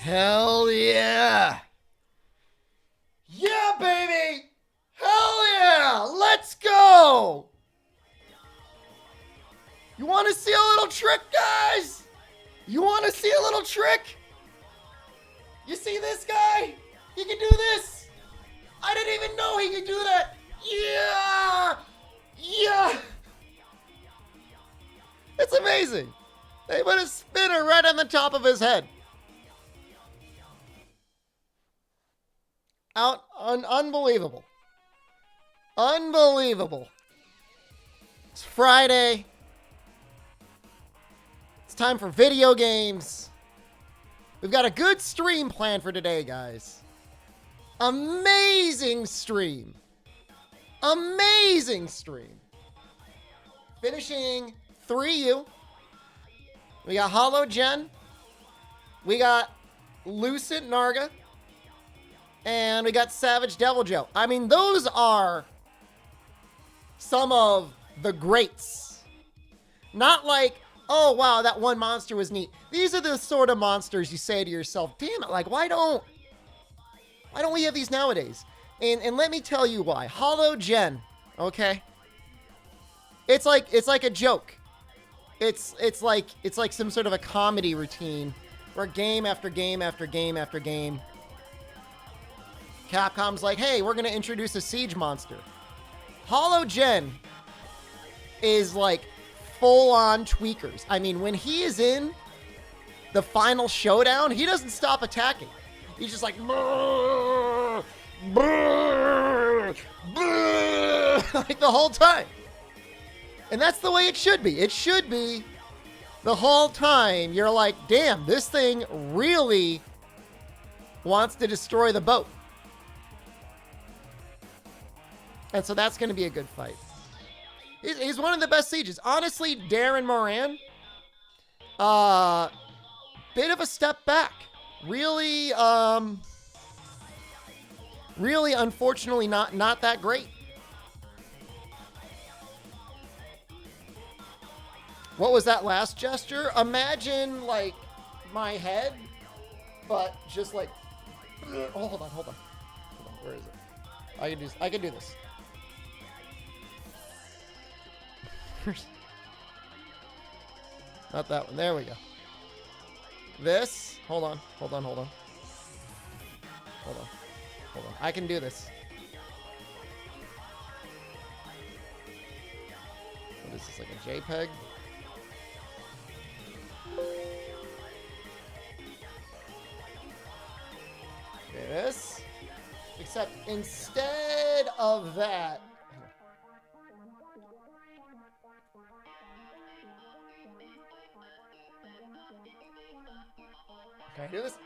Hell yeah. Yeah, baby. Hell yeah. Let's go. You want to see a little trick, guys? You want to see a little trick? You see this guy? He can do this. I didn't even know he could do that. Yeah. Yeah. It's amazing. They put a spinner right on the top of his head. Unbelievable. Unbelievable. It's Friday. It's time for video games. We've got a good stream planned for today, guys. Amazing stream. Amazing stream. Finishing 3U. We got Hollow Gen. We got Lucent Narga. And we got Savage Devil Joe. I mean, those are some of the greats. Not like, oh, wow, that one monster was neat. These are the sort of monsters you say to yourself, damn it, like, why don't we have these nowadays? And let me tell you why. Hollow Gen, okay? It's like a joke. It's like some sort of a comedy routine where game after game after game after game, Capcom's like, hey, we're going to introduce a siege monster. Hollow Gen is like full-on tweakers. I mean, when he is in the final showdown, he doesn't stop attacking. He's just like, brrr, brrr, brrr, like the whole time. And that's the way it should be. It should be the whole time. You're like, damn, this thing really wants to destroy the boat. And so that's going to be a good fight. He's one of the best sieges. Honestly, Darren Moran, bit of a step back. Really, really, unfortunately, not that great. What was that last gesture? Imagine, like, my head, but just like, oh, hold on. Where is it? I can do this. Not that one. There we go. This. Hold on. I can do this. What is this, like a JPEG? Okay, this. Except instead of that, can I do this?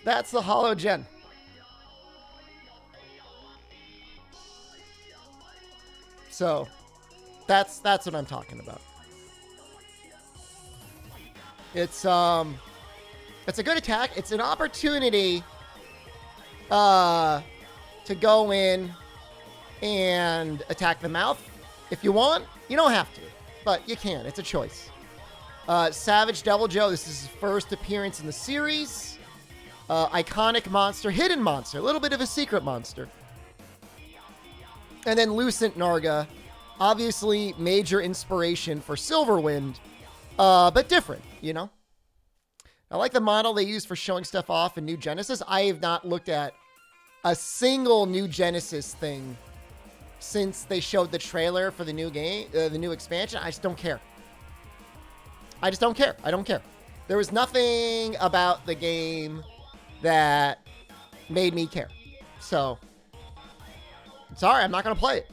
That's the Hollow Gen. So, that's what I'm talking about. It's a good attack. It's an opportunity to go in and attack the mouth if you want. You don't have to, but you can. It's a choice. Savage Devil Joe, this is his first appearance in the series. Iconic monster, hidden monster, a little bit of a secret monster. And then Lucent Narga, obviously major inspiration for Silverwind, but different, you know? I like the model they use for showing stuff off in New Genesis. I have not looked at a single New Genesis thing since they showed the trailer for the new game, the new expansion. I just don't care. I don't care. There was nothing about the game that made me care. So, sorry, I'm not going to play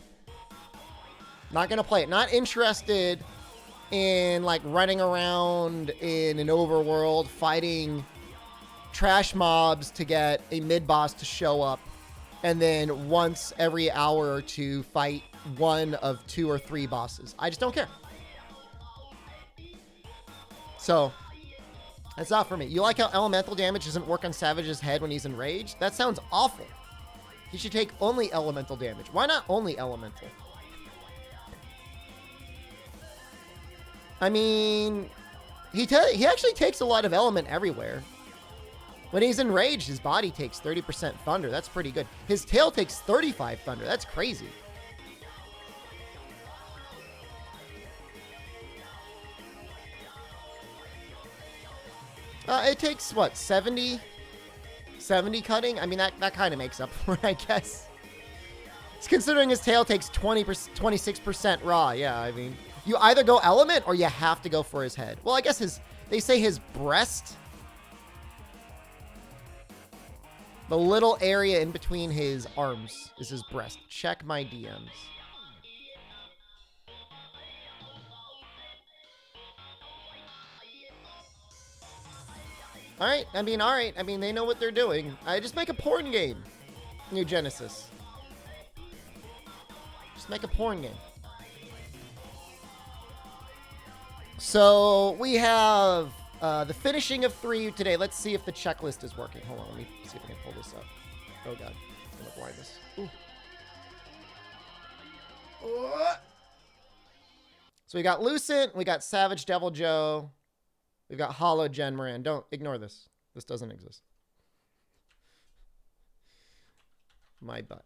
it. Not interested in, like, running around in an overworld fighting trash mobs to get a mid-boss to show up, and then once every hour or two fight one of 2 or 3 bosses. I just don't care. So, That's not for me. You like how elemental damage doesn't work on Savage's head when he's enraged? That sounds awful. He should take only elemental damage. Why not only elemental? I mean, he actually takes a lot of element everywhere. When he's enraged, his body takes 30% thunder. That's pretty good. His tail takes 35 thunder. That's crazy. It takes, what, 70 cutting? I mean, that kind of makes up for it, I guess. It's considering his tail takes 26% raw. Yeah, I mean, you either go element or you have to go for his head. Well, I guess they say his breast. The little area in between his arms is his breast. Check my DMs. Alright, I mean, they know what they're doing. I just make a porn game. New Genesis. Just make a porn game. So, we have the finishing of 3U today. Let's see if the checklist is working. Hold on, let me see if I can pull this up. Oh god, I'm gonna blind this. Ooh. So we got Lucent, we got Savage Devil Joe, we've got Hollow Gen Moran. Don't ignore this. This doesn't exist. My butt.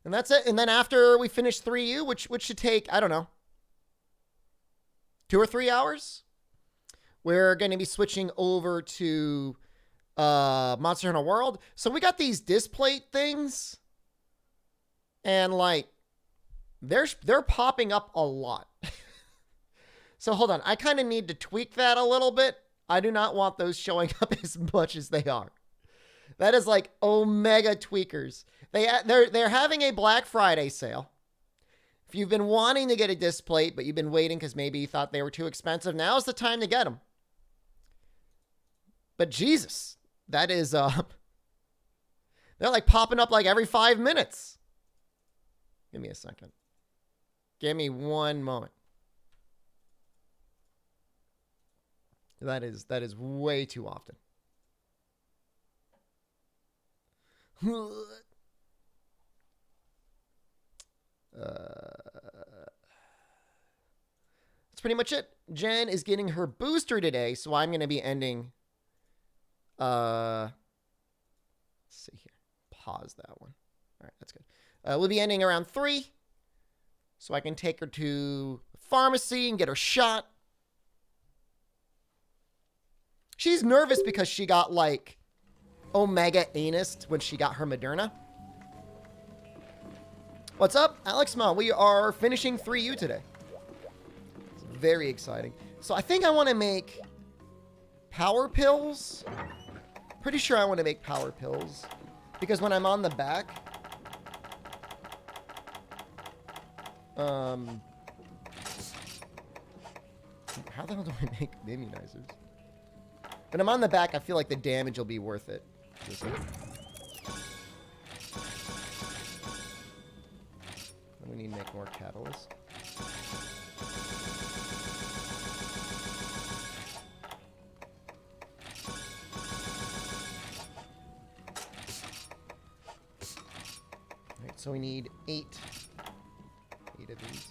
And that's it. And then after we finish 3U, which should take, I don't know, 2 or 3 hours, we're going to be switching over to Monster Hunter World. So we got these display things, and like they're popping up a lot. So hold on, I kind of need to tweak that a little bit. I do not want those showing up as much as they are. That is like Omega tweakers. They're having a Black Friday sale. If you've been wanting to get a disc plate, but you've been waiting because maybe you thought they were too expensive, now's the time to get them. But Jesus, that is, they're like popping up like every 5 minutes. Give me a second. Give me one moment. That is way too often. That's pretty much it. Jen is getting her booster today, so I'm going to be ending. Let's see here. Pause that one. All right, that's good. We'll be ending around 3, so I can take her to the pharmacy and get her shot. She's nervous because she got like Omega anus when she got her Moderna. What's up, Alex Ma? We are finishing 3U today. It's very exciting. So I think I want to make power pills. Pretty sure I want to make power pills because when I'm on the back, how the hell do I make immunizers? When I'm on the back, I feel like the damage will be worth it. We need to make more catalyst. Alright, so we need 8 of these.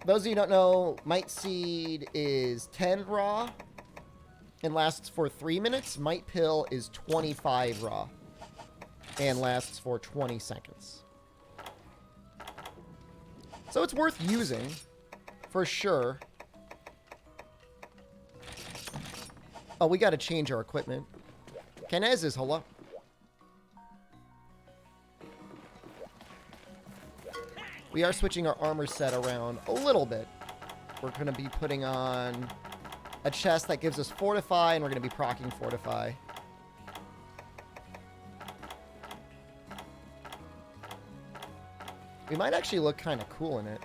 Those of you who don't know, Might Seed is 10 raw and lasts for 3 minutes. Might Pill is 25 raw and lasts for 20 seconds. So it's worth using, for sure. Oh, we got to change our equipment. Kenez is hello. We are switching our armor set around a little bit. We're going to be putting on a chest that gives us Fortify, and we're going to be proccing Fortify. We might actually look kind of cool in it.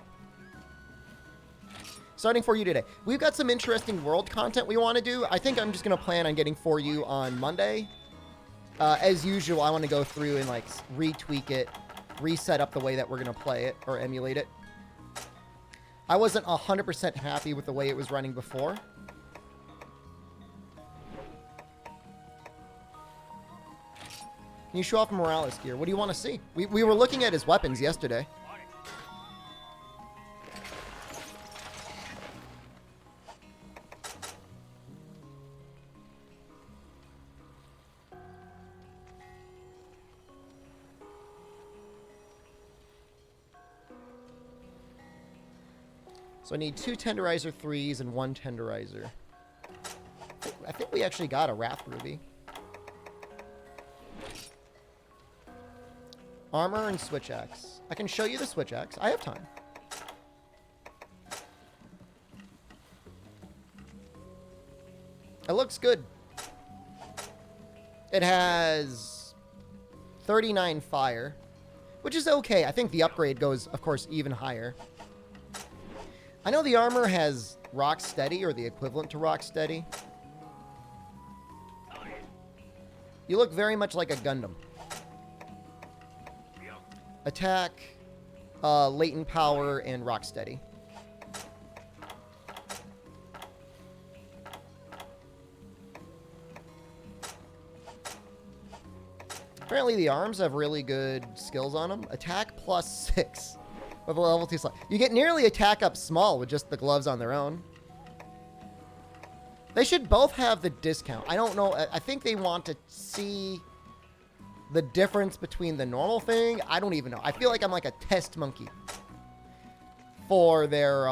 Starting 4U today. We've got some interesting world content we want to do. I think I'm just going to plan on getting 4U on Monday. As usual, I want to go through and like retweak it reset up the way that we're going to play it or emulate it. I wasn't 100% happy with the way it was running before. Can you show off Morales gear? What do you want to see? We were looking at his weapons yesterday. So I need 2 Tenderizer 3s and 1 Tenderizer. I think we actually got a Wrath Ruby. Armor and Switch Axe. I can show you the Switch Axe. I have time. It looks good. It has 39 fire, which is okay. I think the upgrade goes, of course, even higher. I know the armor has Rock Steady, or the equivalent to Rock Steady. You look very much like a Gundam. Attack, latent power, and Rock Steady. Apparently the arms have really good skills on them. Attack +6 with a level 2 slot. You get nearly attack up small with just the gloves on their own. They should both have the discount. I don't know. I think they want to see the difference between the normal thing. I don't even know. I feel like I'm like a test monkey for their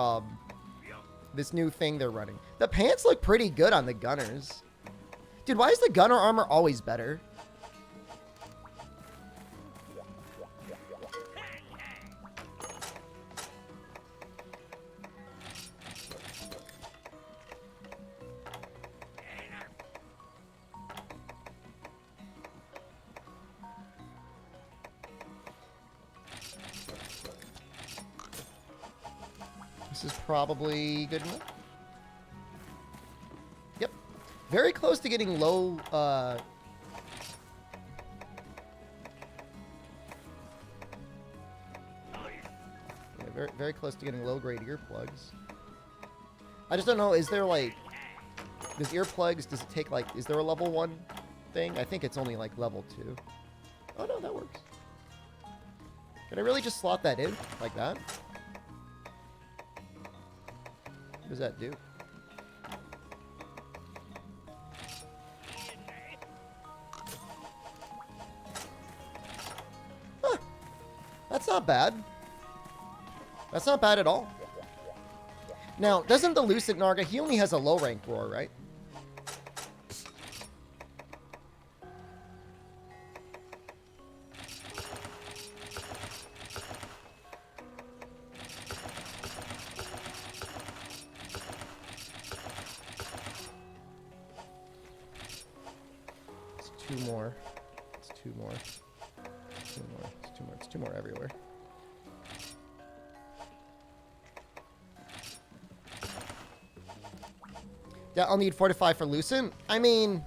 this new thing they're running. The pants look pretty good on the gunners. Dude, why is the gunner armor always better? This is probably good enough. Yep. Very close to getting low, yeah, very close to getting low-grade earplugs. I just don't know, is there, like... Does earplugs, does it take, like... Is there a level 1 thing? I think it's only, like, level 2. Oh, no, that works. Can I really just slot that in? Like that? What does that do? Huh. That's not bad. That's not bad at all. Now, doesn't the Lucid Narga, he only has a low rank roar, right? Two more. It's two more. Two more. It's two more. It's two more everywhere. Yeah, I'll need 4 to 5 for Lucent. I mean,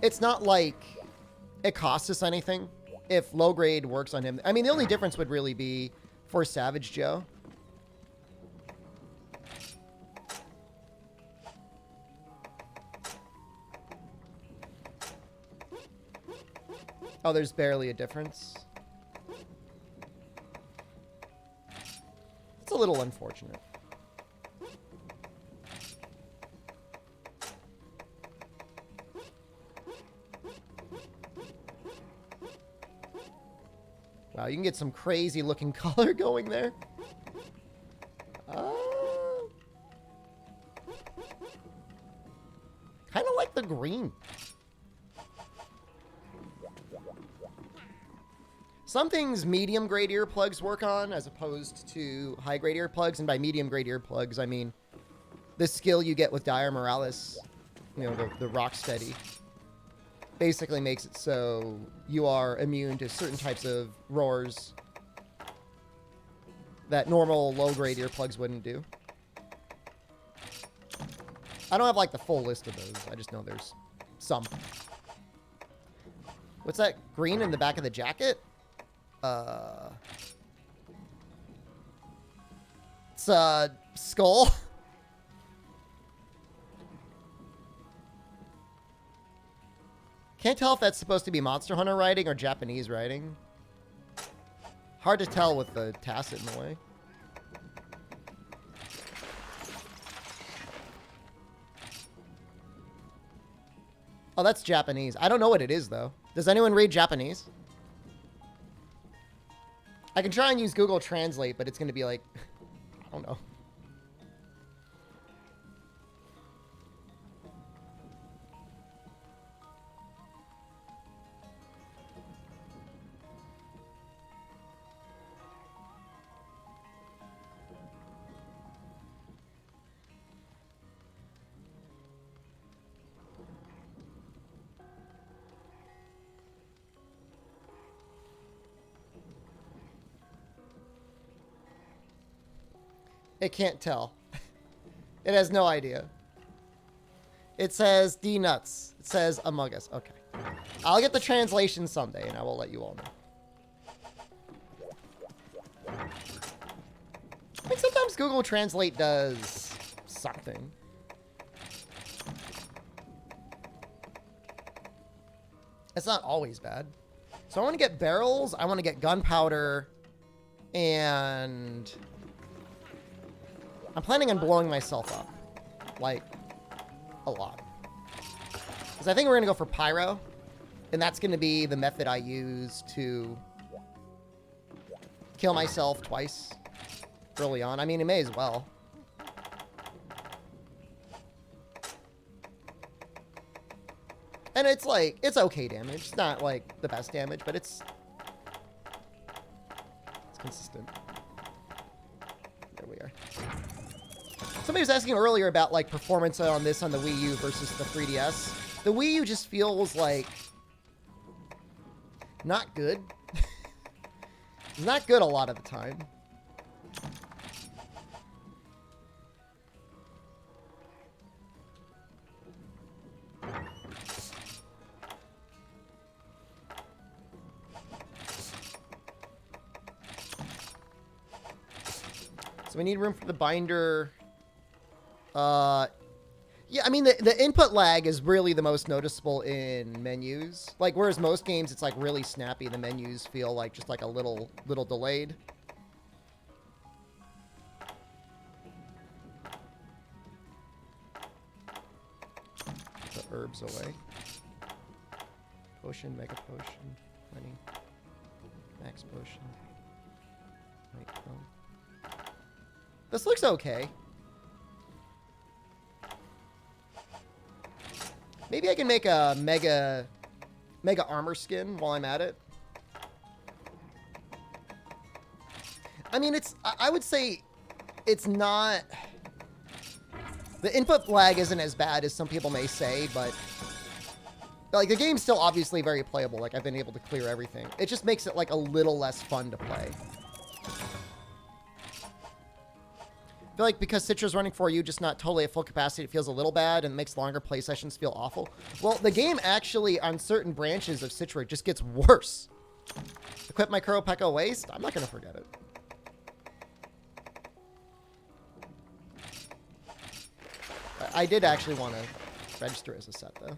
it's not like it costs us anything if low grade works on him. I mean, the only difference would really be for Savage Joe. Oh, there's barely a difference. It's a little unfortunate. Wow, you can get some crazy looking color going there. Kind of like the green. Some things medium grade earplugs work on as opposed to high grade earplugs. And by medium grade earplugs, I mean the skill you get with Dire Morales, you know, the rock steady, basically makes it so you are immune to certain types of roars that normal low grade earplugs wouldn't do. I don't have like the full list of those. I just know there's some. What's that green in the back of the jacket? It's a skull. Can't tell if that's supposed to be Monster Hunter writing or Japanese writing. Hard to tell with the tacit in the way. Oh, that's Japanese. I don't know what it is, though. Does anyone read Japanese? I can try and use Google Translate, but it's going to be like... I don't know. It can't tell. It has no idea. It says D nuts. It says Among Us. Okay. I'll get the translation someday and I will let you all know. I mean, sometimes Google Translate does something. It's not always bad. So I want to get barrels. I want to get gunpowder. And... I'm planning on blowing myself up. Like, a lot. Because I think we're going to go for pyro. And that's going to be the method I use to kill myself twice early on. I mean, it may as well. And it's like, it's okay damage. It's not like the best damage, but it's consistent. There we are. Somebody was asking earlier about like performance on this on the Wii U versus the 3DS. The Wii U just feels like not good. It's not good a lot of the time. So we need room for the binder. Yeah, I mean, the input lag is really the most noticeable in menus. Like, whereas most games, it's, like, really snappy. The menus feel like just, like, a little delayed. Put the herbs away. Potion, mega potion, honey, max potion. Wait, no. This looks okay. Maybe I can make a mega armor skin while I'm at it. I mean, I would say it's not... The input lag isn't as bad as some people may say, but... Like, the game's still obviously very playable. Like, I've been able to clear everything. It just makes it, like, a little less fun to play. I feel like because Citra's running for you, just not totally at full capacity, it feels a little bad and makes longer play sessions feel awful. Well, the game actually, on certain branches of Citra, just gets worse. Equip my Kuropeko waist? I'm not going to forget it. I did actually want to register as a set, though.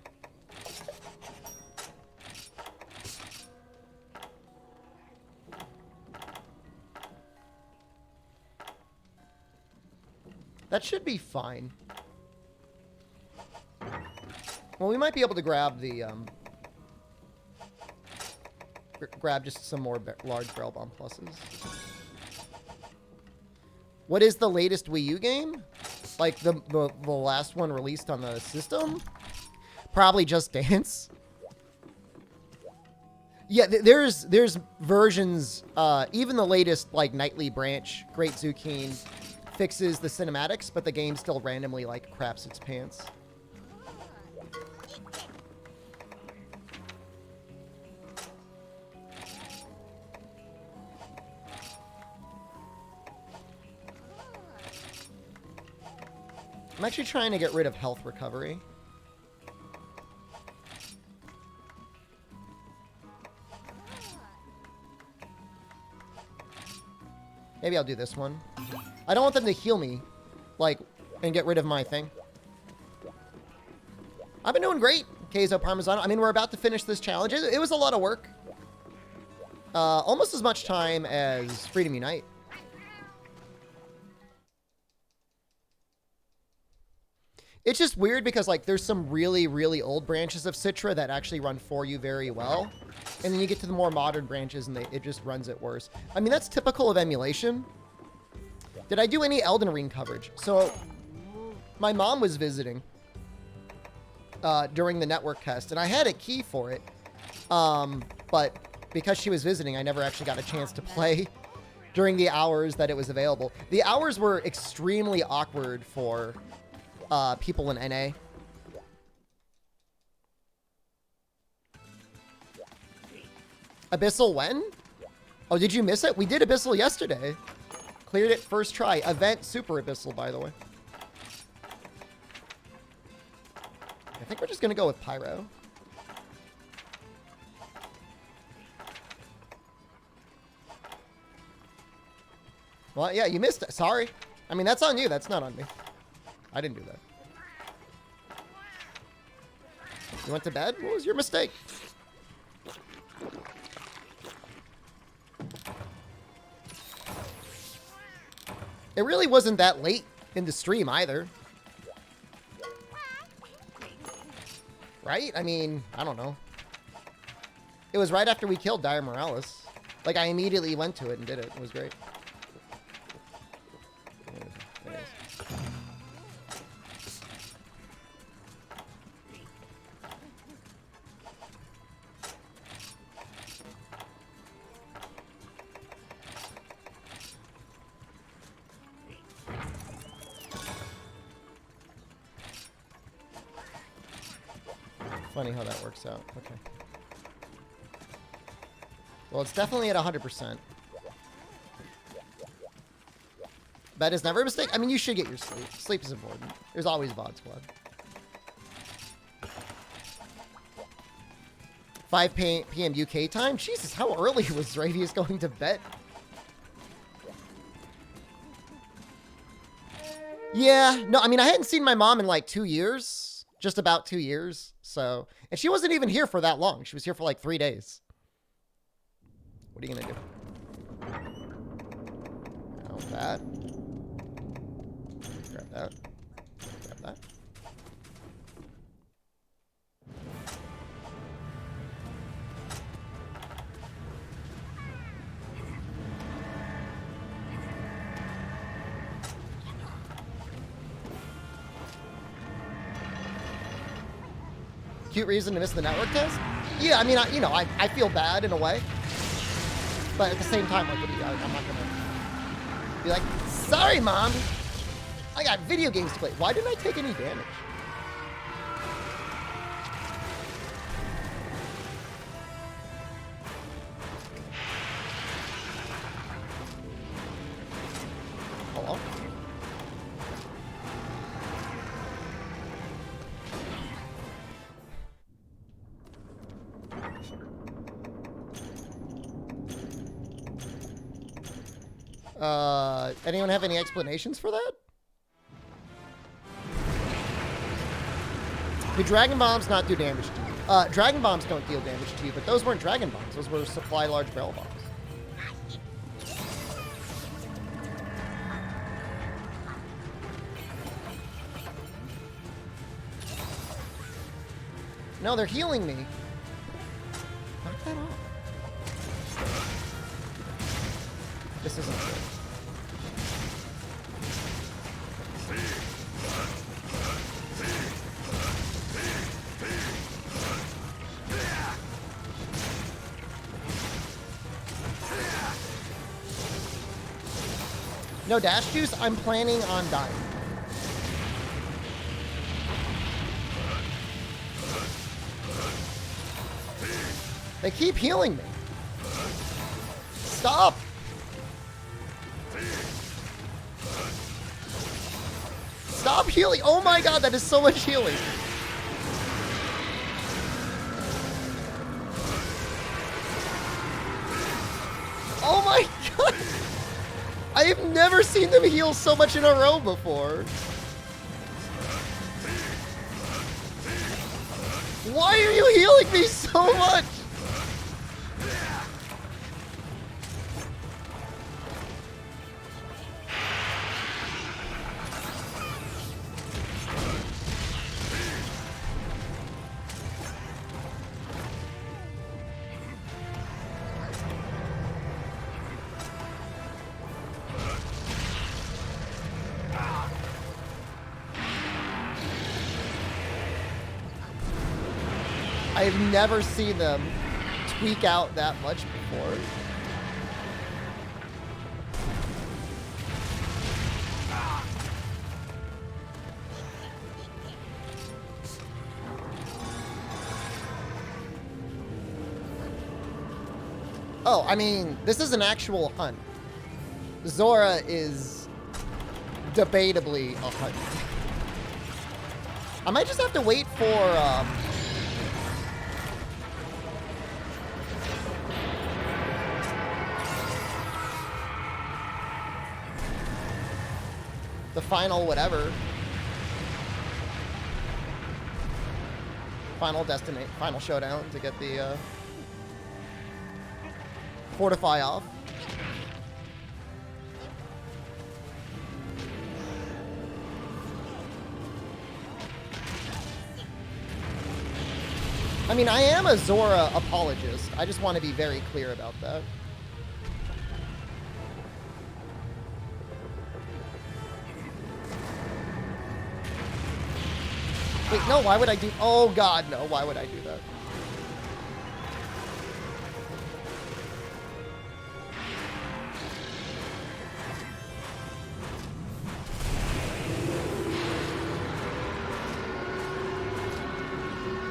That should be fine. Well, we might be able to grab the, grab just some more large barrel bomb pluses. What is the latest Wii U game? Like the last one released on the system? Probably Just Dance. Yeah, there's versions, even the latest, like, Nightly Branch, Great Zucchini, fixes the cinematics, but the game still randomly, like, craps its pants. I'm actually trying to get rid of health recovery. Maybe I'll do this one. I don't want them to heal me, like, and get rid of my thing. I've been doing great, Queso Parmesan. I mean, we're about to finish this challenge. It was a lot of work. Almost as much time as Freedom Unite. It's just weird because, like, there's some really, really old branches of Citra that actually run for you very well. And then you get to the more modern branches and it just runs it worse. I mean, that's typical of emulation. Did I do any Elden Ring coverage? So, my mom was visiting during the network test, and I had a key for it. But because she was visiting, I never actually got a chance to play during the hours that it was available. The hours were extremely awkward for people in NA. Abyssal when? Oh, did you miss it? We did Abyssal yesterday. Cleared it first try. Event Super Abyssal, by the way. I think we're just going to go with Pyro. Well, yeah, you missed it. Sorry. I mean, that's on you. That's not on me. I didn't do that. You went to bed? What was your mistake? It really wasn't that late in the stream either. Right? I mean, I don't know. It was right after we killed Dire Morales. Like, I immediately went to it and did it. It was great. There it is. Funny how that works out. Okay. Well, it's definitely at 100%. Bed is never a mistake. I mean, you should get your sleep. Sleep is important. There's always VOD Squad. 5 p.m. UK time? Jesus, how early was Radius going to bed? Yeah, no, I mean, I hadn't seen my mom in like 2 years. Just about 2 years. So, and she wasn't even here for that long. She was here for like 3 days. What are you gonna do? Now that. Grab that. Grab that. Cute reason to miss the network test? Yeah, I mean, I feel bad in a way. But at the same time, like, I'm not gonna be like, sorry, Mom. I got video games to play. Why didn't I take any damage? Hello? Anyone have any explanations for that? Do Dragon Bombs not do damage to you? Dragon Bombs don't deal damage to you, but those weren't Dragon Bombs. Those were Supply Large Barrel Bombs. No, they're healing me. Knock that off. This isn't good. No dash juice? I'm planning on dying. They keep healing me. Stop! Stop healing! Oh my god, that is so much healing! Oh my god! I I've never seen them heal so much in a row before. Why are you healing me so much? I've never seen them tweak out that much before. Oh, I mean, this is an actual hunt. Zora is debatably a hunt. I might just have to wait for, the final whatever. Final showdown to get the, fortify off. I mean, I am a Zora apologist. I just want to be very clear about that. Wait, no, why would I do... Oh, God, no. Why would I do that?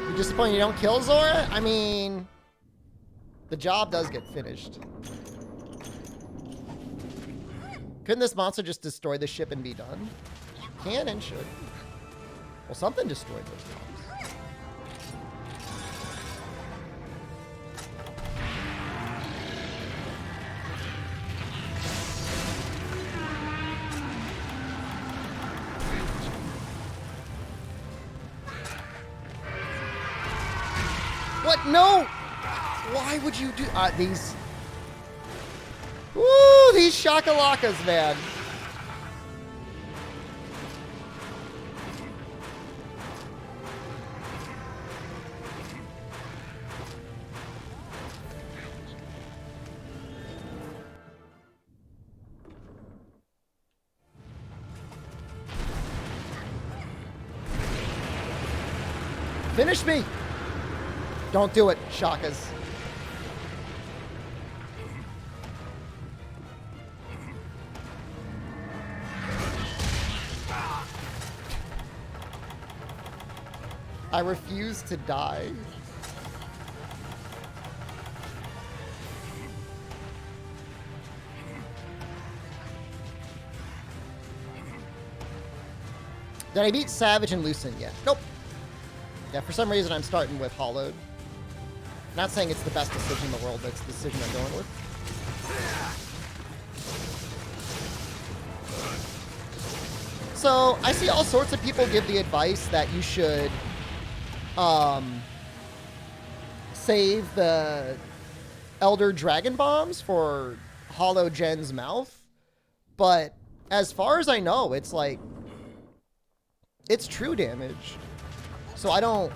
You're disappointed you don't kill Zora? I mean... The job does get finished. Couldn't this monster just destroy the ship and be done? Can and should. Well, something destroyed those bombs. What? No! Why would you do these? Woo! These shakalakas, man. Finish me! Don't do it, Shakas. I refuse to die. Did I beat Savage and Lucent yet? Nope. Yeah, for some reason I'm starting with Hollowed. Not saying it's the best decision in the world, but it's the decision I'm going with. So, I see all sorts of people give the advice that you should save the Elder Dragon Bombs for Hollow Gen's mouth. But as far as I know, it's like, it's true damage. So I don't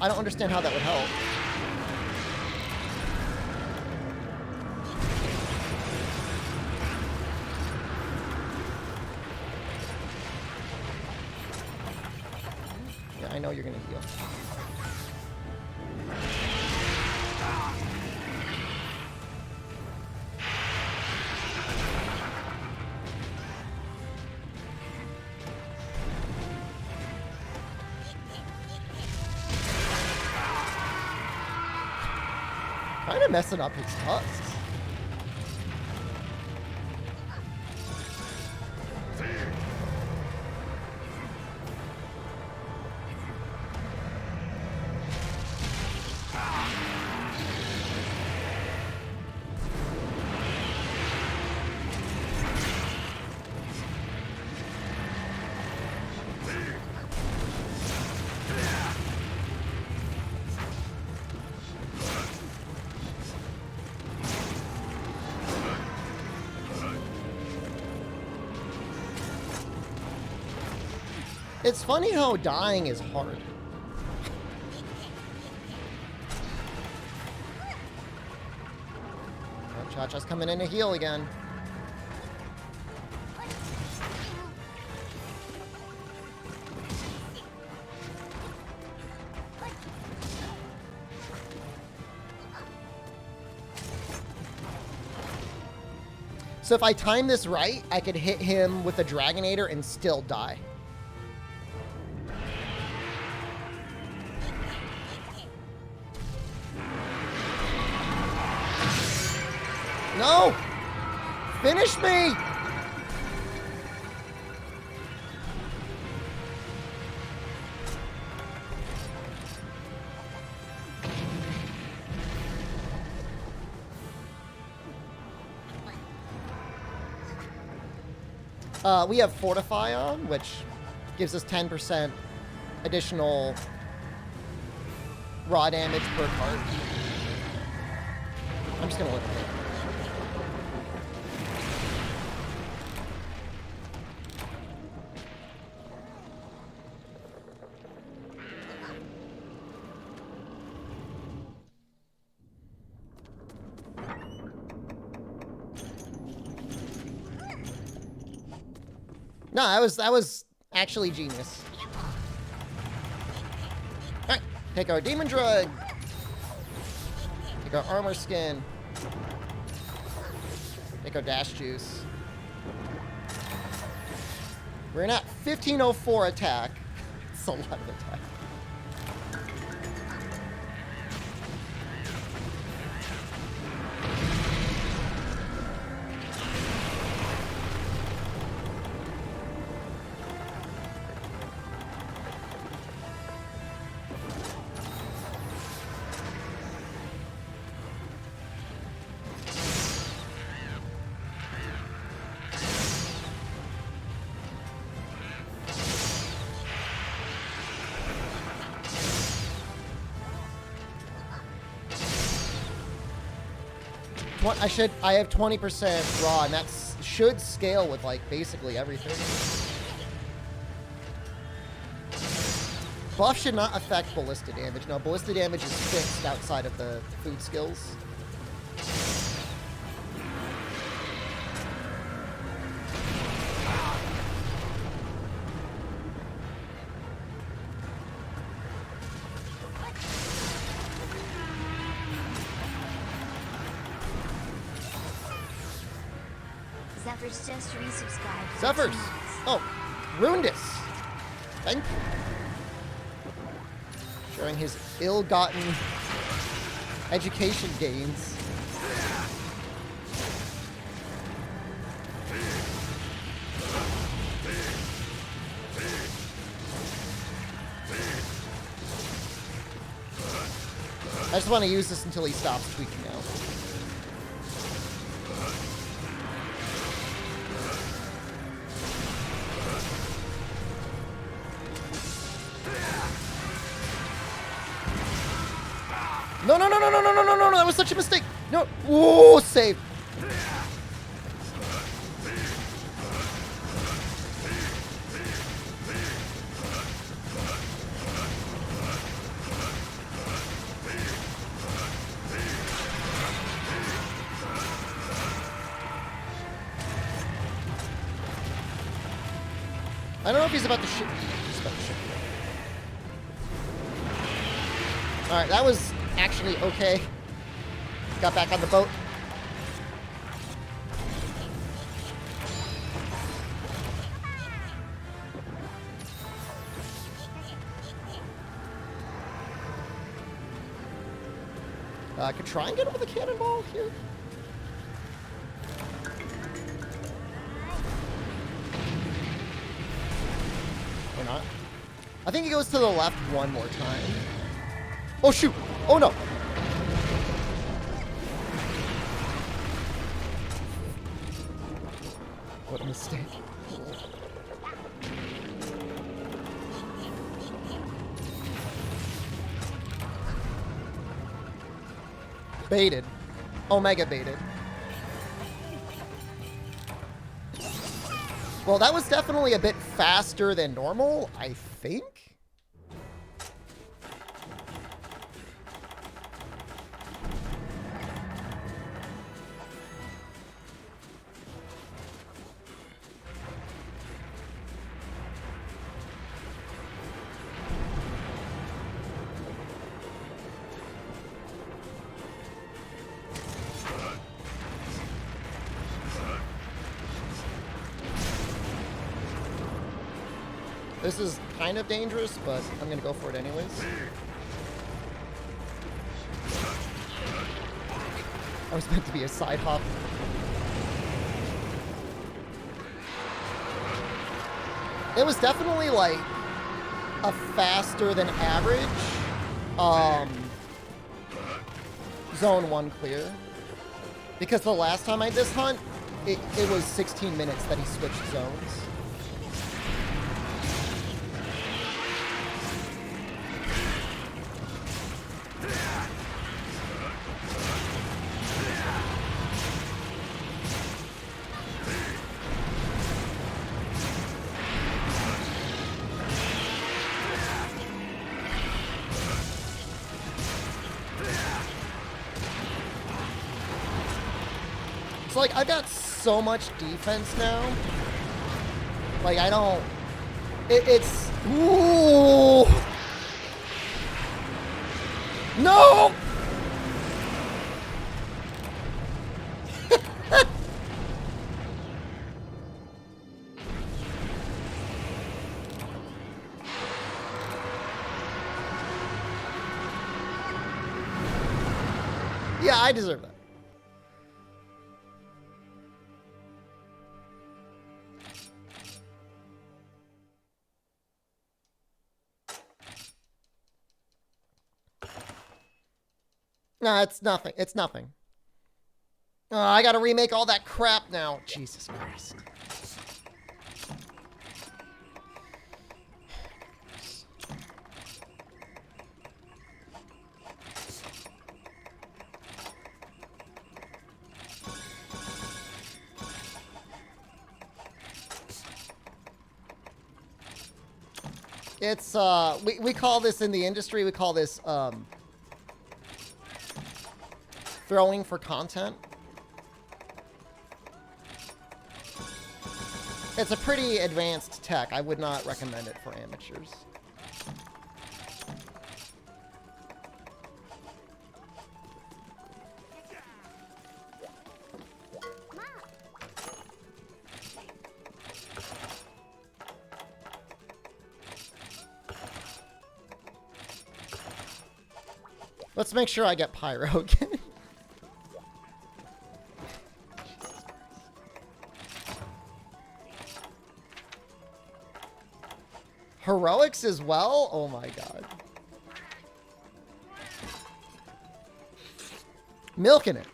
understand how that would help. Yeah, I know you're gonna heal. Kind of messing up his tusks. It's funny how dying is hard. Oh, Cha-Cha's coming in to heal again. So if I time this right, I could hit him with a Dragonator and still die. No! Finish me! We have Fortify on, which gives us 10% additional raw damage per card. I'm just gonna look at it. No, that was actually genius. Alright, take our Demon Drug. Take our Armor Skin. Take our Dash Juice. We're at 1504 attack. It's a lot of attack. I have 20% raw, and that should scale with, like, basically everything. Buff should not affect ballista damage. No, ballista damage is fixed outside of the food skills. Zephyr's just resubscribed. Zephyr's! Oh, Rundus! Thank you. Showing his ill-gotten education gains. I just want to use this until he stops tweaking out. No, no, no, no, no, no, no, no, no, that was such a mistake. No, whoa, save. I don't know if he's about to shit. He's about to shit. Alright, that was actually okay. Got back on the boat. I could try and get him with a cannonball here. Or not. I think he goes to the left one more time. Oh shoot! Oh no! What a mistake. Baited. Omega baited. Well, that was definitely a bit faster than normal, I think. This is kind of dangerous, but I'm gonna go for it anyways. I was meant to be a side hop. It was definitely like a faster than average zone 1 clear. Because the last time I did this hunt, it was 16 minutes that he switched zones. So, like, I've got so much defense now. Like, I don't... It's... Ooh! No! Yeah, I deserve that. No, it's nothing. It's nothing. Oh, I gotta remake all that crap now. Jesus Christ. It's, we call this in the industry, we call this, throwing for content. It's a pretty advanced tech. I would not recommend it for amateurs. Let's make sure I get pyro again. Heroics as well? Oh my god. Milking it.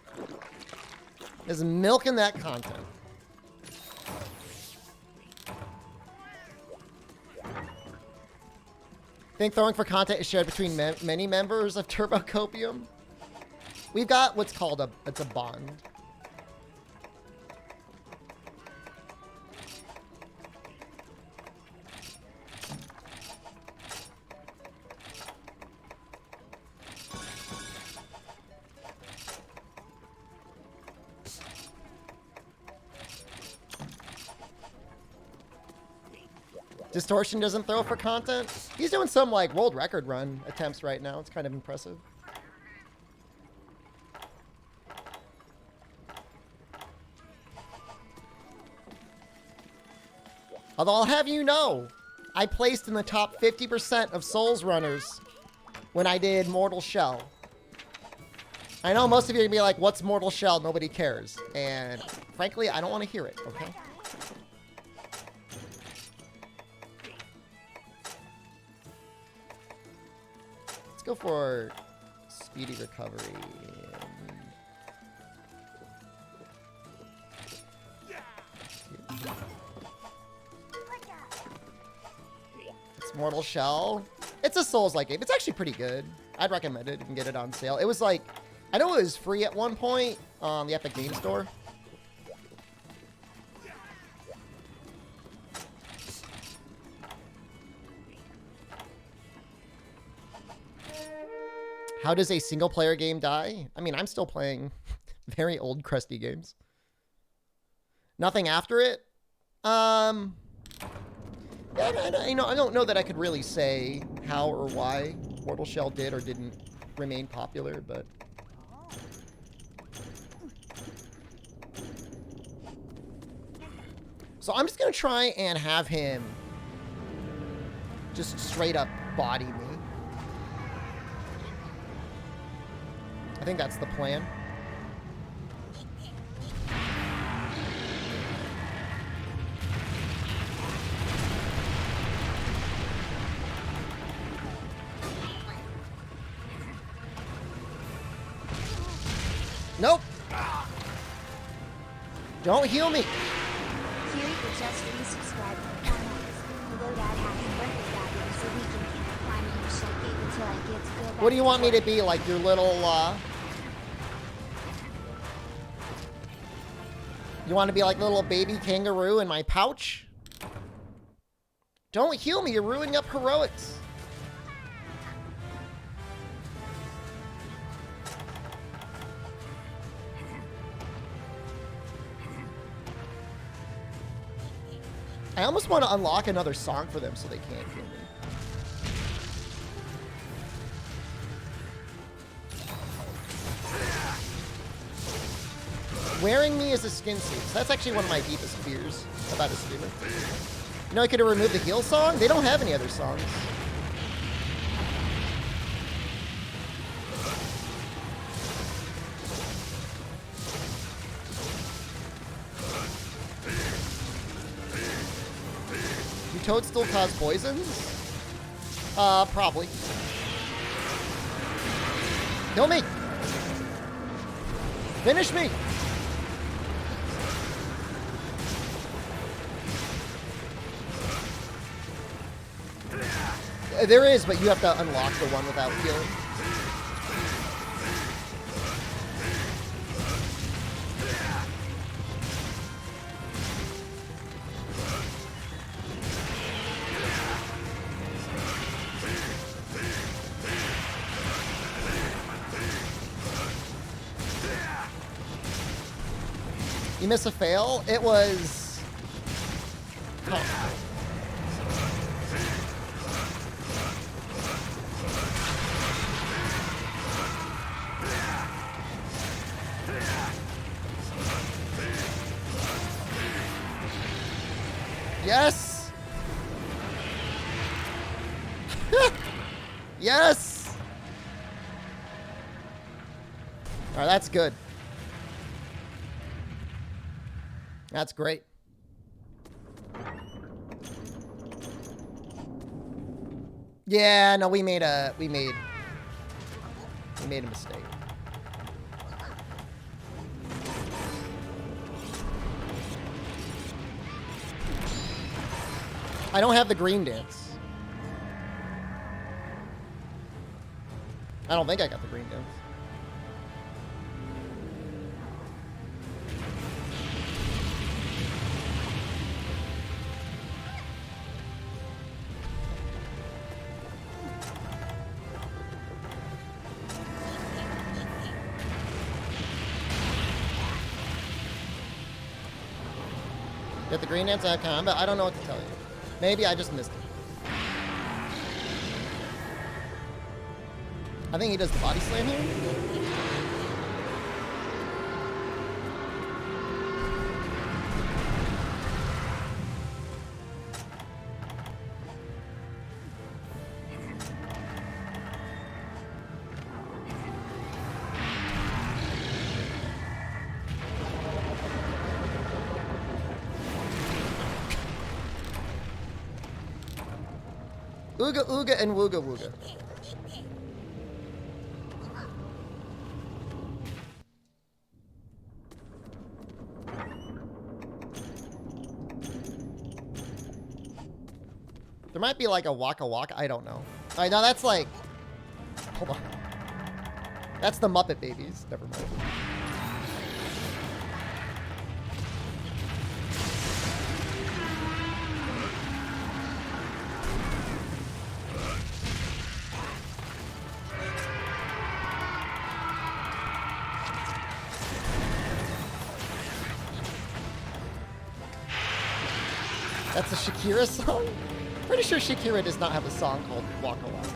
Is milking that content. Think throwing for content is shared between many members of Turbo Copium? We've got what's called it's a bond. Distortion doesn't throw for content. He's doing some like world record run attempts right now. It's kind of impressive. Although I'll have you know, I placed in the top 50% of Souls runners when I did Mortal Shell. I know most of you are gonna be like, what's Mortal Shell? Nobody cares. And frankly, I don't want to hear it, okay? Let's go for speedy recovery. It's Mortal Shell. It's a Souls-like game. It's actually pretty good. I'd recommend it. You can get it on sale. It was like, I know it was free at one point on the Epic Game Store. How does a single player game die? I mean, I'm still playing very old crusty games. Nothing after it? I don't know that I could really say how or why Mortal Shell did or didn't remain popular, but... So I'm just going to try and have him just straight up body me. I think that's the plan. Nope. Don't heal me. Fury for just resubscribed for 4 months. Although Dad has a birthday that year, so we can keep climbing your shell gate until I get to go back. What do you want me to be? Like your little, You want to be like little baby kangaroo in my pouch? Don't heal me. You're ruining up heroics. I almost want to unlock another song for them so they can't kill me. Wearing me as a skin suit. That's actually one of my deepest fears about a streamer. You know, I could have removed the heal song. They don't have any other songs. Do toads still cause poisons? Probably. Kill me! Finish me! There is, but you have to unlock the one without healing. You miss a fail? It was... Oh. Yes! Yes! Alright, that's good. That's great. Yeah, no, we made a mistake. I don't have the green dance. I don't think I got the green dance. Get the green dance out of combat? I don't know what to tell you. Maybe I just missed it. I think he does the body slam here. Ooga ooga and wooga wooga. There might be like a waka waka. I don't know. Alright, now that's like... Hold on. That's the Muppet Babies. Never mind. That's a Shakira song? Pretty sure Shakira does not have a song called Waka Waka.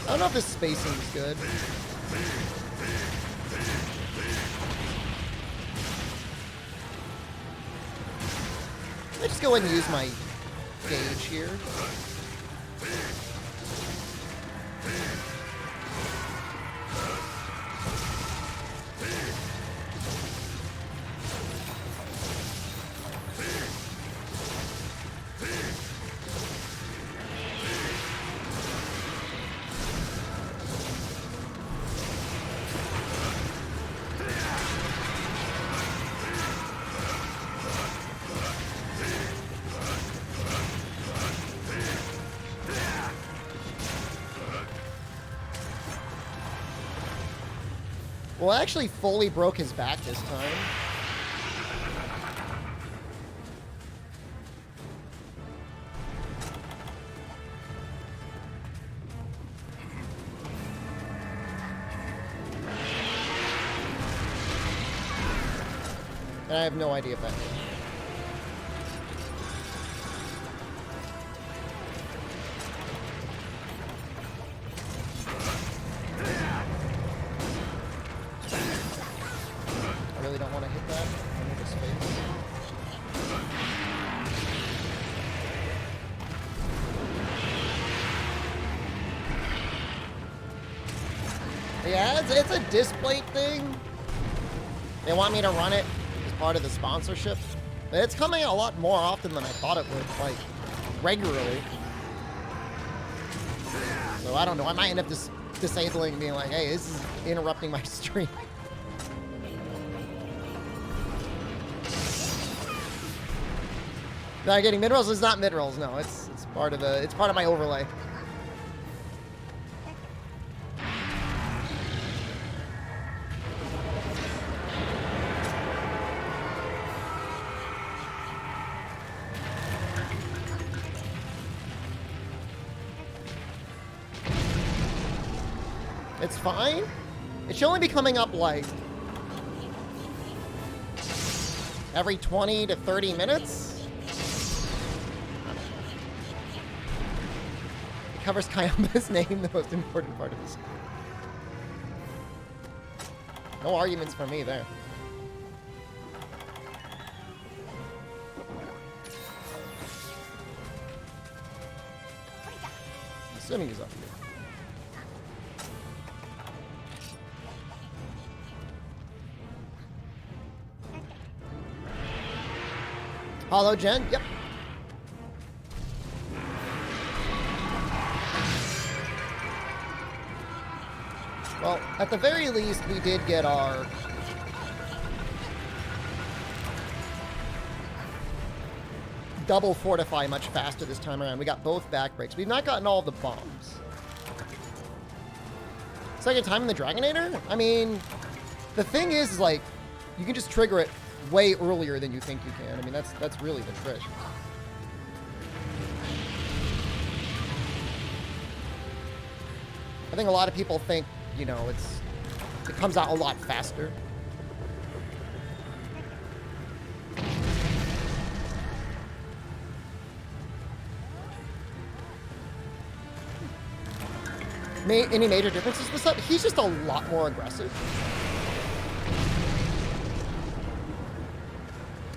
I don't know if this spacing is good. Let's just go ahead and use my gauge here. Well, I actually fully broke his back this time. And I have no idea if that hit. I really don't want to hit that. I need a space. Yeah, it's a display thing. They want me to run it as part of the sponsorship. But it's coming a lot more often than I thought it would, like, regularly. So I don't know, I might end up just disabling and being like, hey, this is interrupting my stream. Not getting mid rolls is not mid rolls, no. It's part of my overlay. It's fine. It should only be coming up like every 20 to 30 minutes. It covers Kayama's name, the most important part of this. No arguments for me there. Assuming he's up here. Hollow Gen, yep. Well, at the very least, we did get our double fortify much faster this time around. We got both back breaks. We've not gotten all the bombs. Second time in the Dragonator? I mean, the thing is, like, you can just trigger it way earlier than you think you can. I mean, that's really the trick. I think a lot of people think, you know, it comes out a lot faster. Any major differences with this? He's just a lot more aggressive.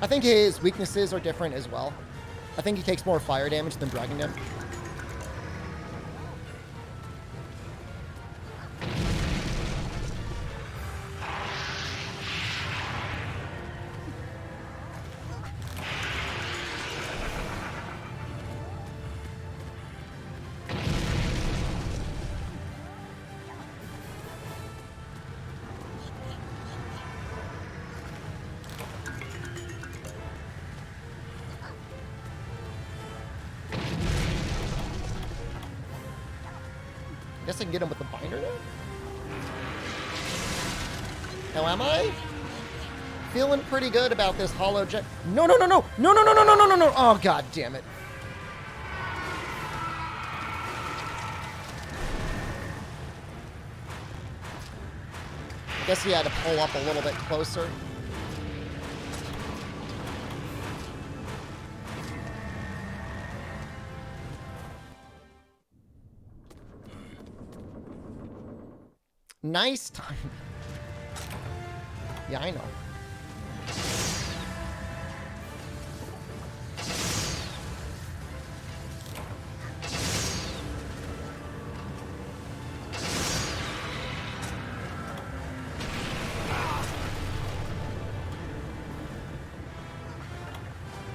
I think his weaknesses are different as well. I think he takes more fire damage than Dragon Dam. guess I can get him with the binder now? Now, am I? Feeling pretty good about this hollow jet. No, no, no, no. No, no, no, no, no, no, no, no. Oh, god damn it. I guess he had to pull up a little bit closer. Nice time. Yeah, I know.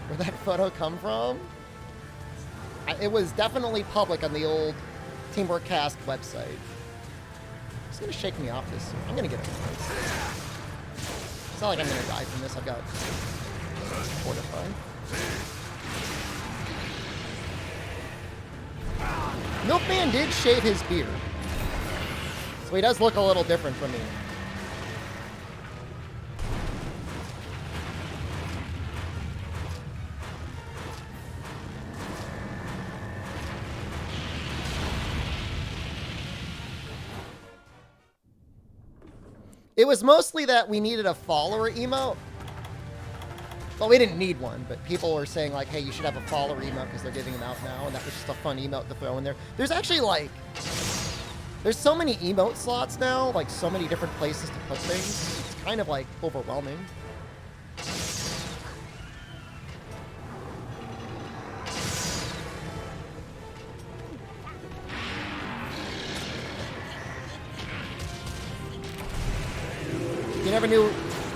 Where'd that photo come from? It was definitely public on the old Teamwork Cast website. It's gonna shake me off this. I'm gonna get it. It's not like I'm gonna die from this. I've got Fortify. Milkman did shave his beard, so he does look a little different from me. It was mostly that we needed a follower emote. Well, we didn't need one, but people were saying, like, hey, you should have a follower emote because they're giving them out now, and that was just a fun emote to throw in there. There's actually, like, there's so many emote slots now, like, so many different places to put things. It's kind of, like, overwhelming. You never knew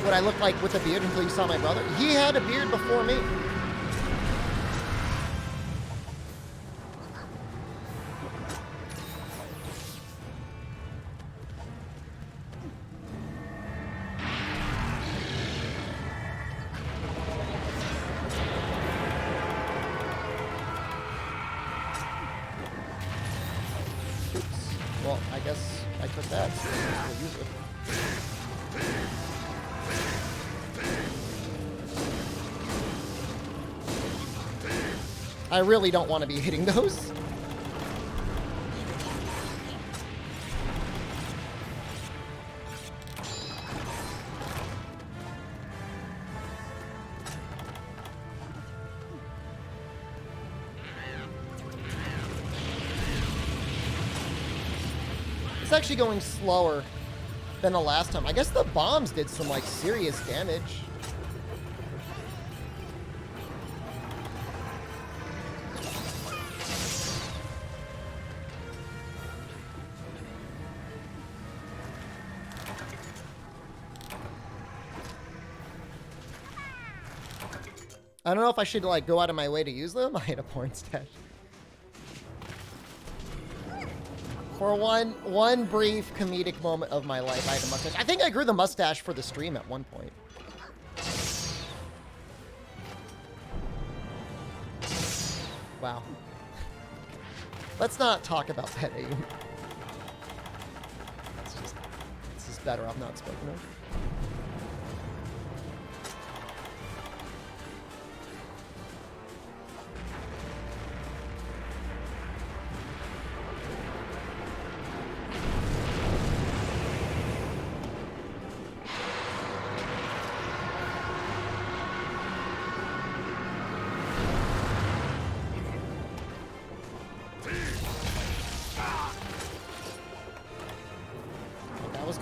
what I looked like with a beard until you saw my brother. He had a beard before me. Oops. Well, I guess I took that. So we'll use it. I really don't want to be hitting those. It's actually going slower than the last time. I guess the bombs did some, like, serious damage. I don't know if I should, like, go out of my way to use them. I had a porn stash. For one brief comedic moment of my life, I had a mustache. I think I grew the mustache for the stream at one point. Wow. Let's not talk about that aim. It's just better off not spoken of.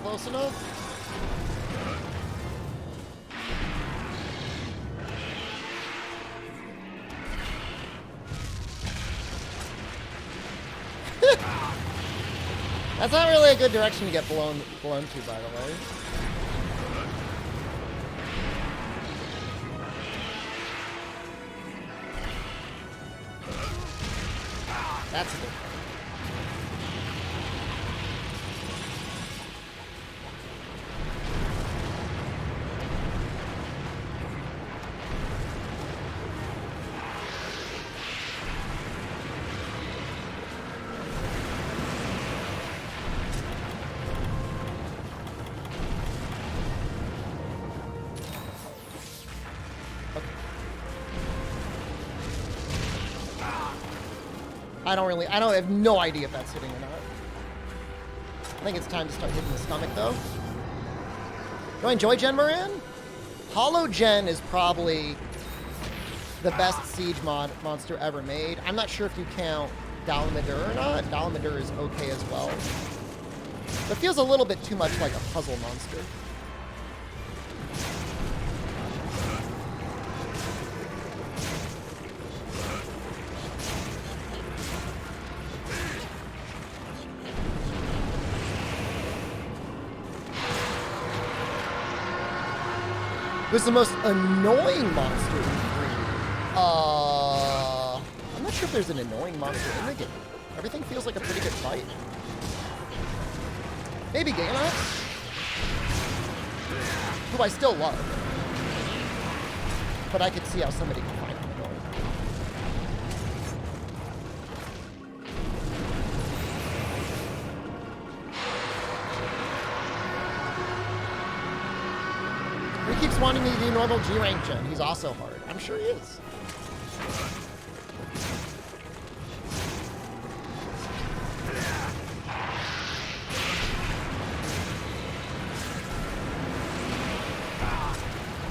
Close enough. That's not really a good direction to get blown to, by the way. That's a good one. I have no idea if that's hitting or not. I think it's time to start hitting the stomach, though. Do I enjoy Gen Moran? Hollow Gen is probably the best siege monster ever made. I'm not sure if you count Dalamadur or not. Dalamadur is okay as well. But it feels a little bit too much like a puzzle monster. Who's the most annoying monster in 3? I'm not sure if there's an annoying monster in the game. Everything feels like a pretty good fight. Maybe Ganox, who I still love. But I could see how somebody could find him annoying. He keeps wanting me to do normal G-rank gen. He's also hard. I'm sure he is.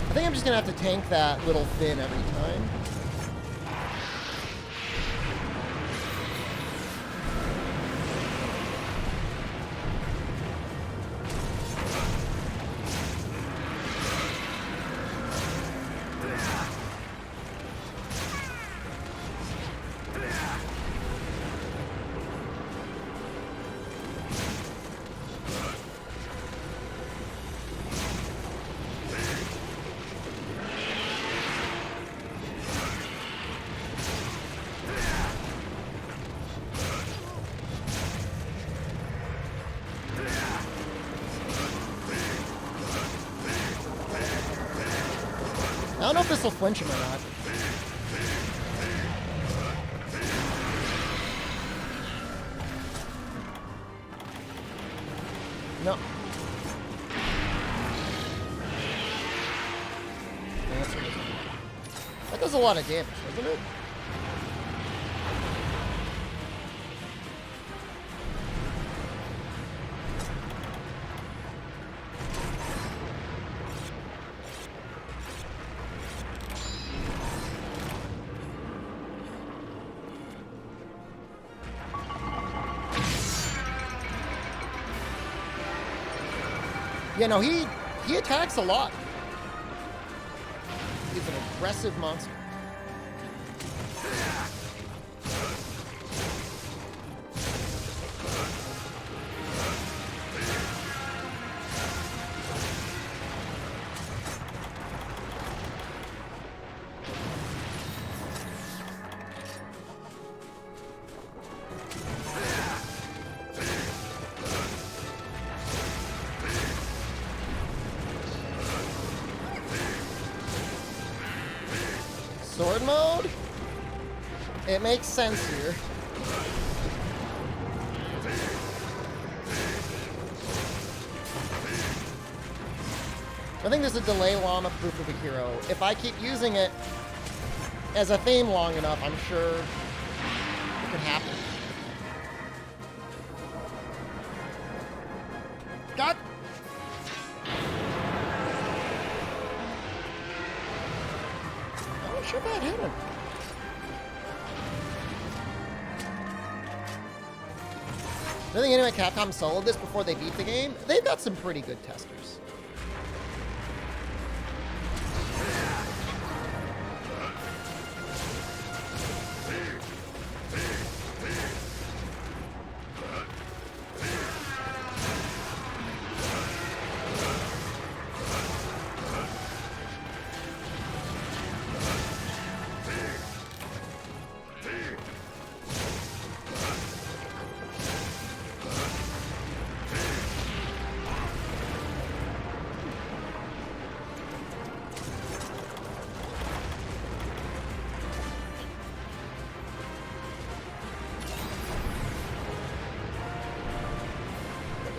I think I'm just gonna have to tank that little Finn every time. I don't know if this will flinch him or not. No. That does a lot of damage, doesn't it? Yeah, no, he attacks a lot. He's an aggressive monster. Sword mode? It makes sense here. I think there's a delay llama proof of a hero. If I keep using it as a theme long enough, I'm sure it can happen. God! I'm not sure if that hit him. I think anyway, Capcom soloed this before they beat the game. They've got some pretty good testers.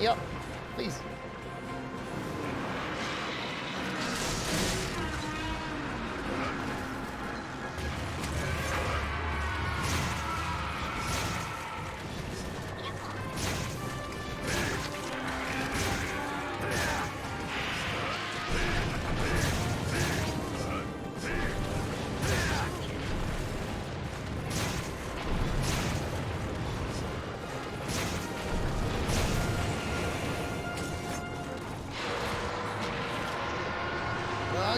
Yep, please.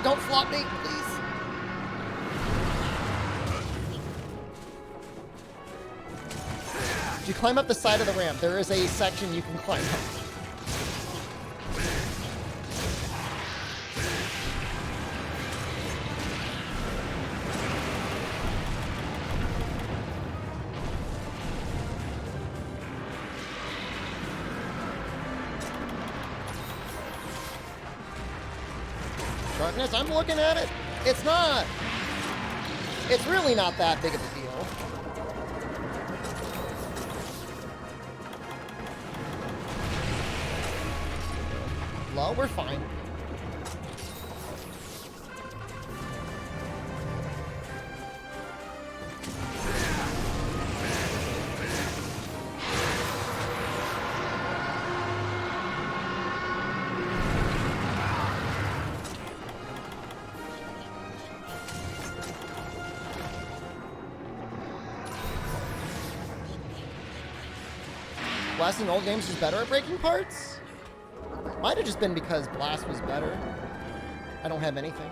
Don't flop me, please. If you climb up the side of the ramp, there is a section you can climb up. Darkness, I'm looking at it. It's not. It's really not that big of a deal. Low, we're fine. Blast in old games was better at breaking parts? Might have just been because Blast was better. I don't have anything.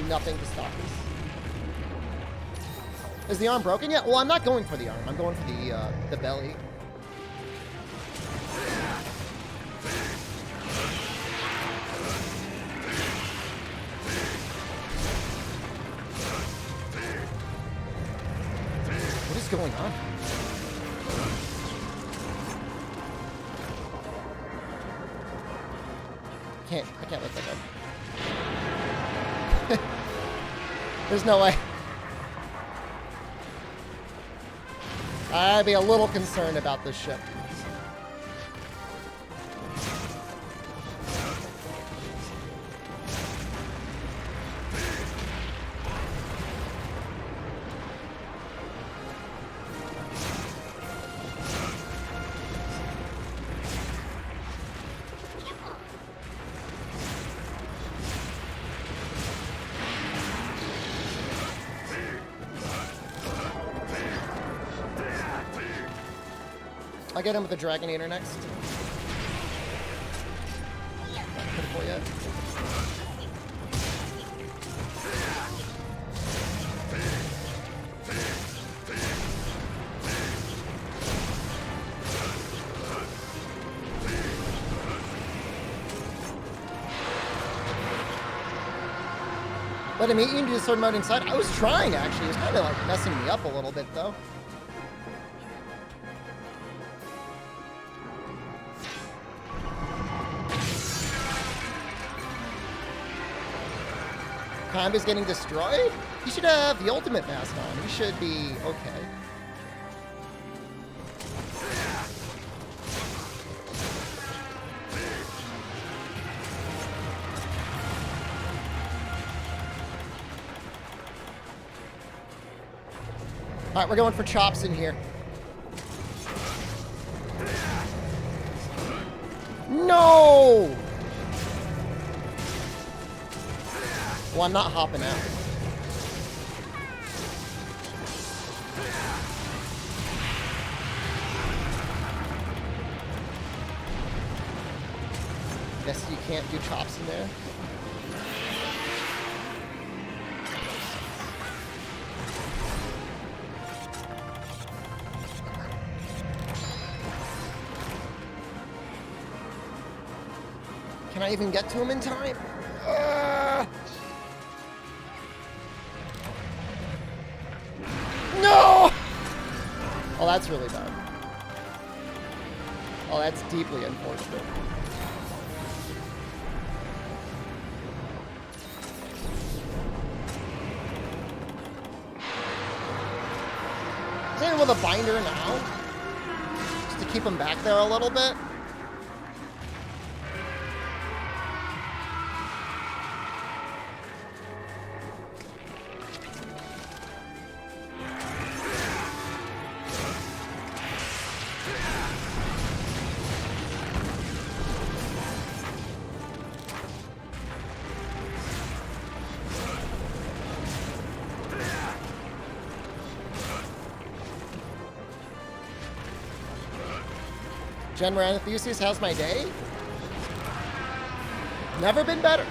Nothing to stop this. Is the arm broken yet? Well, I'm not going for the arm. I'm going for the belly. What is going on? I can't let that go. There's no way. I'd be a little concerned about this ship. I'll get him with the Dragonator next. Not critical yet. Let him eat you and do the sword mode inside. I was trying, actually. It was kind of like messing me up a little bit, though. Combo's getting destroyed? He should have the ultimate mask on. He should be okay. Alright, we're going for chops in here. No! Well, I'm not hopping out. Guess you can't do chops in there. Can I even get to him in time? No! Oh, that's really bad. Oh, that's deeply unfortunate. Is anyone with a binder now? Just to keep him back there a little bit? Gen Ranathusius has my day? Never been better.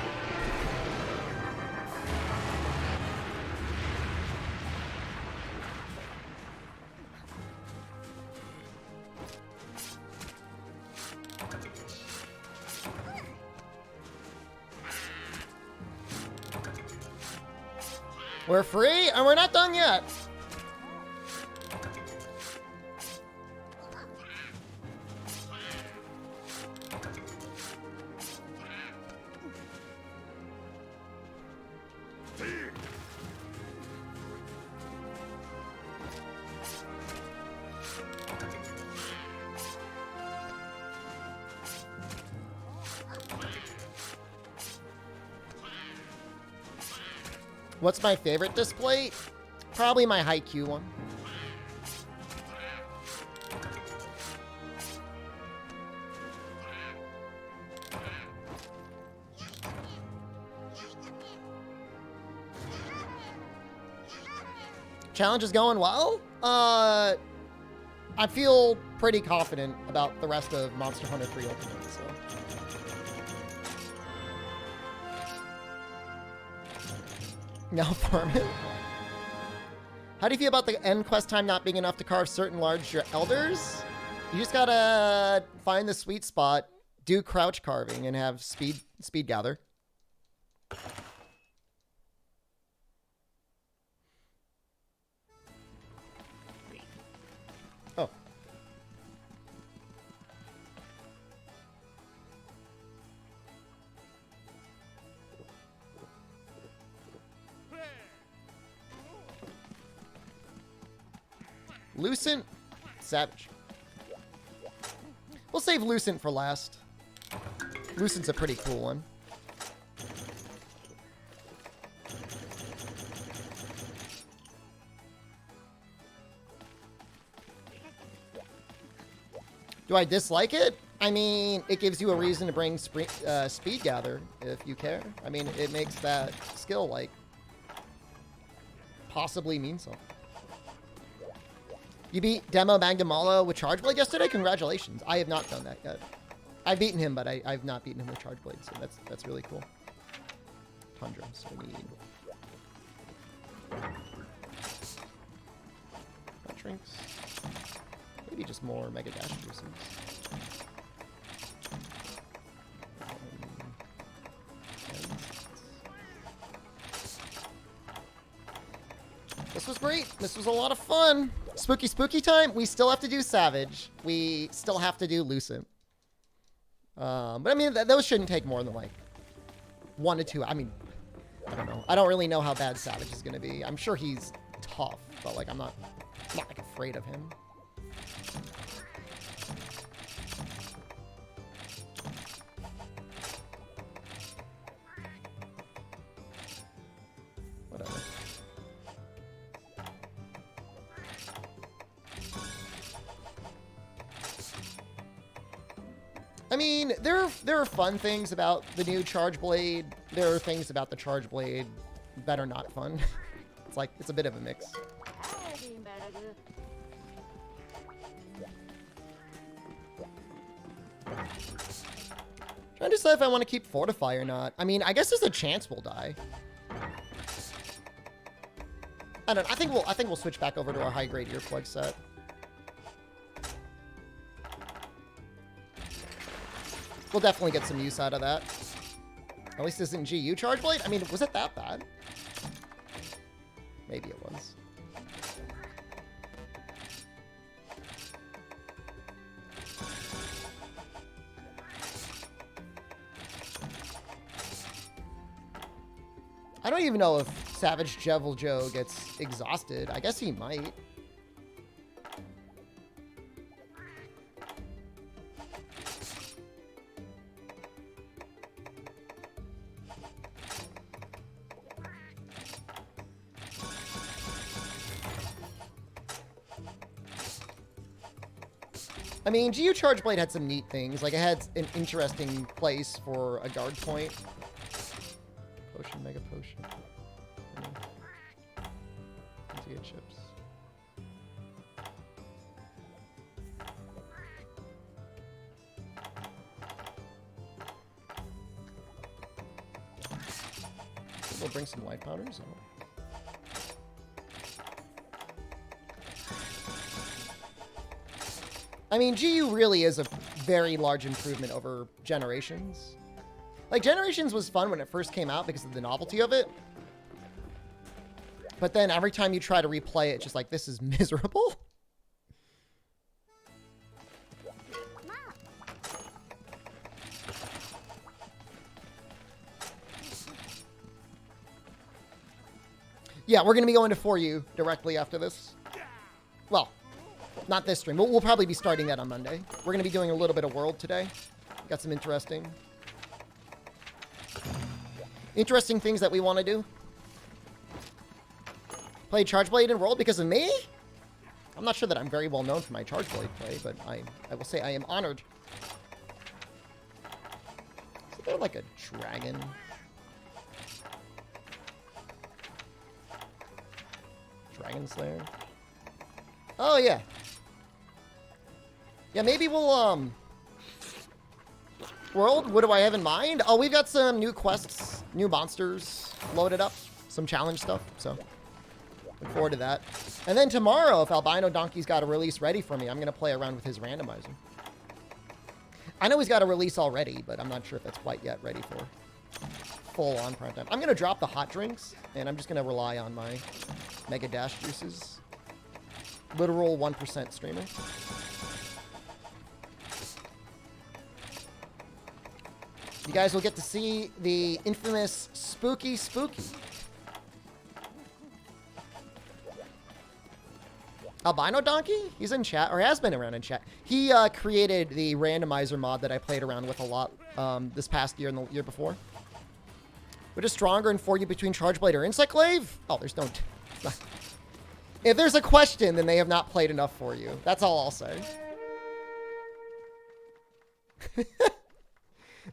We're free, and we're not done yet. What's my favorite display? Probably my Haikyuu one. Challenge is going well. I feel pretty confident about the rest of Monster Hunter 3 Ultimate, so. Now farm it. How do you feel about the end quest time not being enough to carve certain large elders? You just gotta find the sweet spot, do crouch carving, and have speed gather. Oh. Lucent, Savage. We'll save Lucent for last. Lucent's a pretty cool one. Do I dislike it? I mean, it gives you a reason to bring speed gather if you care. I mean, it makes that skill, like, possibly mean something. You beat Demo Magdamalo with Charge Blade yesterday? Congratulations. I have not done that yet. I've beaten him, but I've not beaten him with Charge Blade, so that's really cool. Tundra, so we need... drinks. Maybe just more Mega Dash juices. This was great. This was a lot of fun. Spooky time. We still have to do Savage. We still have to do Lucent. But I mean, those shouldn't take more than like 1 to 2. I mean, I don't know. I don't really know how bad Savage is going to be. I'm sure he's tough, but like I'm not like afraid of him. Whatever. I mean, there are fun things about the new Charge Blade. There are things about the Charge Blade that are not fun. It's like, it's a bit of a mix. Trying to decide if I want to keep Fortify or not. I mean, I guess there's a chance we'll die. I don't know. I think we'll switch back over to our high grade earplug set. We'll definitely get some use out of that. At least this isn't GU Charge Blade. I mean, was it that bad? Maybe it was. I don't even know if Savage Devil Joe gets exhausted. I guess he might. I mean, GU Charge Blade had some neat things. Like, it had an interesting place for a guard point. Potion, Mega Potion. Let's get chips. we'll bring some life powders. I mean, GU really is a very large improvement over Generations. Like, Generations was fun when it first came out because of the novelty of it. But then every time you try to replay it, it's just like, this is miserable. Yeah, we're going to be going to 4U directly after this. Well, not this stream. We'll probably be starting that on Monday. We're going to be doing a little bit of World today. Got some interesting things that we want to do. Played Chargeblade in World because of me? I'm not sure that I'm very well known for my Chargeblade play, but I will say I am honored. Is there like a dragon? Dragon Slayer? Oh, yeah. Yeah, maybe we'll, World, what do I have in mind? Oh, we've got some new quests, new monsters loaded up, some challenge stuff, so look forward to that. And then tomorrow, if Albino Donkey's got a release ready for me, I'm going to play around with his randomizer. I know he's got a release already, but I'm not sure if that's quite yet ready for full-on prime time. I'm going to drop the hot drinks, and I'm just going to rely on my Mega Dash juices. Literal 1% streamer. You guys will get to see the infamous Spooky. Albino Donkey? He's in chat, or has been around in chat. He created the randomizer mod that I played around with a lot this past year and the year before. Which is stronger in 4U between Chargeblade or Insect Glaive? Oh, there's no... If there's a question, then they have not played enough for you. That's all I'll say.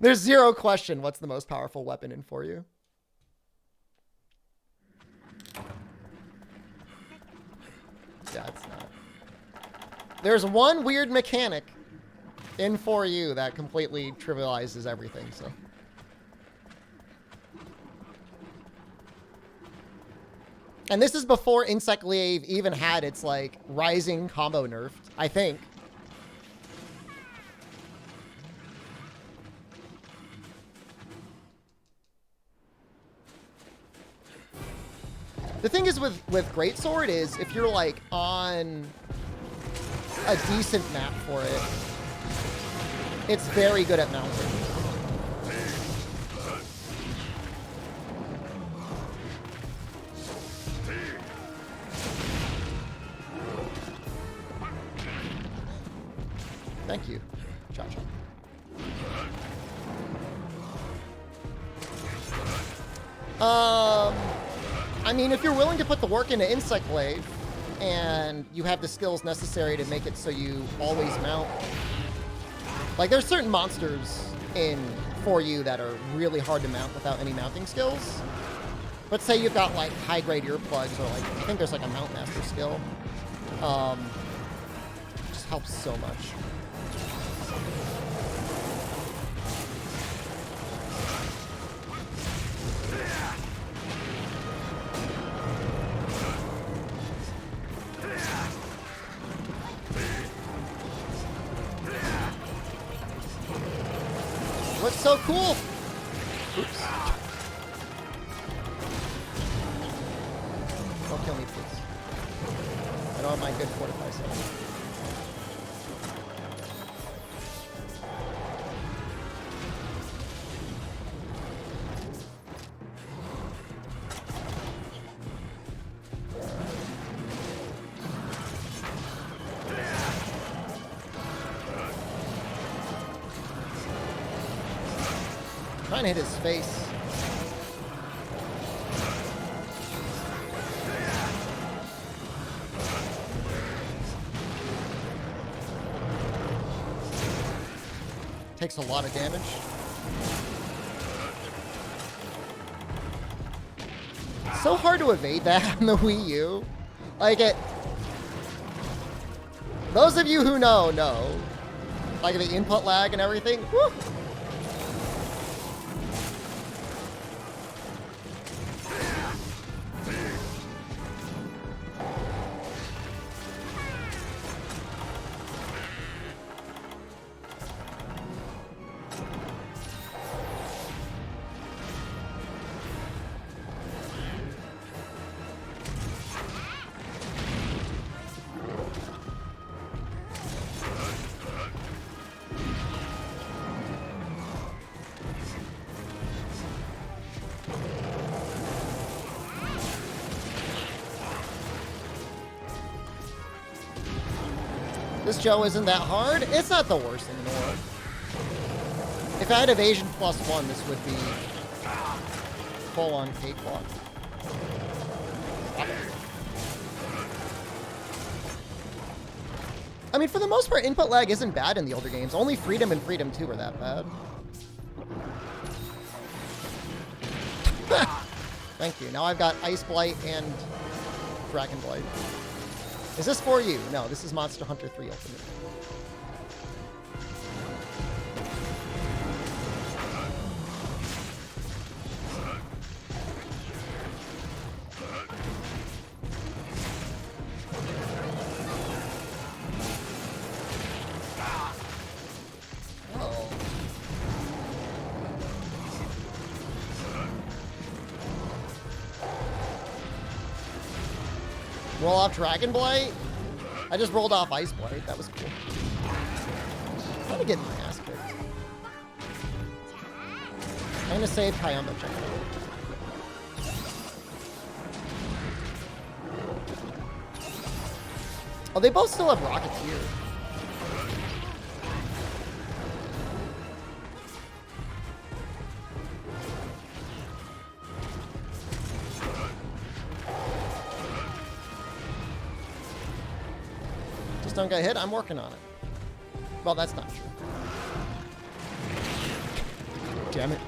There's zero question what's the most powerful weapon in 4U. Yeah, it's not. There's one weird mechanic in 4U that completely trivializes everything, so... And this is before Insect Glaive even had its, like, rising combo nerfed, I think. The thing is with Greatsword is, if you're, like, on a decent map for it, it's very good at mounting. Thank you, Cha-Cha. I mean, if you're willing to put the work into Insect Glaive, and you have the skills necessary to make it so you always mount. Like, there's certain monsters in 4U that are really hard to mount without any mounting skills. But say you've got, like, high-grade earplugs, or, like, I think there's, like, a Mount Master skill. It just helps so much. Looks so cool! Oops. Don't kill me, please. I don't have my good fortify set. Trying to hit his face. Takes a lot of damage. It's so hard to evade that on the Wii U. Like it. Those of you who know. Like the input lag and everything. Woo! This Joe isn't that hard. It's not the worst thing in the world. If I had evasion +1, this would be full-on cakewalk. I mean, for the most part, input lag isn't bad in the older games. Only Freedom and Freedom 2 are that bad. Thank you. Now I've got Ice Blight and Dragon Blight. Is this for you? No, this is Monster Hunter 3 Ultimate. Roll off Dragon Blight? I just rolled off Ice Blight. That was cool. I'm gonna get my ass kicked. I'm gonna save Kayamba. Check it out. Oh, they both still have Rocketeer. Don't get hit, I'm working on it. Well, that's not true. Damn it.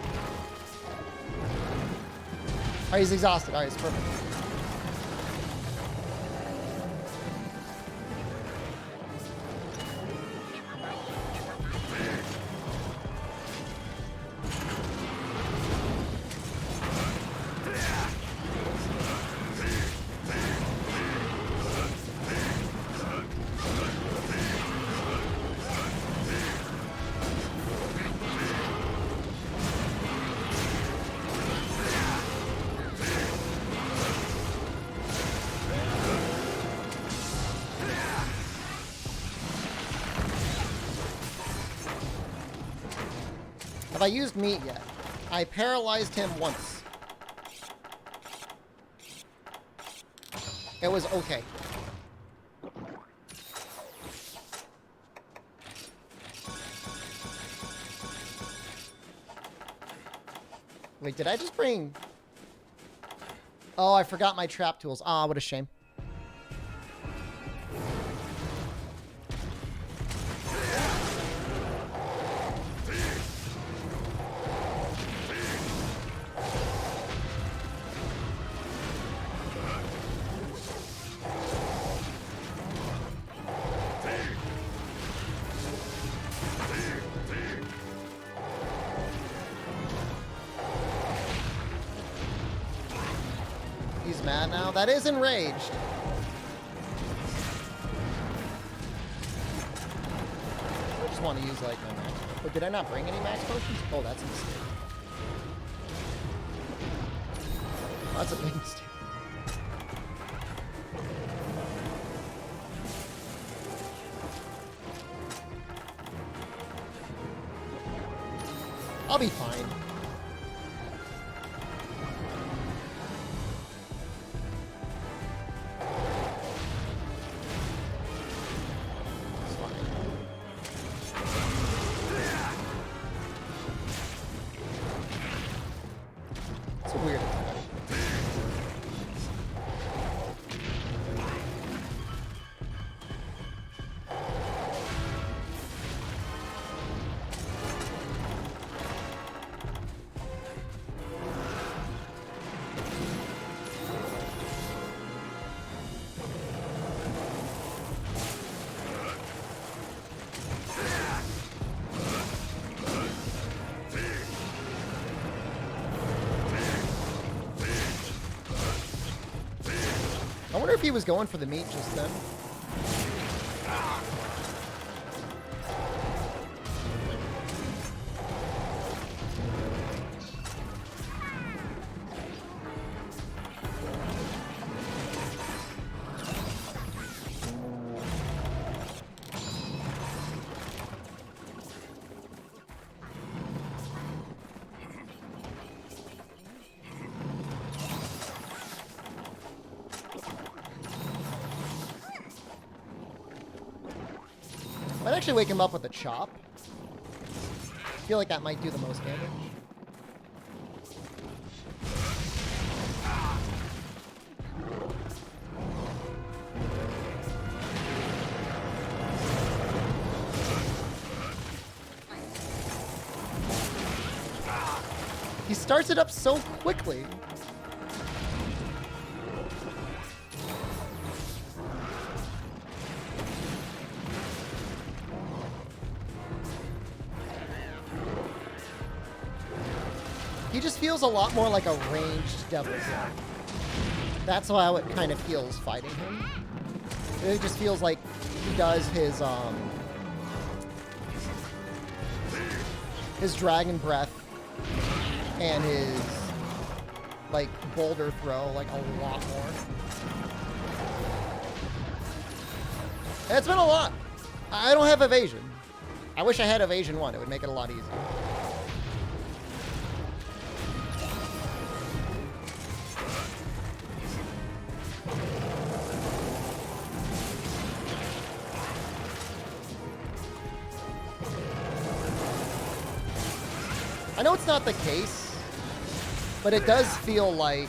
Oh, he's exhausted. Alright, it's perfect. Have I used meat yet? I paralyzed him once. It was okay. Wait, did I just bring... Oh, I forgot my trap tools. Ah, what a shame. He's mad now. That is enraged. I just want to use like my max. But did I not bring any max potions? Oh, that's a mistake. That's a big mistake. I'll be fine. I wonder if he was going for the meat just then. actually wake him up with a chop. I feel like that might do the most damage. He starts it up so quickly. He just feels a lot more like a ranged devil deal. That's how it kind of feels fighting him. It just feels like he does his dragon breath and his like boulder throw like a lot more. It's been a lot. I don't have evasion. I wish I had evasion 1. It would make it a lot easier. I know it's not the case, but it does feel like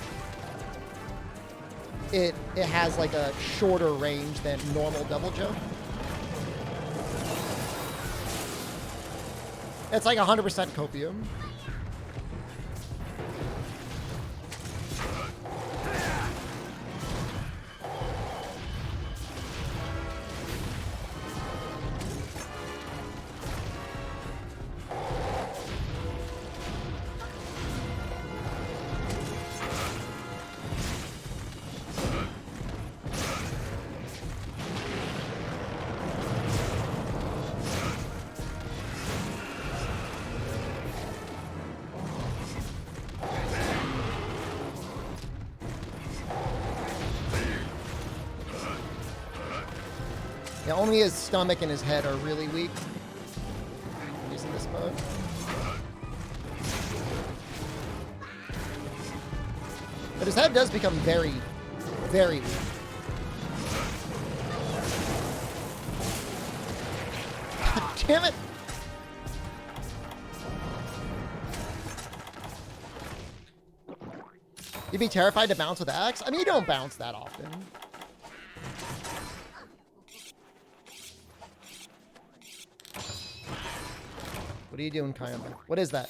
it has like a shorter range than normal Devil Joe. It's like 100% copium. Yeah, only his stomach and his head are really weak. Using this mode. But his head does become very, very weak. God damn it! You'd be terrified to bounce with axe? I mean, you don't bounce that often. What are you doing, Kayama? What is that?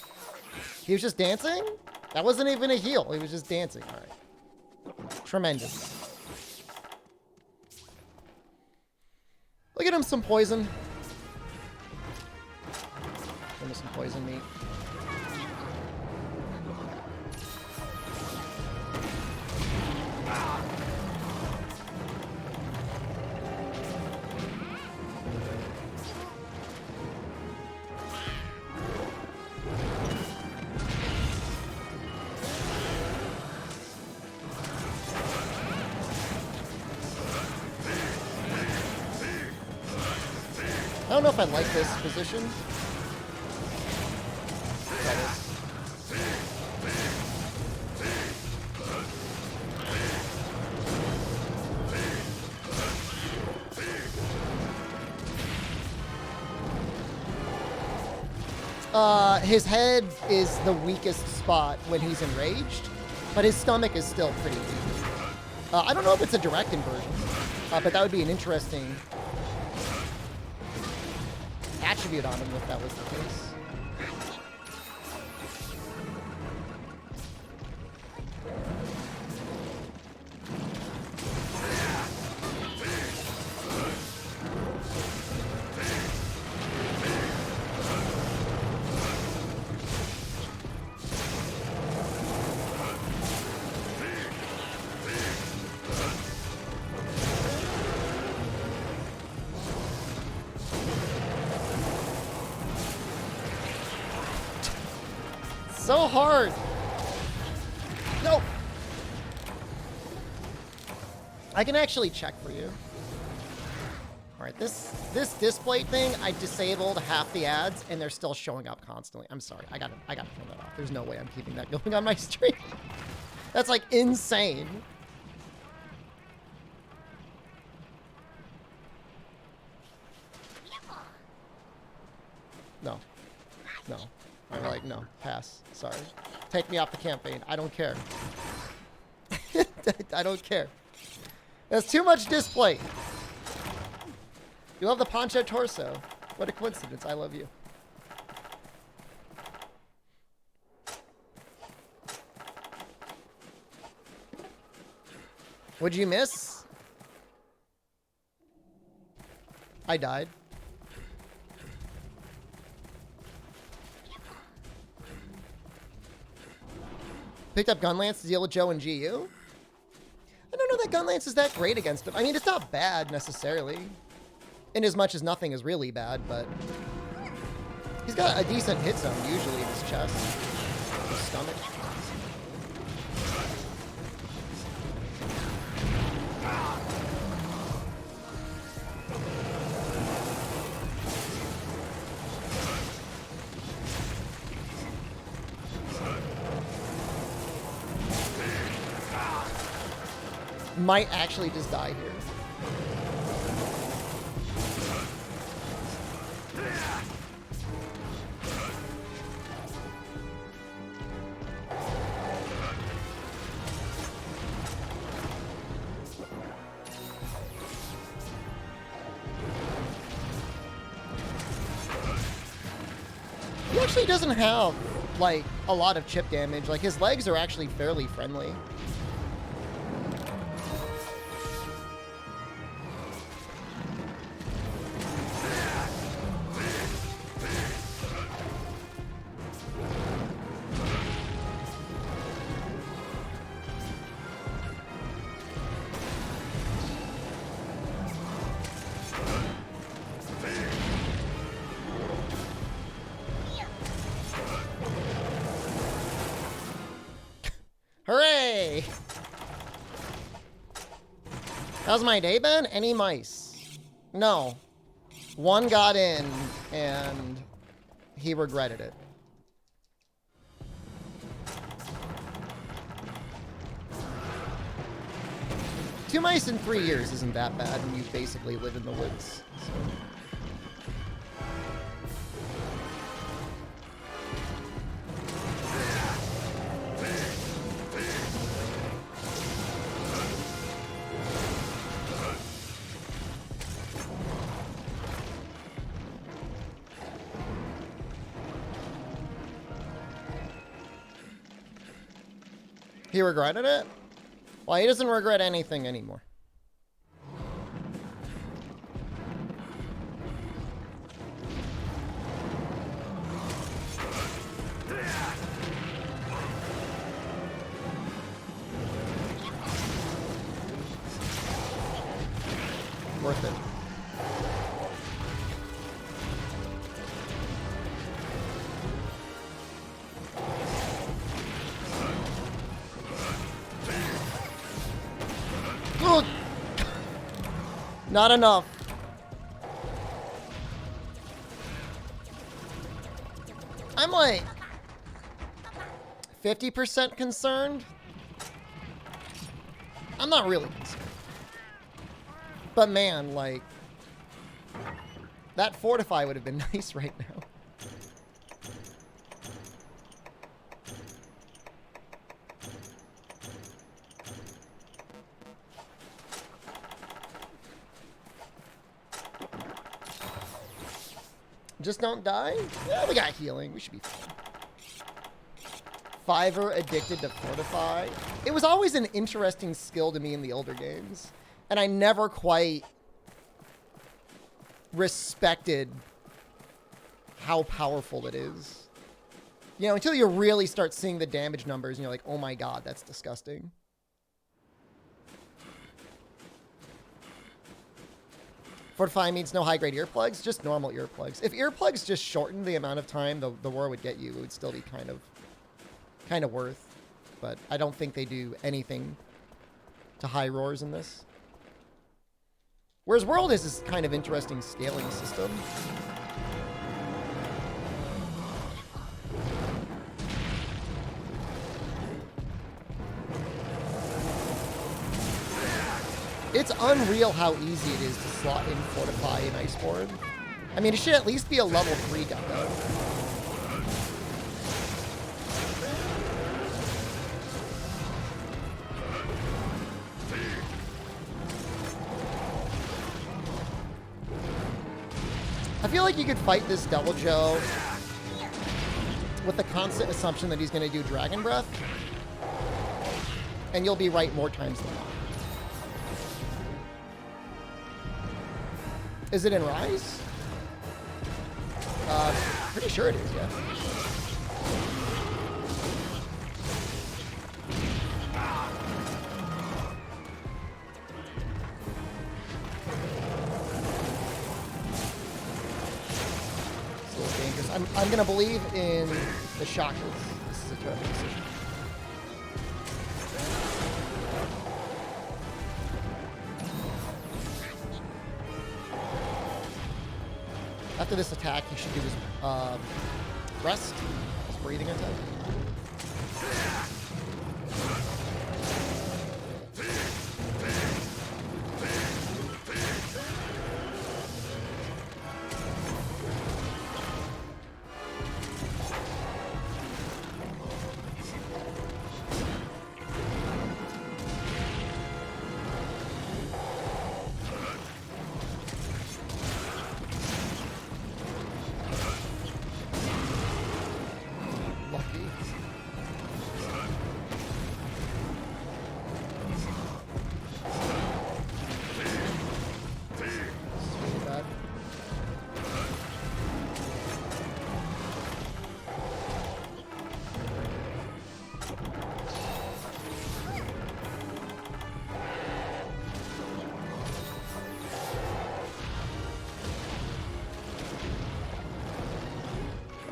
He was just dancing? That wasn't even a heal. He was just dancing. All right. Tremendous. Look at him, some poison. Give him some poison meat. I don't know if I like this position. His head is the weakest spot when he's enraged, but his stomach is still pretty weak. I don't know if it's a direct inversion, but that would be an interesting attribute on him if that was the case. So hard. No. I can actually check for you. All right, this display thing, I disabled half the ads and they're still showing up constantly. I'm sorry. I gotta turn that off. There's no way I'm keeping that going on my stream. That's like insane. No. No. I'm like, no, pass. Sorry. Take me off the campaign. I don't care. I don't care. There's too much display. You love the poncho torso. What a coincidence. I love you. What'd you miss? I died. Picked up Gunlance to deal with Joe and GU? I don't know that Gunlance is that great against him. I mean, it's not bad necessarily. In as much as nothing is really bad, but he's got a decent hit zone usually in his chest. His stomach. Might actually just die here. He actually doesn't have, like, a lot of chip damage. Like, his legs are actually fairly friendly. Hooray! How's my day been? Any mice? No. One got in, and he regretted it. Two mice in 3 years isn't that bad when you basically live in the woods. So. He regretted it? Well, he doesn't regret anything anymore. Worth it. Not enough. I'm like 50% concerned. I'm not really concerned. But man, like, that fortify would have been nice right now. Just don't die? Yeah, we got healing. We should be fine. Fiver addicted to fortify. It was always an interesting skill to me in the older games. And I never quite respected how powerful it is. You know, until you really start seeing the damage numbers and you're like, oh my god, that's disgusting. Fortify means no high-grade earplugs, just normal earplugs. If earplugs just shortened the amount of time the war would get you, it would still be kind of worth. But I don't think they do anything to high roars in this. Whereas World is this kind of interesting scaling system. It's unreal how easy it is to slot in Fortify and Iceborne. I mean, it should at least be a level 3 Gecko. I feel like you could fight this Devil Joe with the constant assumption that he's going to do Dragon Breath, and you'll be right more times than not. Is it in Rise? Pretty sure it is, yeah. It's a little dangerous. I'm gonna believe in the Chakras. This is a terrible decision. After this attack, he should do his rest, his breathing attack.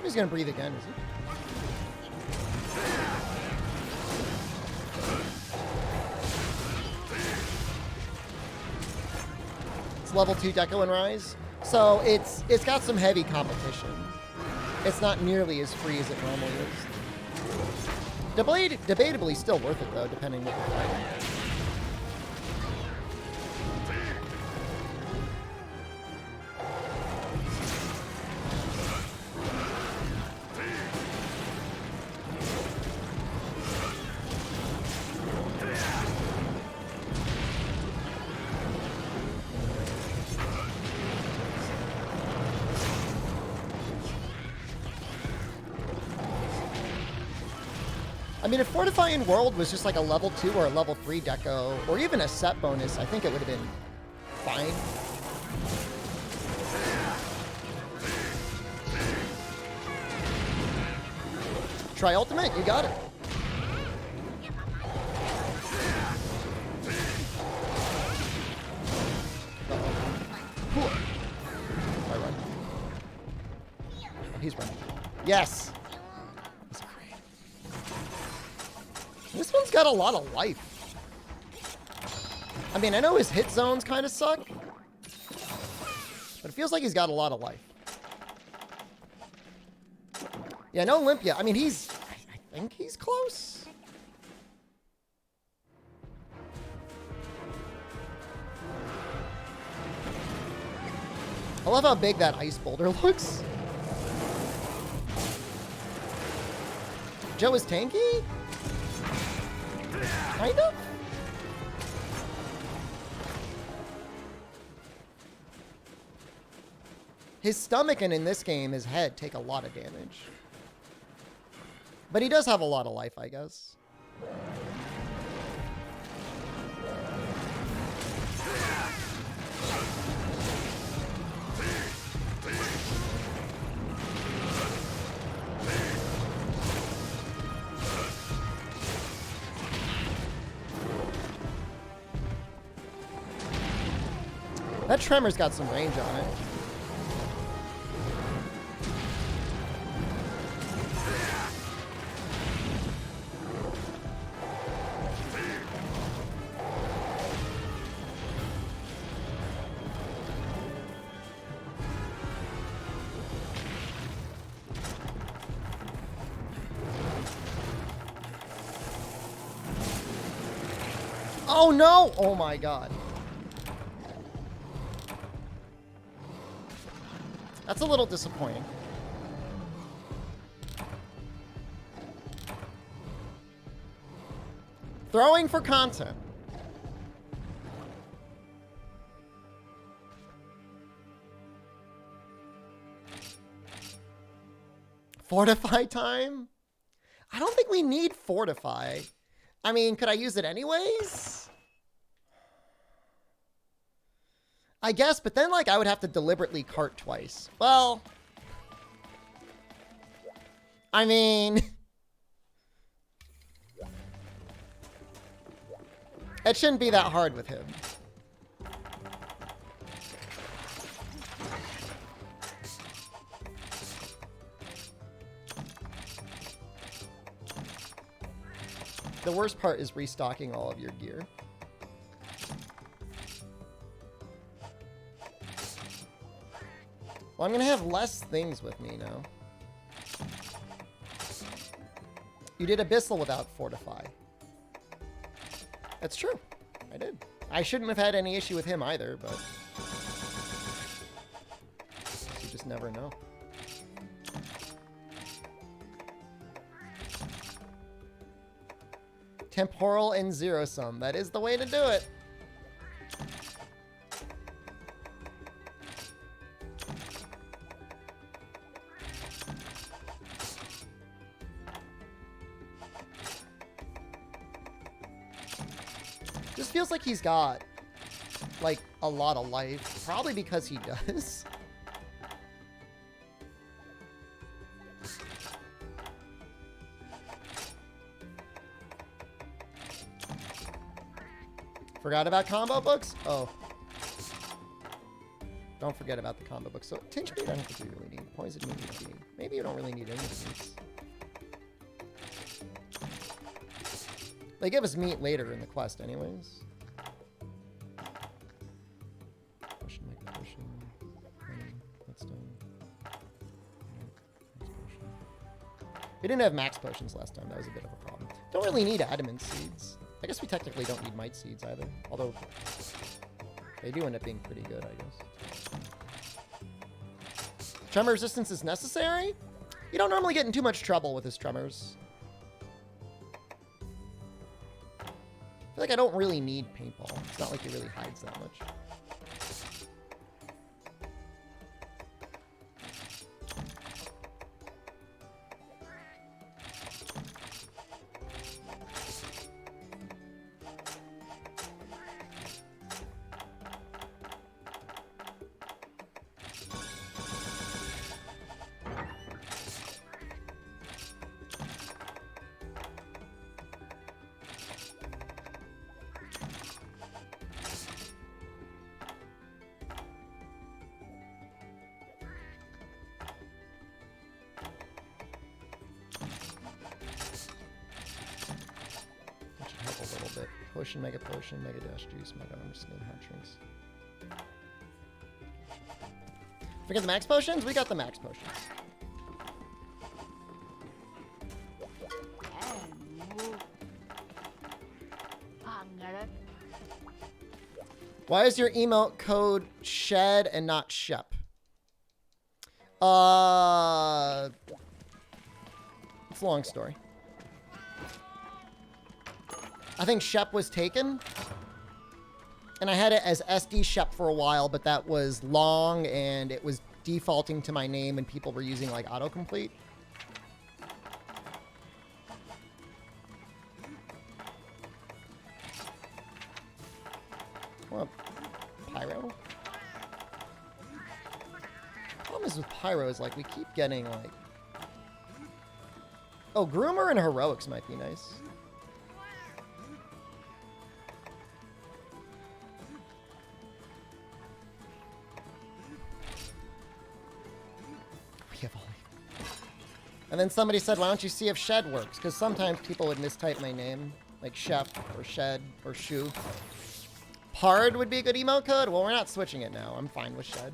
He's gonna breathe again, is he? It's level 2 Deco and Rise, so it's got some heavy competition. It's not nearly as free as it normally is. Debatably still worth it though, depending what you're fighting. I mean, if Fortifying World was just like a level 2 or a level 3 Deco, or even a set bonus, I think it would have been fine. Try Ultimate, you got it. Cool. I run. Oh, he's running. Yes! This one's got a lot of life. I mean, I know his hit zones kind of suck, but it feels like he's got a lot of life. Yeah, no Olympia. I mean, I think he's close. I love how big that ice boulder looks. Joe is tanky? Kind of? His stomach and in this game, his head take a lot of damage. But he does have a lot of life, I guess. That Tremor's got some range on it. Oh no! Oh my god. That's a little disappointing. Throwing for content. Fortify time? I don't think we need fortify. I mean, could I use it anyways? I guess, but then, like, I would have to deliberately cart twice. Well, I mean, it shouldn't be that hard with him. The worst part is restocking all of your gear. Well, I'm going to have less things with me now. You did Abyssal without Fortify. That's true. I did. I shouldn't have had any issue with him either, but you just never know. Temporal and zero sum. That is the way to do it. Just feels like he's got, like, a lot of life. Probably because he does. Forgot about combo books? Oh. Don't forget about the combo books. So, Tinge Meat, I don't think you really need. Poison Meat, you don't need. Maybe you don't really need any of these. They give us meat later in the quest anyways. Potion, make a potion. That's done. Max potion. We didn't have max potions last time. That was a bit of a problem. Don't really need adamant seeds. I guess we technically don't need might seeds either. Although, they do end up being pretty good, I guess. Tremor resistance is necessary? You don't normally get in too much trouble with his tremors. I feel like I don't really need paintball. It's not like he really hides that much. Potion, mega dash juice, mega armor skin, hot drinks. Forget the max potions? We got the max potions. Why is your emote code shed and not shep? It's a long story. I think Shep was taken, and I had it as SDShepard for a while, but that was long, and it was defaulting to my name, and people were using, like, autocomplete. Well, Pyro? The problem is with Pyro is, like, we keep getting, like... Oh, Groomer and Heroics might be nice. And then somebody said, why don't you see if Shed works? Because sometimes people would mistype my name, like Shep or Shed or Shoe. Pard would be a good emote code? Well, we're not switching it now. I'm fine with Shed.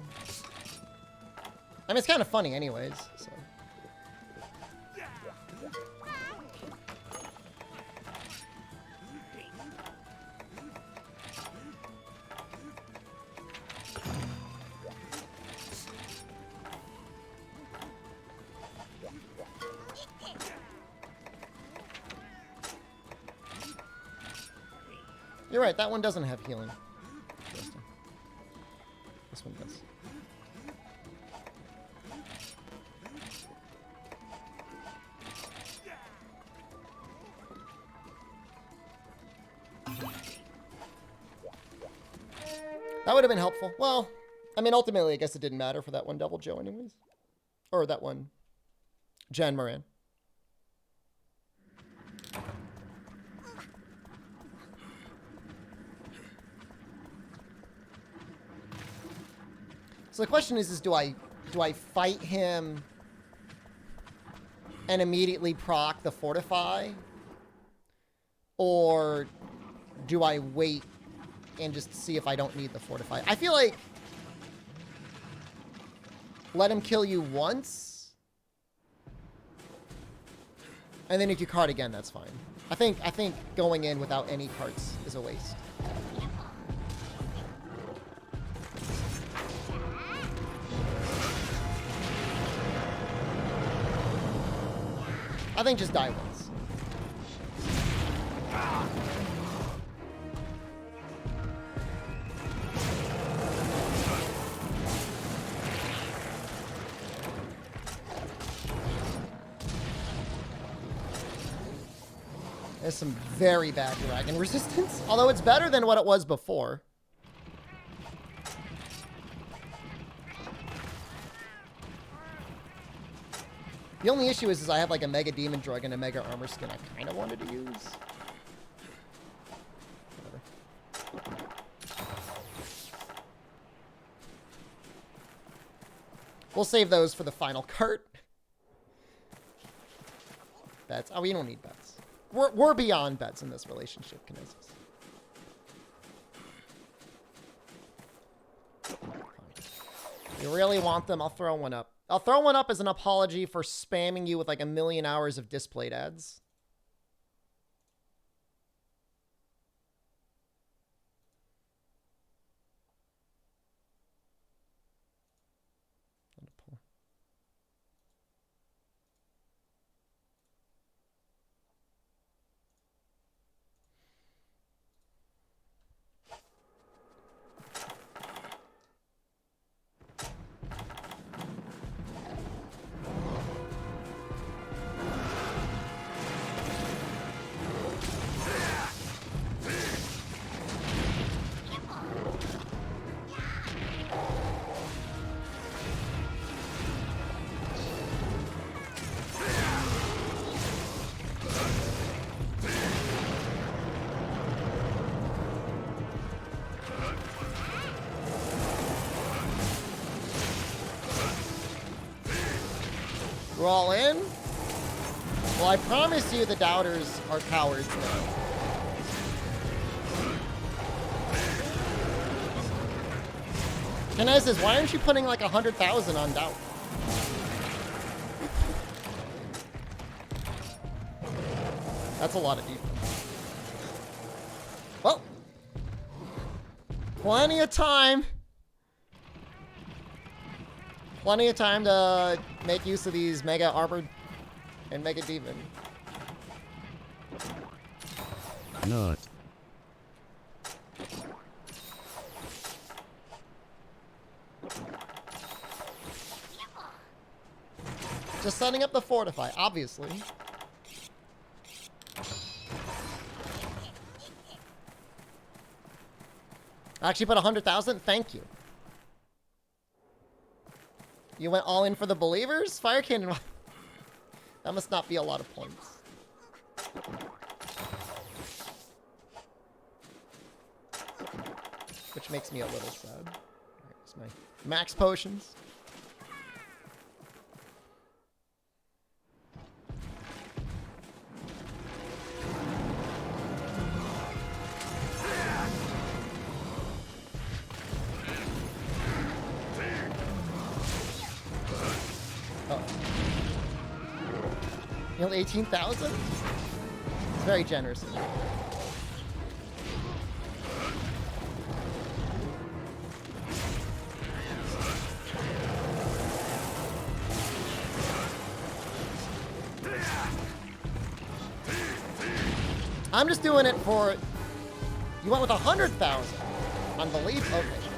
I mean, it's kind of funny anyways, so. You're right, that one doesn't have healing. Interesting. This one does. That would have been helpful. Well, I mean, ultimately, I guess it didn't matter for that one Devil Joe anyways. Or that one Jen Moran. So the question is do I fight him and immediately proc the Fortify? Or do I wait and just see if I don't need the Fortify? I feel like let him kill you once, and then if you card again, that's fine. I think going in without any cards is a waste. I think just die once. There's some very bad dragon resistance, although it's better than what it was before. The only issue is I have like a Mega Demon Drug and a Mega Armor Skin I kind of wanted to use. Whatever. We'll save those for the final cart. Bets. Oh, we don't need bets. We're beyond bets in this relationship, Kinesis. You really want them? I'll throw one up. I'll throw one up as an apology for spamming you with like 1,000,000 hours of displayed ads. We're all in? Well, I promise you the doubters are cowards now. Kinesis, why aren't you putting like 100,000 on doubt? That's a lot of defense. Well, plenty of time. Plenty of time to make use of these Mega Armored and Mega Demon. Not. Just setting up the Fortify, obviously. I actually put 100,000? Thank you. You went all in for the believers? Fire Cannon. That must not be a lot of points. Which makes me a little sad. Alright, it's my max potions. You know, 18,000? It's very generous of you. I'm just doing it for You went with 100,000. Unbelievable. Okay.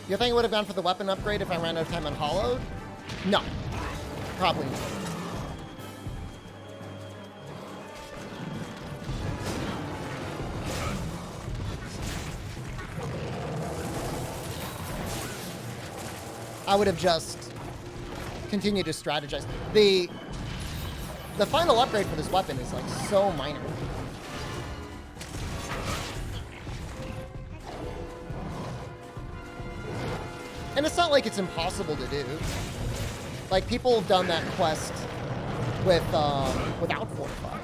You think I would have gone for the weapon upgrade if I ran out of time on Hollowed? No. Probably not. I would have just continued to strategize. The final upgrade for this weapon is like so minor. And it's not like it's impossible to do. Like, people have done that quest with without Fortify.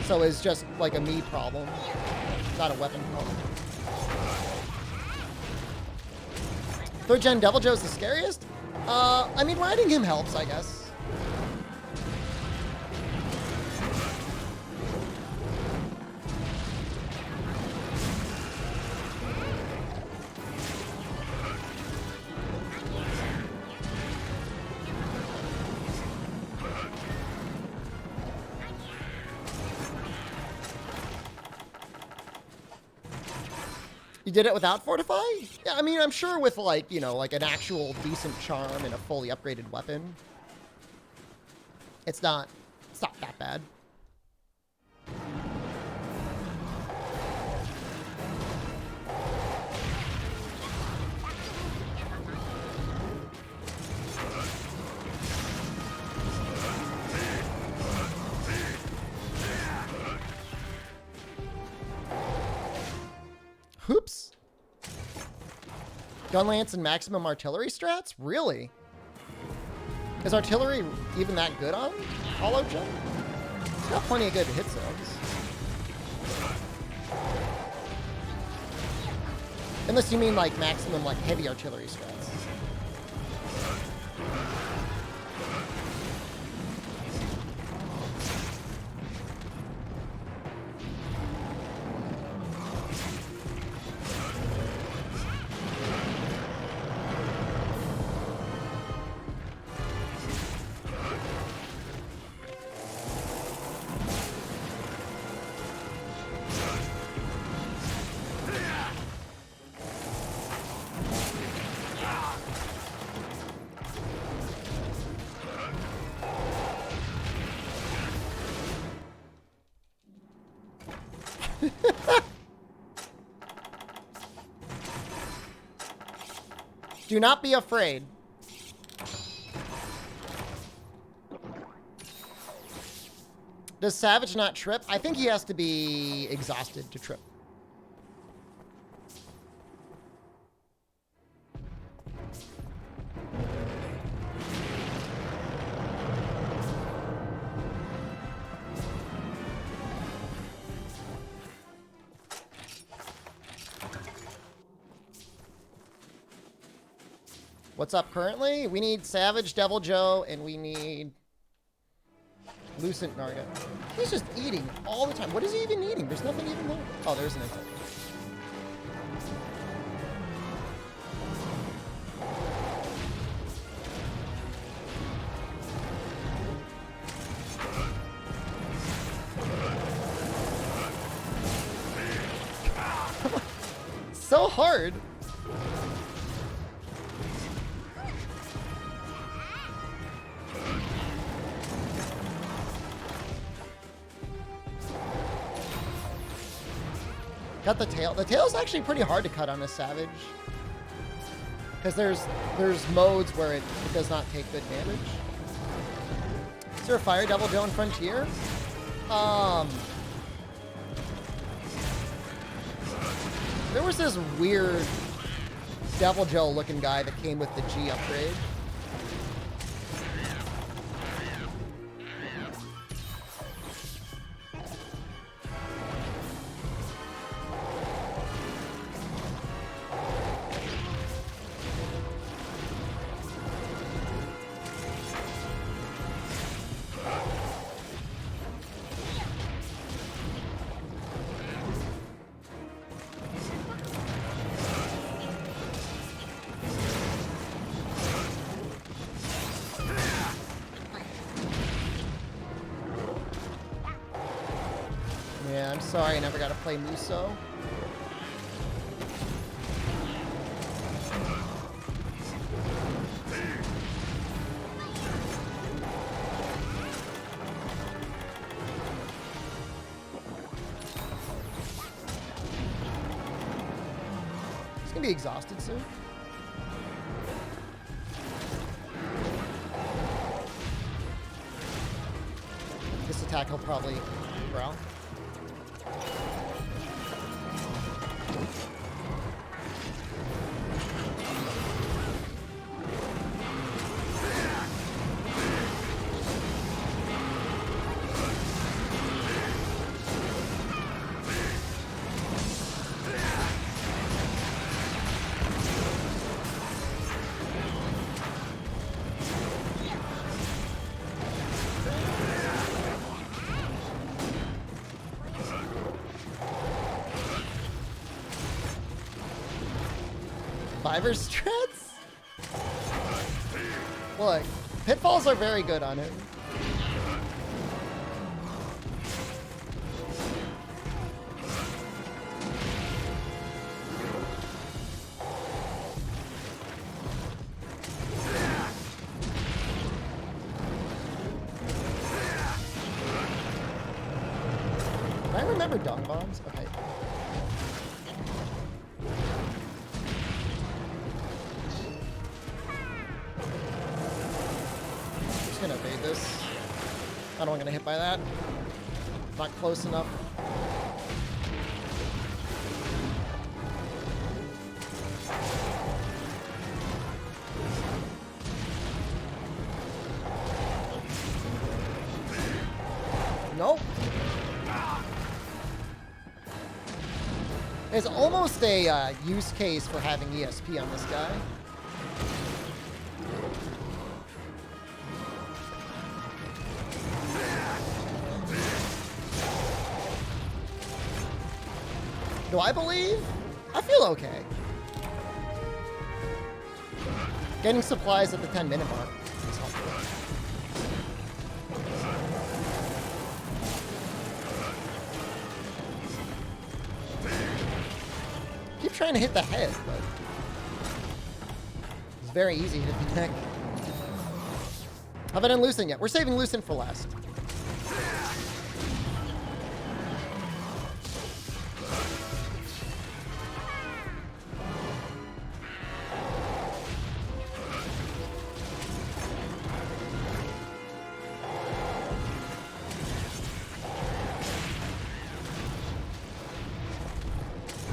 So it's just like a me problem, not a weapon problem. 3rd gen Devil Joe's the scariest? I mean, riding him helps, I guess. You did it without Fortify? Yeah, I mean, I'm sure with, like, you know, like an actual decent charm and a fully upgraded weapon, it's not that bad. Oops. Gun lance and maximum artillery strats? Really? Is artillery even that good on Hollow Jump? It's got plenty of good hit zones. Unless you mean like maximum like heavy artillery strats. Do not be afraid. Does Savage not trip? I think he has to be exhausted to trip. What's up currently? We need Savage, Devil Joe, and we need Lucent Narga. He's just eating all the time. What is he even eating? There's nothing even there. Oh, there's an insect. So hard. Got the tail. The tail's actually pretty hard to cut on a Savage. Because there's modes where it does not take good damage. Is there a Fire Devil Joe in Frontier? There was this weird Devil Joe looking guy that came with the G upgrade. Sorry, I never got to play Muso. He's gonna be exhausted soon. This attack he'll probably growl. Fiver strats? Look, pitfalls are very good on it. Do I remember dog bombs? Okay. Gonna evade this. I don't want to get hit by that. Not close enough. Nope. It's almost a use case for having ESP on this guy. Do I believe? I feel okay. Getting supplies at the 10-minute mark is helpful. Keep trying to hit the head, but it's very easy to hit the neck. Haven't done Lucent yet. We're saving Lucent for last.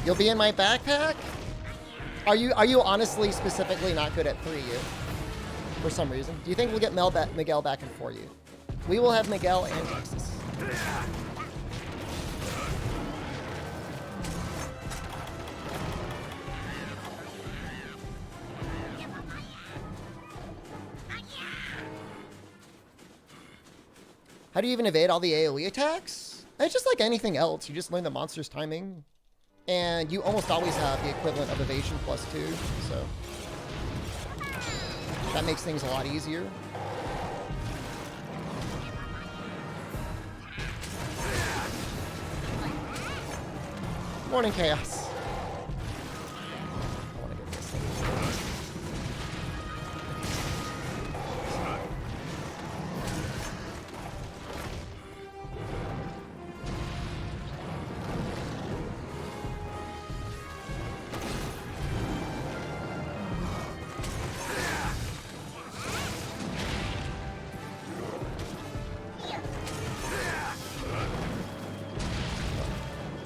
You'll be in my backpack? Are you honestly specifically not good at 3U? For some reason? Do you think we'll get Miguel back in 4U? We will have Miguel and Texas. How do you even evade all the AoE attacks? It's just like anything else. You just learn the monster's timing. And you almost always have the equivalent of evasion +2, so that makes things a lot easier. Morning, Chaos. I wanna get this thing.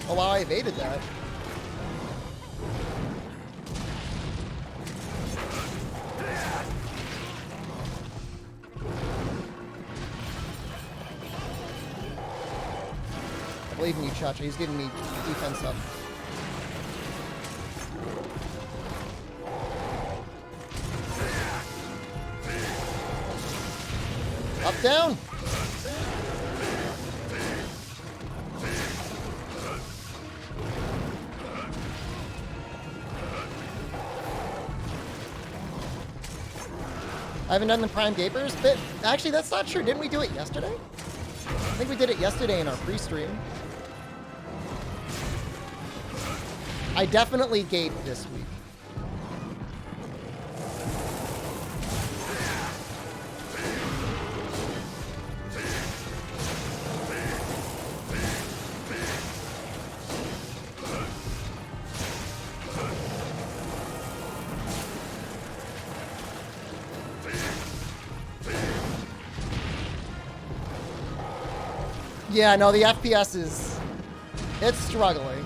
Oh wow, I evaded that. I believe in you, Chacha. He's giving me defense up. Up, down. I haven't done the Prime Gapers, but actually that's not true. Didn't we do it yesterday? I think we did it yesterday in our pre-stream. I definitely gaped this week. Yeah, no, the FPS it's struggling.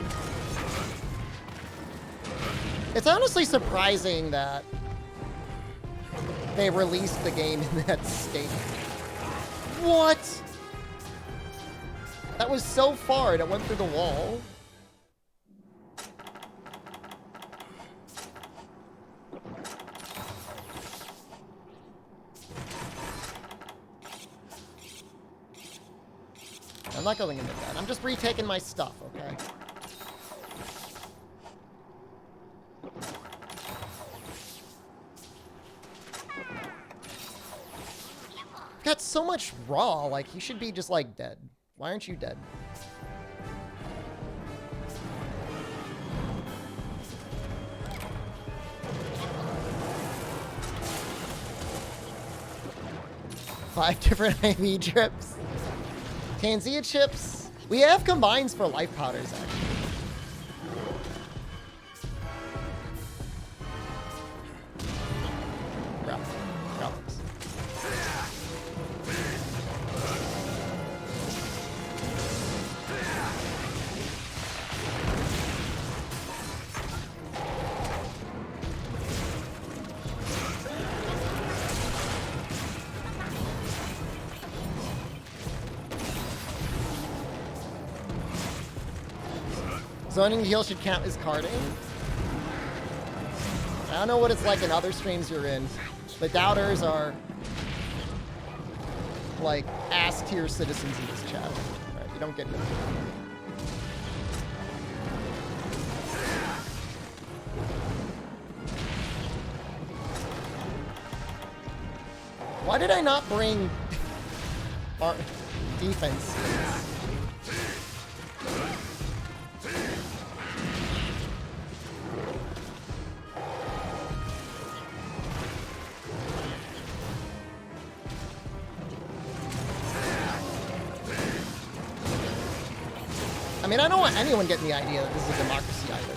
It's honestly surprising that they released the game in that state. What? That was so far and it went through the wall. I'm not going into that. I'm just retaking my stuff, okay? Got so much raw, like, he should be just, like, dead. Why aren't you dead? Five different IV drips. Tanzia chips. We have combines for life powders, actually. Relics. Zoning heal should count as carding. I don't know what it's like in other streams you're in, but doubters are like ass-tier citizens in this chat. Right? You don't get it. Why did I not bring our defense? I mean, I don't want anyone getting the idea that this is a democracy either.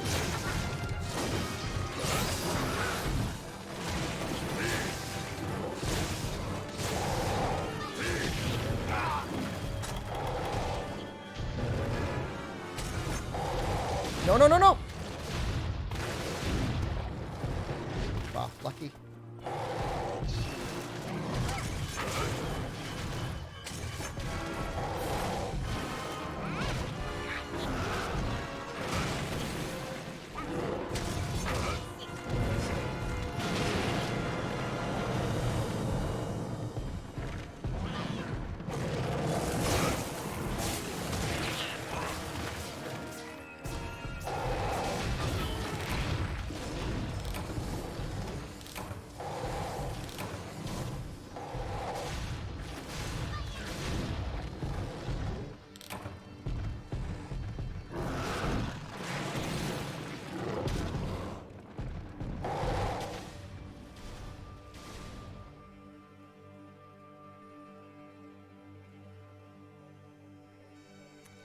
No, no, no, no! Wow, lucky.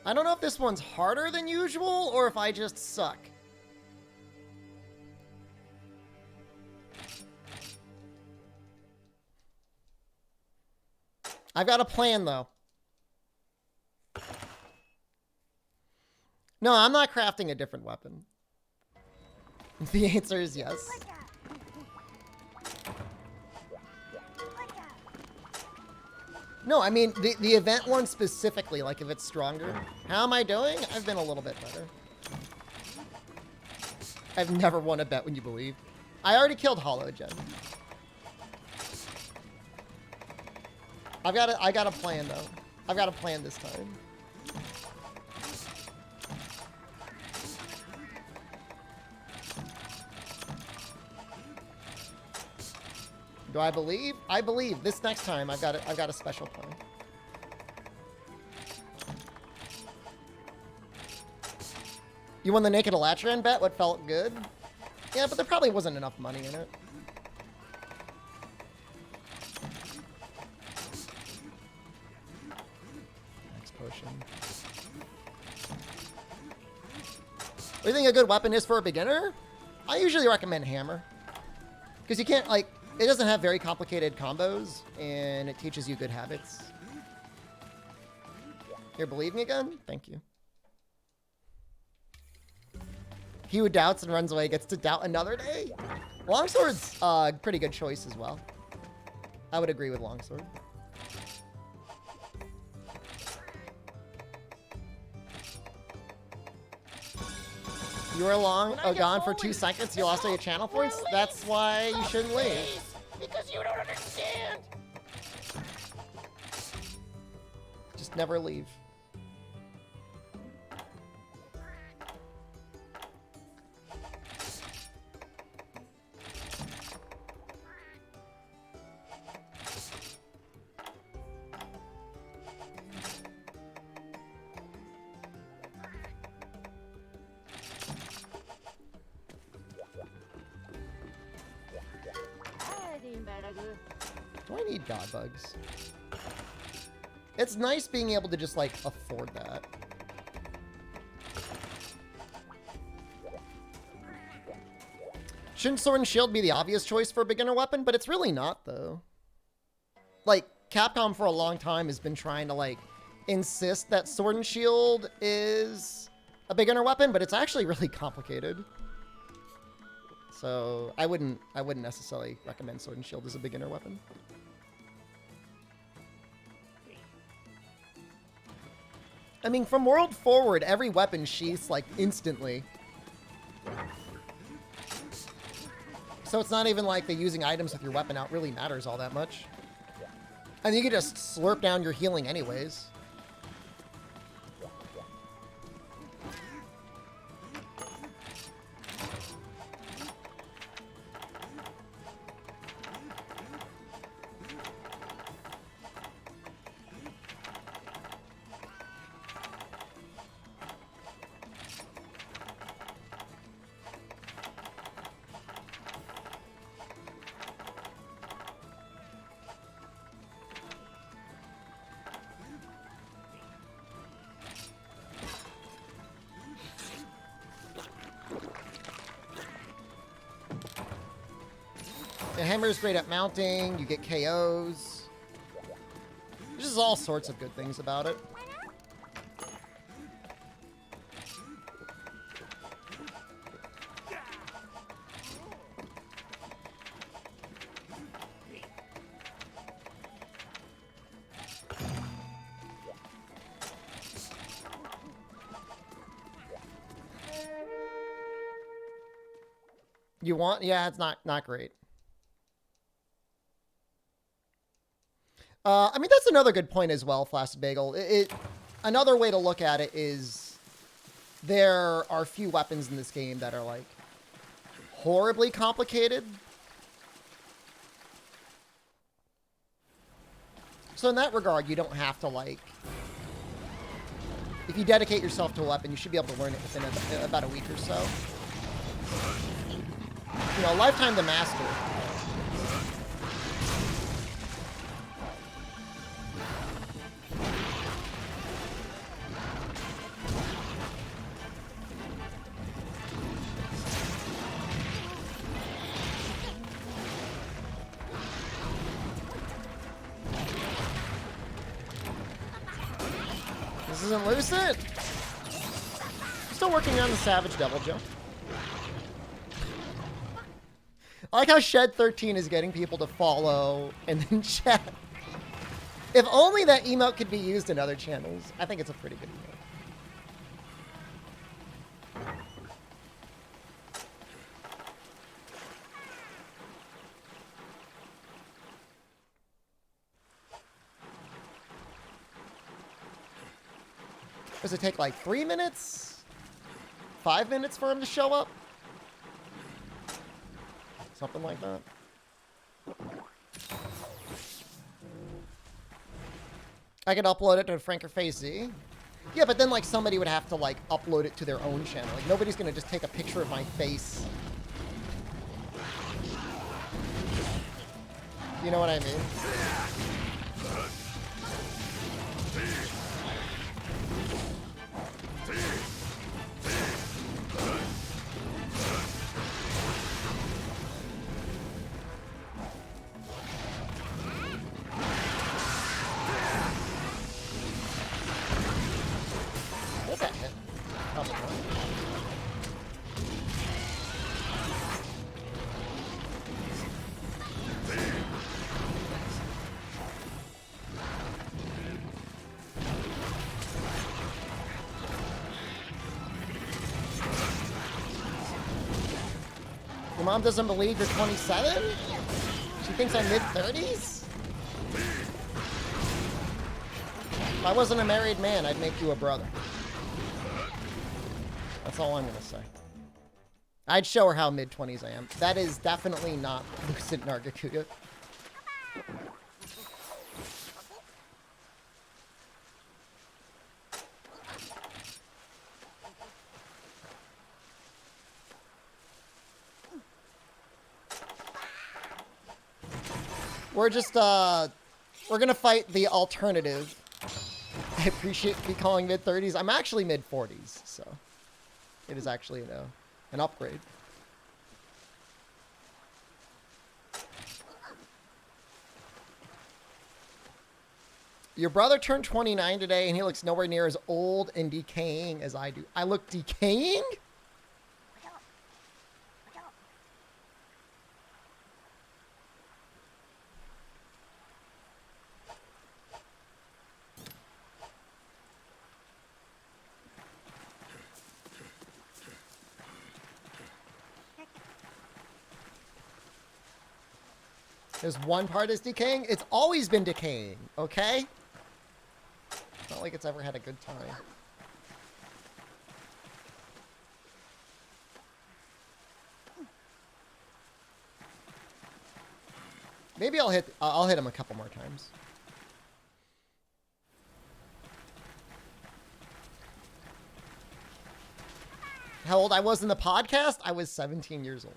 I don't know if this one's harder than usual or if I just suck. I've got a plan, though. No, I'm not crafting a different weapon. The answer is yes. No, I mean, the event one specifically, like if it's stronger. How am I doing? I've been a little bit better. I've never won a bet when you believe. I already killed Hollow Gen. I got a plan, though. I've got a plan this time. Do I believe? I believe. This next time, I've got a special plan. You won the Naked Elatran bet? What felt good? Yeah, but there probably wasn't enough money in it. Next potion. What do you think a good weapon is for a beginner? I usually recommend hammer. Because you can't, like, it doesn't have very complicated combos, and it teaches you good habits. Here, believe me again? Thank you. He who doubts and runs away gets to doubt another day. Longsword's a pretty good choice as well. I would agree with Longsword. You were gone for 2 seconds. You lost all your channel points. That's why you shouldn't leave. Because you don't understand. Just never leave. Do I need god bugs? It's nice being able to just, like, afford that. Shouldn't Sword and Shield be the obvious choice for a beginner weapon? But it's really not, though. Like, Capcom for a long time has been trying to, like, insist that Sword and Shield is a beginner weapon, but it's actually really complicated. So I wouldn't necessarily recommend Sword and Shield as a beginner weapon. I mean, from World forward, every weapon sheaths, like, instantly. So it's not even like the using items with your weapon out really matters all that much. And you can just slurp down your healing anyways. The hammer's great at mounting, you get KOs. There's just all sorts of good things about it. You want? Yeah, it's not great. I mean, that's another good point as well, Flaccid Bagel. Another way to look at it is there are few weapons in this game that are, like, horribly complicated. So in that regard, you don't have to, like... If you dedicate yourself to a weapon, you should be able to learn it within about a week or so. You know, lifetime to master. This isn't Lucid. Still working on the Savage Devil Jump. I like how Shed13 is getting people to follow and then chat. If only that emote could be used in other channels. I think it's a pretty good emote. Does it take like 3 minutes? 5 minutes for him to show up? Something like that. I could upload it to Franker Facey. Yeah, but then, like, somebody would have to, like, upload it to their own channel. Like, nobody's gonna just take a picture of my face. You know what I mean? What's that hit? Probably not. Your mom doesn't believe you're 27? She thinks I'm mid-30s? If I wasn't a married man, I'd make you a brother. That's all I'm gonna say. I'd show her how mid-20s I am. That is definitely not Lucid Nargacuda. We're just, we're gonna fight the alternative. I appreciate you calling mid-30s. I'm actually mid-40s, so it is actually an upgrade. Your brother turned 29 today, and he looks nowhere near as old and decaying as I do. I look decaying? There's one part is decaying. It's always been decaying, okay? It's not like it's ever had a good time. Maybe I'll hit him a couple more times. How old I was in the podcast? I was 17 years old.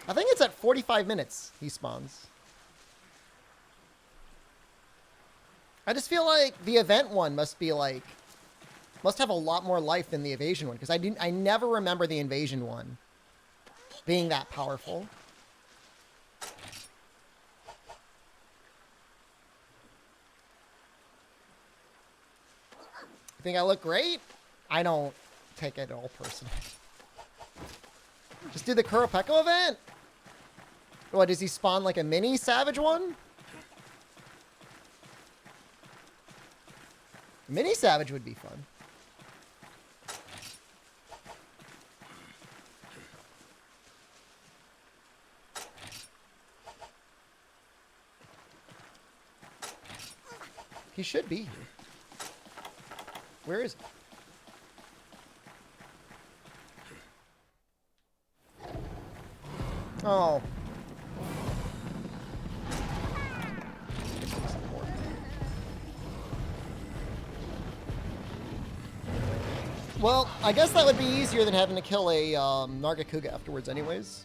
I think it's at 45 minutes he spawns. I just feel like the event one must have a lot more life than the evasion one, because I never remember the invasion one being that powerful. You think I look great? I don't take it all personally. Just do the Kuropeko event? What, does he spawn like a mini Savage one? Mini Savage would be fun. He should be here. Where is he? Oh. Well, I guess that would be easier than having to kill a Nargacuga afterwards anyways.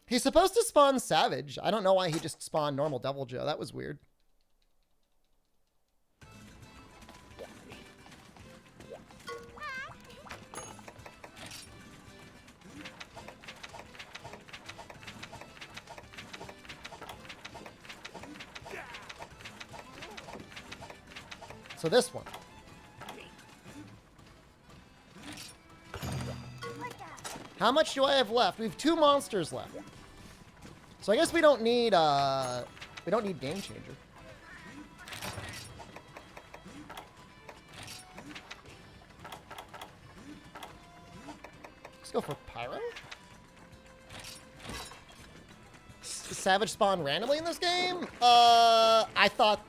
He's supposed to spawn Savage. I don't know why he just spawned normal Devil Joe. That was weird. So this one. How much do I have left? We have 2 monsters left. So I guess we don't need Game Changer. Let's go for Pyro. Savage spawn randomly in this game? I thought...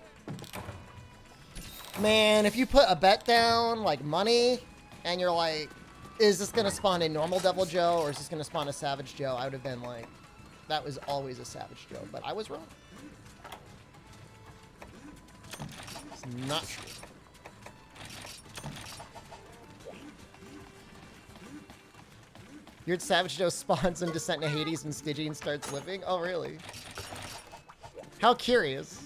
Man, if you put a bet down, like money, and you're like, is this going to spawn a normal Devil Joe, or is this going to spawn a Savage Joe? I would have been like, that was always a Savage Joe, but I was wrong. not true. Your Savage Joe spawns in Descent to Hades and Stygian starts living? Oh, really? How curious.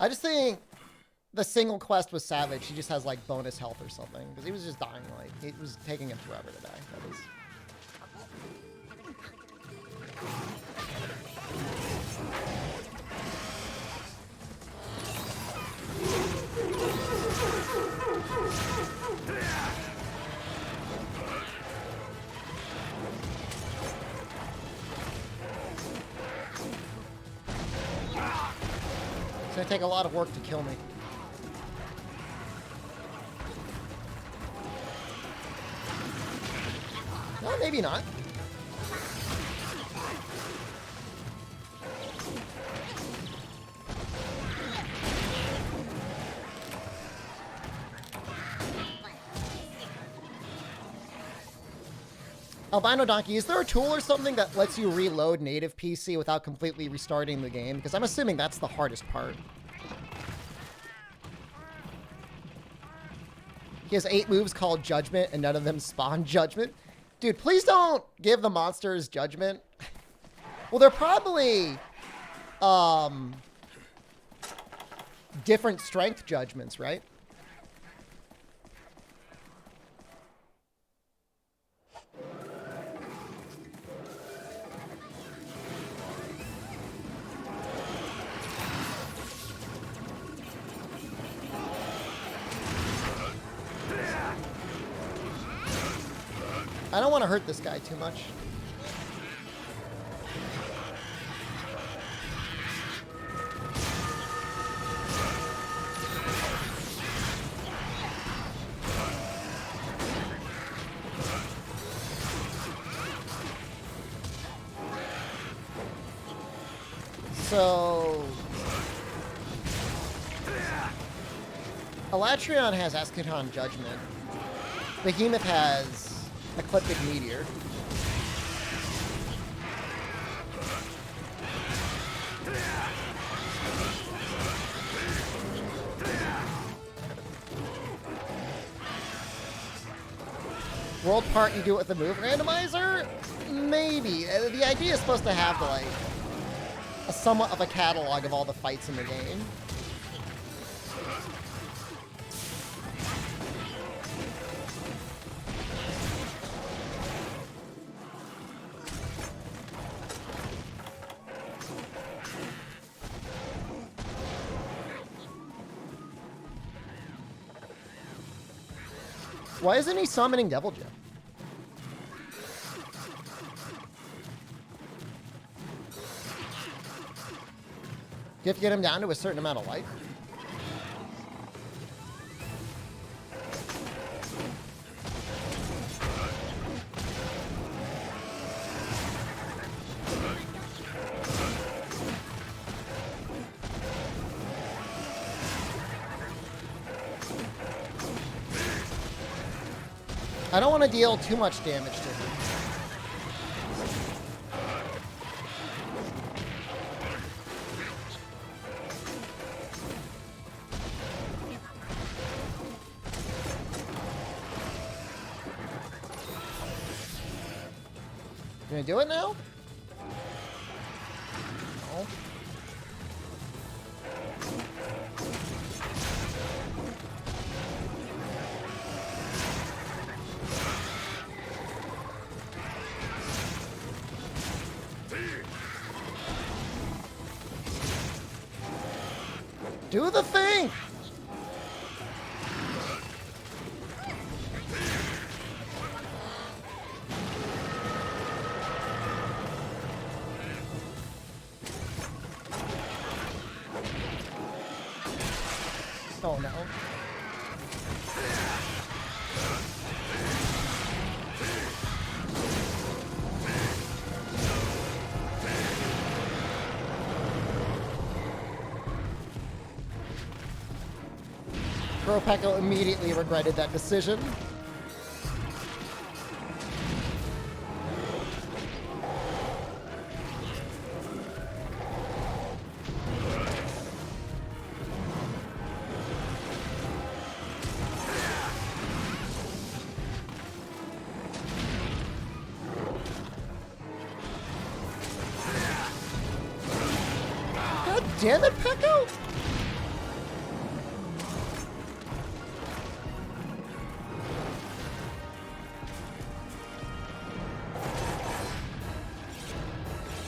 I just think the single quest with Savage, he just has like bonus health or something. Because he was just dying, like, it was taking him forever to die. That is. It's gonna take a lot of work to kill me. No, maybe not. Albino Donkey, is there a tool or something that lets you reload native PC without completely restarting the game? Because I'm assuming that's the hardest part. He has 8 moves called Judgment, and none of them spawn Judgment. Dude, please don't give the monsters Judgment. Well, they're probably different strength judgments, right? I don't want to hurt this guy too much. So Elatrion has Eschaton Judgment. Behemoth has Ecliptic Meteor. World Part, you do it with the move randomizer? Maybe. The idea is supposed to have like a somewhat of a catalog of all the fights in the game. Why isn't he summoning Devil Gem? You have to get him down to a certain amount of life. I don't want to deal too much damage to him. You gonna do it now? No. Do the thing! Oh no. Kuropeko immediately regretted that decision. God damn it, Peko!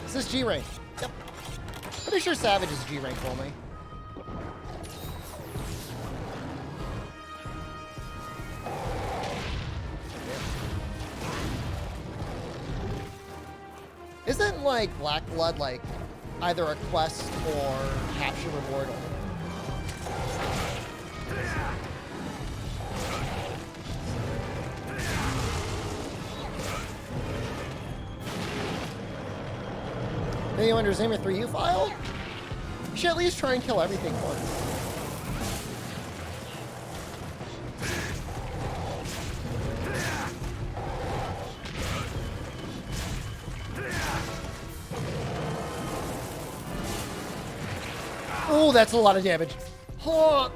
Is this G rank? Yep. Pretty sure Savage is G rank only. Isn't like Black Blood like either a quest or capture reward only? Then you under his MH3U file? You should at least try and kill everything once. Oh, that's a lot of damage. Oh.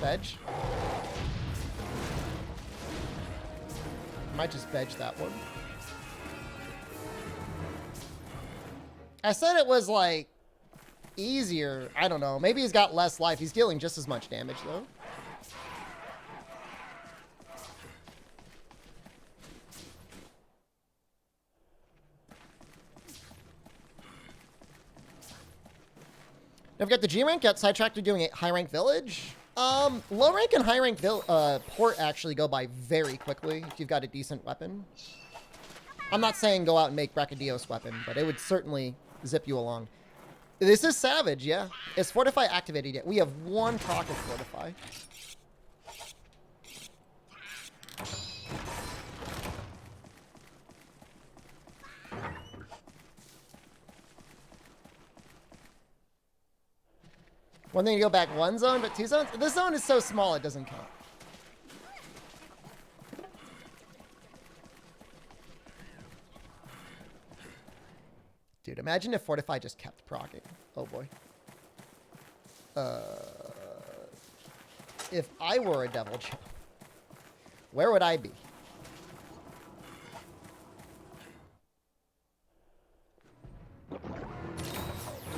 Veg. Might just veg that one. I said it was like easier. I don't know. Maybe he's got less life. He's dealing just as much damage though. Don't forget the G rank. Got sidetracked to doing a high rank village. Low rank and high rank port actually go by very quickly if you've got a decent weapon. I'm not saying go out and make Brachydios weapon, but it would certainly zip you along. This is Savage, yeah. Is Fortify activated yet? We have one proc of Fortify. One thing to go back one zone, but two zones? This zone is so small it doesn't count. Dude, imagine if Fortify just kept proccing. Oh boy. If I were a Devil Joe, where would I be?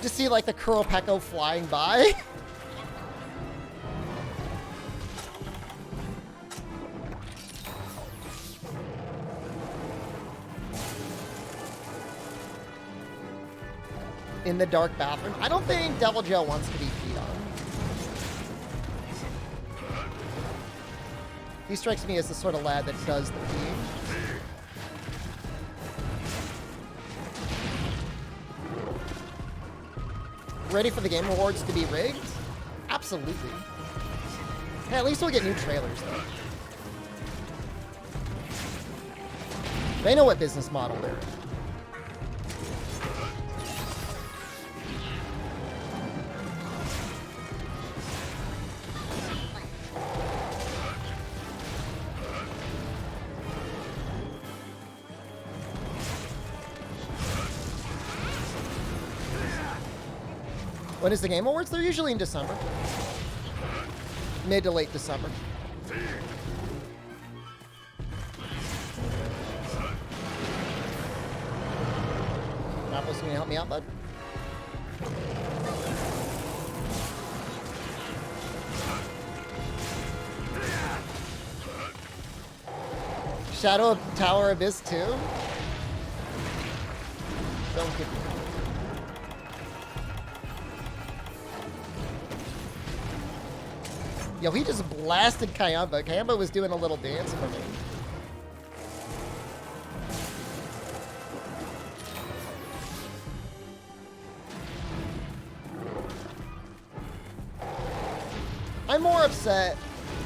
Just see like the Kuropeko flying by. In the dark bathroom. I don't think Devil Joe wants to be peed on. He strikes me as the sort of lad that does the peeing. Ready for the game rewards to be rigged? Absolutely. Hey, at least we'll get new trailers, though. They know what business model they're in. When is the Game Awards? They're usually in December. Mid to late December. Apple's gonna help me out, bud? Shadow Tower Abyss 2? Don't give me. Yo, he just blasted Kayamba. Kayamba was doing a little dance for me. I'm more upset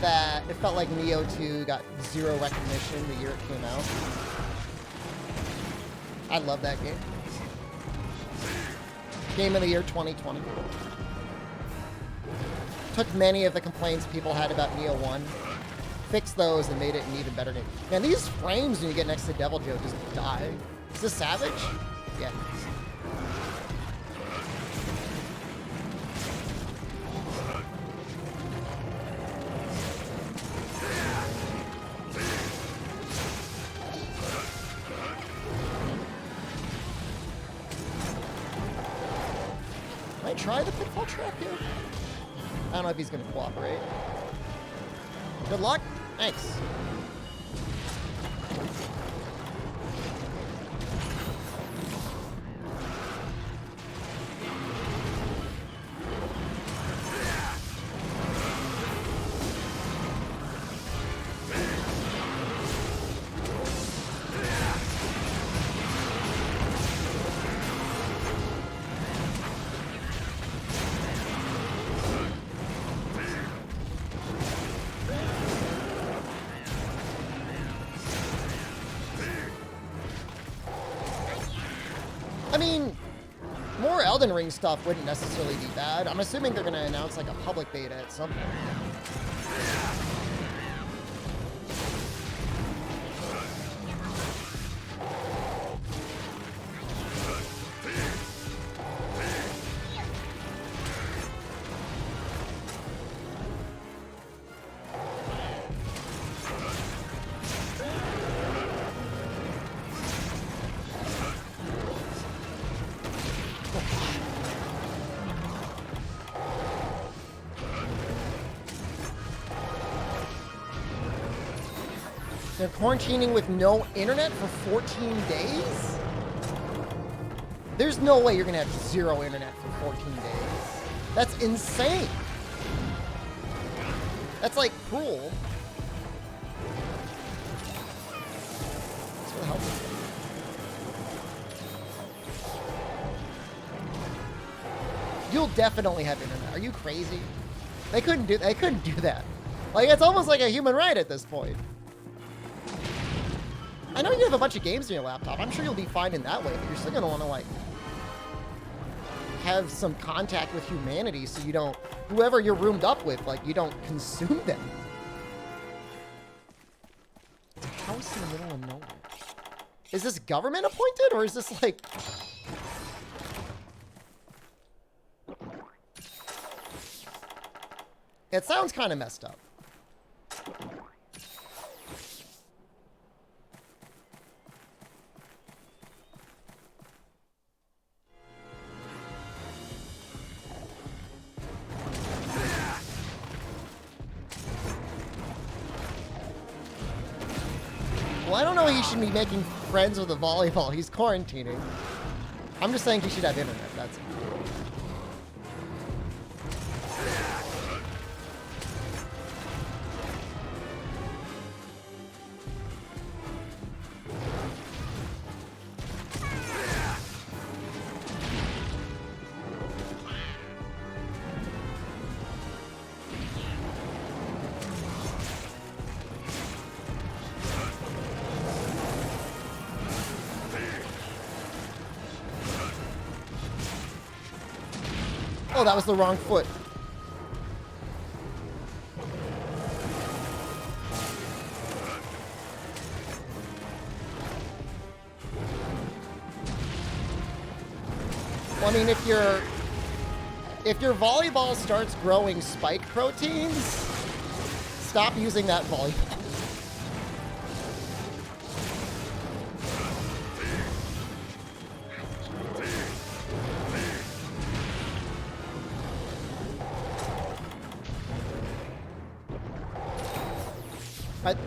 that it felt like Neo 2 got zero recognition the year it came out. I love that game. Game of the Year 2020. Took many of the complaints people had about Neo 1, fixed those, and made it an even better game. Man, these frames when you get next to Devil Joe just die. Is this Savage? Yeah. Might try the pitfall trap here. I don't know if he's going to cooperate. Good luck. Thanks. I mean, more Elden Ring stuff wouldn't necessarily be bad. I'm assuming they're going to announce like a public beta at some point. They're quarantining with no internet for 14 days? There's no way you're gonna have zero internet for 14 days. That's insane. That's like cruel. That's what helps. You'll definitely have internet. Are you crazy? They couldn't do that. Like, it's almost like a human right at this point. I know you have a bunch of games on your laptop. I'm sure you'll be fine in that way, but you're still gonna want to like have some contact with humanity, so you don't, whoever you're roomed up with, like you don't consume them. It's a house in the middle of nowhere. Is this government appointed, or is this like? It sounds kind of messed up. Well, I don't know he should be making friends with a volleyball. He's quarantining. I'm just saying he should have internet, that's it. Oh, that was the wrong foot. Well, I mean, if your volleyball starts growing spike proteins, stop using that volleyball.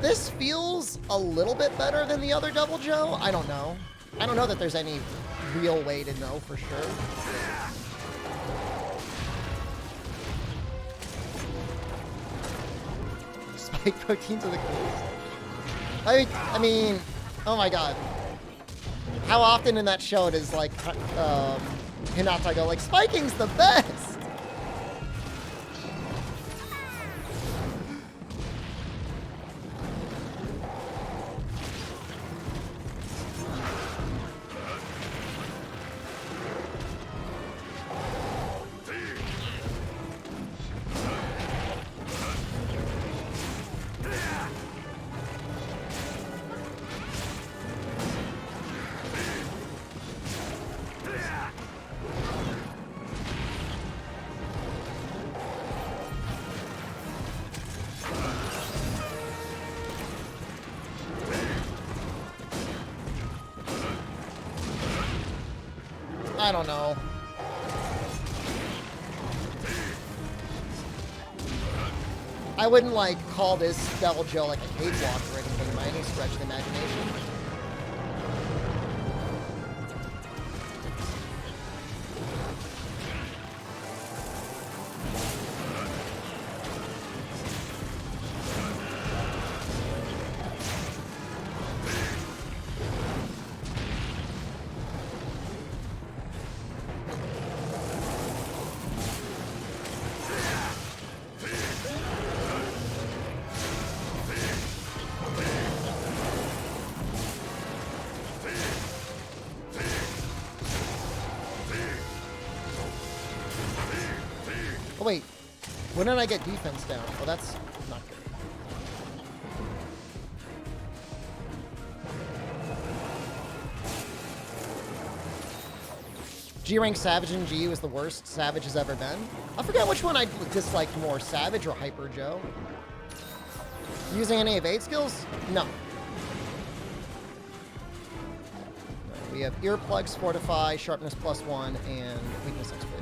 This feels a little bit better than the other Double Joe. I don't know. I don't know that there's any real way to know for sure. Spike proteins are the coolest. I mean, oh my god. How often in that show does like Hinata go like, spiking's the best? I don't know. I wouldn't like call this Devil Joe like a cakewalk or anything by any stretch of the imagination. Oh wait, when did I get defense down? Oh, that's not good. G-Rank Savage in GU is the worst Savage has ever been. I forget which one I disliked more, Savage or Hyper Joe. Using any evade skills? No. We have Earplugs, Fortify, Sharpness +1, and Weakness Exploit.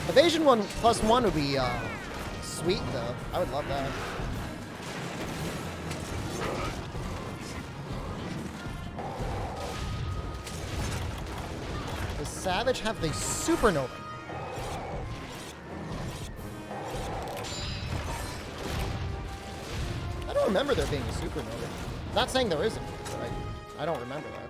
Evasion +1 would be sweet, though. I would love that. Does Savage have the Supernova? I don't remember there being a Supernova. Not saying there isn't, but I don't remember that.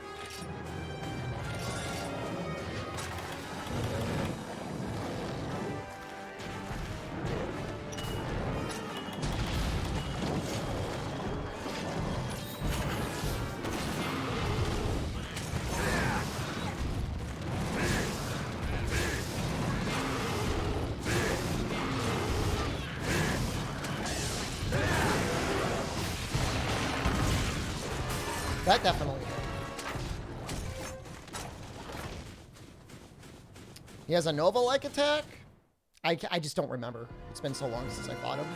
That definitely did. He has a Nova-like attack? I just don't remember. It's been so long since I fought him.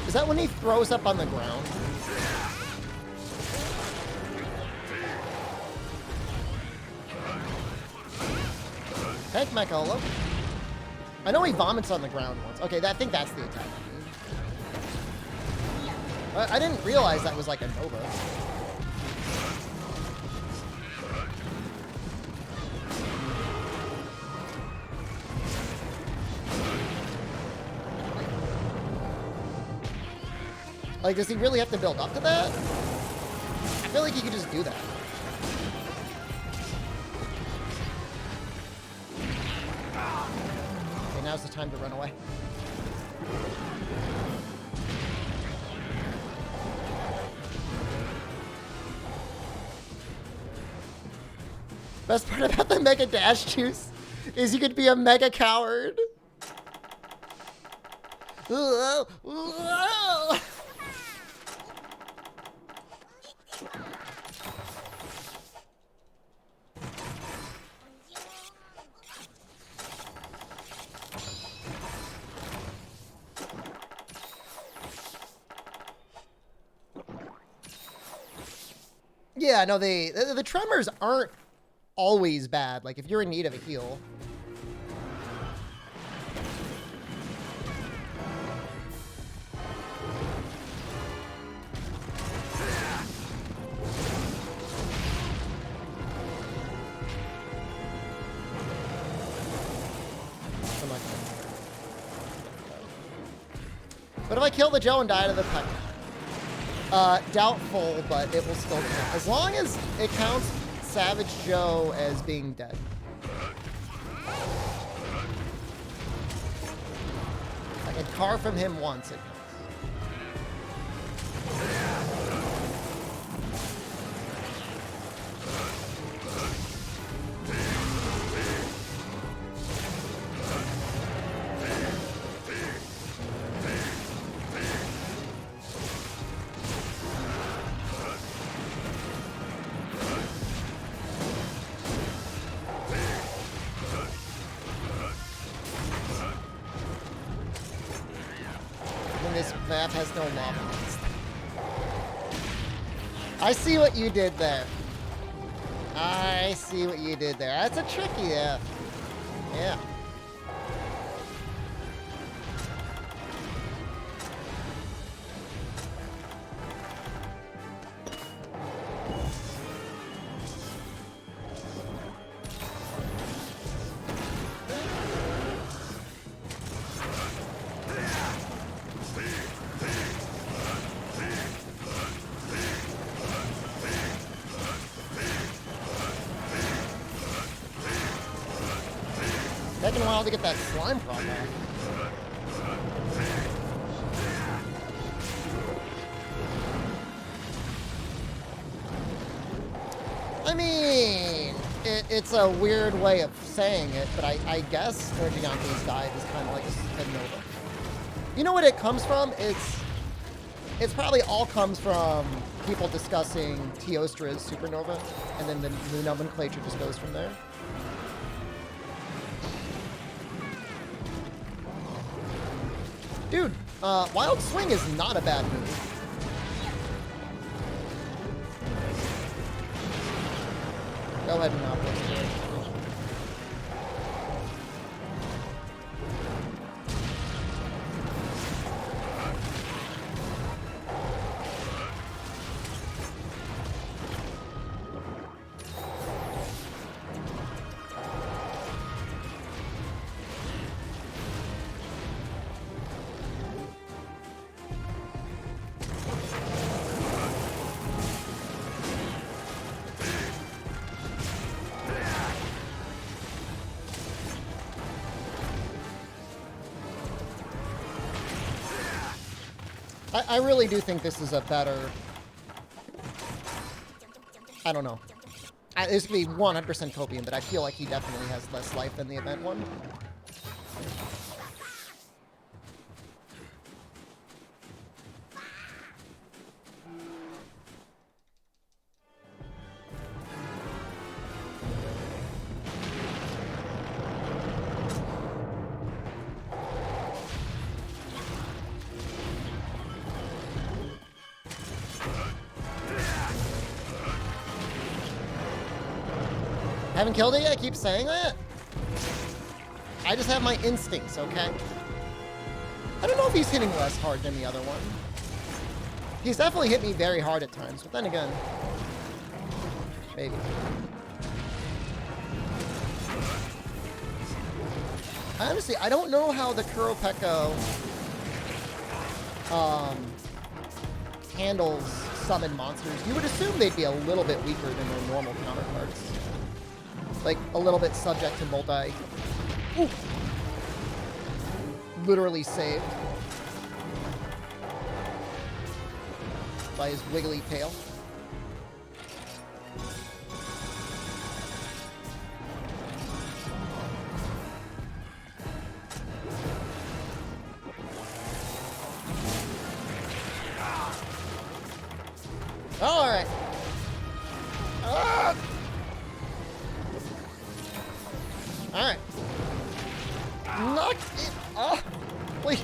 Is that when he throws up on the ground? Tank Mecha Holo. I know he vomits on the ground once. Okay, I think that's the attack. I didn't realize that was like a Nova. Like, does he really have to build up to that? I feel like he could just do that. Okay, now's the time to run away. Best part about the Mega Dash Juice is you could be a Mega Coward. Yeah, no, the tremors aren't always bad. Like, if you're in need of a heal. But if I kill the Joe and die to the Peck, doubtful, but it will still count. As long as it counts Savage Joe as being dead. I can carve from him once, it counts. That has no lava. I see what you did there. I see what you did there. That's a tricky, yeah. Yeah. Taking a while to get that slime prop back. I mean, it's a weird way of saying it, but I guess Gigante's dive is kind of like a nova. You know what it comes from? It's probably all comes from people discussing Teostra's supernova, and then the nomenclature just goes from there. Dude, Wild Swing is not a bad move. Go ahead and knock this through. I really do think this is a better... I don't know. This could be 100% Copium, but I feel like he definitely has less life than the event one. Haven't killed it yet? I keep saying that? I just have my instincts, okay? I don't know if he's hitting less hard than the other one. He's definitely hit me very hard at times, but then again, maybe. Honestly, I don't know how the Kuropeko handles summon monsters. You would assume they'd be a little bit weaker than their normal counterparts. Like, a little bit subject to multi. Ooh. Literally saved by his wiggly tail. All right. Ah! All right. Knock it off, please.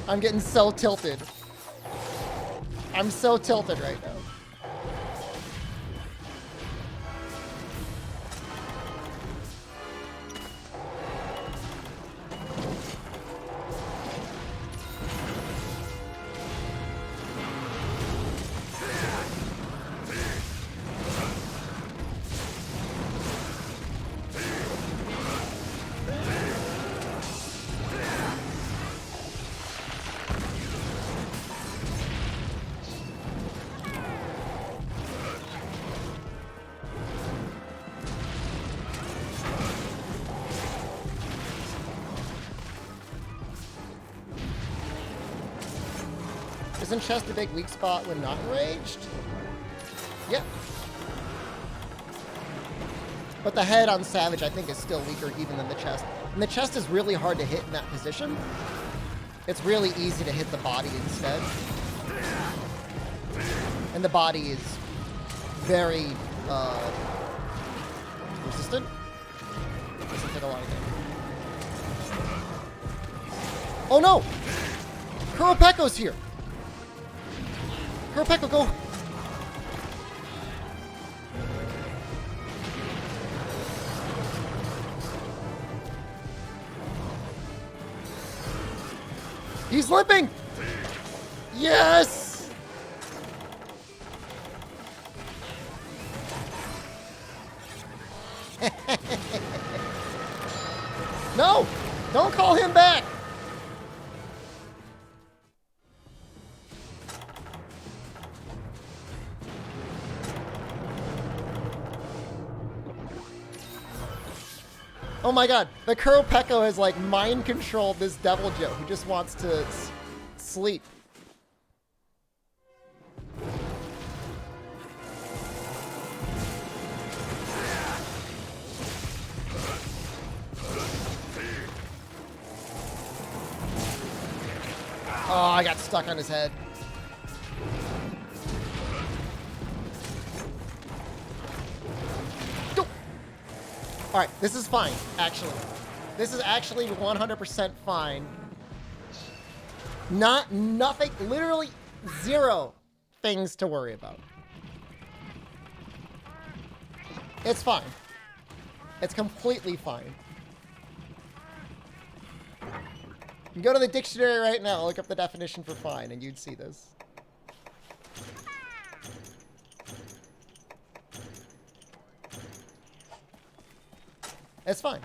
I'm getting so tilted. I'm so tilted right now. Isn't chest a big weak spot when not enraged? Yep. But the head on Savage, I think, is still weaker even than the chest. And the chest is really hard to hit in that position. It's really easy to hit the body instead. And the body is very resistant. Doesn't hit a lot of damage. Oh no! Kuropecco's here! Kuropecco, go! He's limping! Yes! No! Don't call him back! Oh my god, the Kuropecco has like mind controlled this Devil Joe who just wants to sleep. Oh, I got stuck on his head. Alright, this is fine, actually. This is actually 100% fine. Nothing, literally zero things to worry about. It's fine. It's completely fine. You go to the dictionary right now, look up the definition for fine, and you'd see this. It's fine.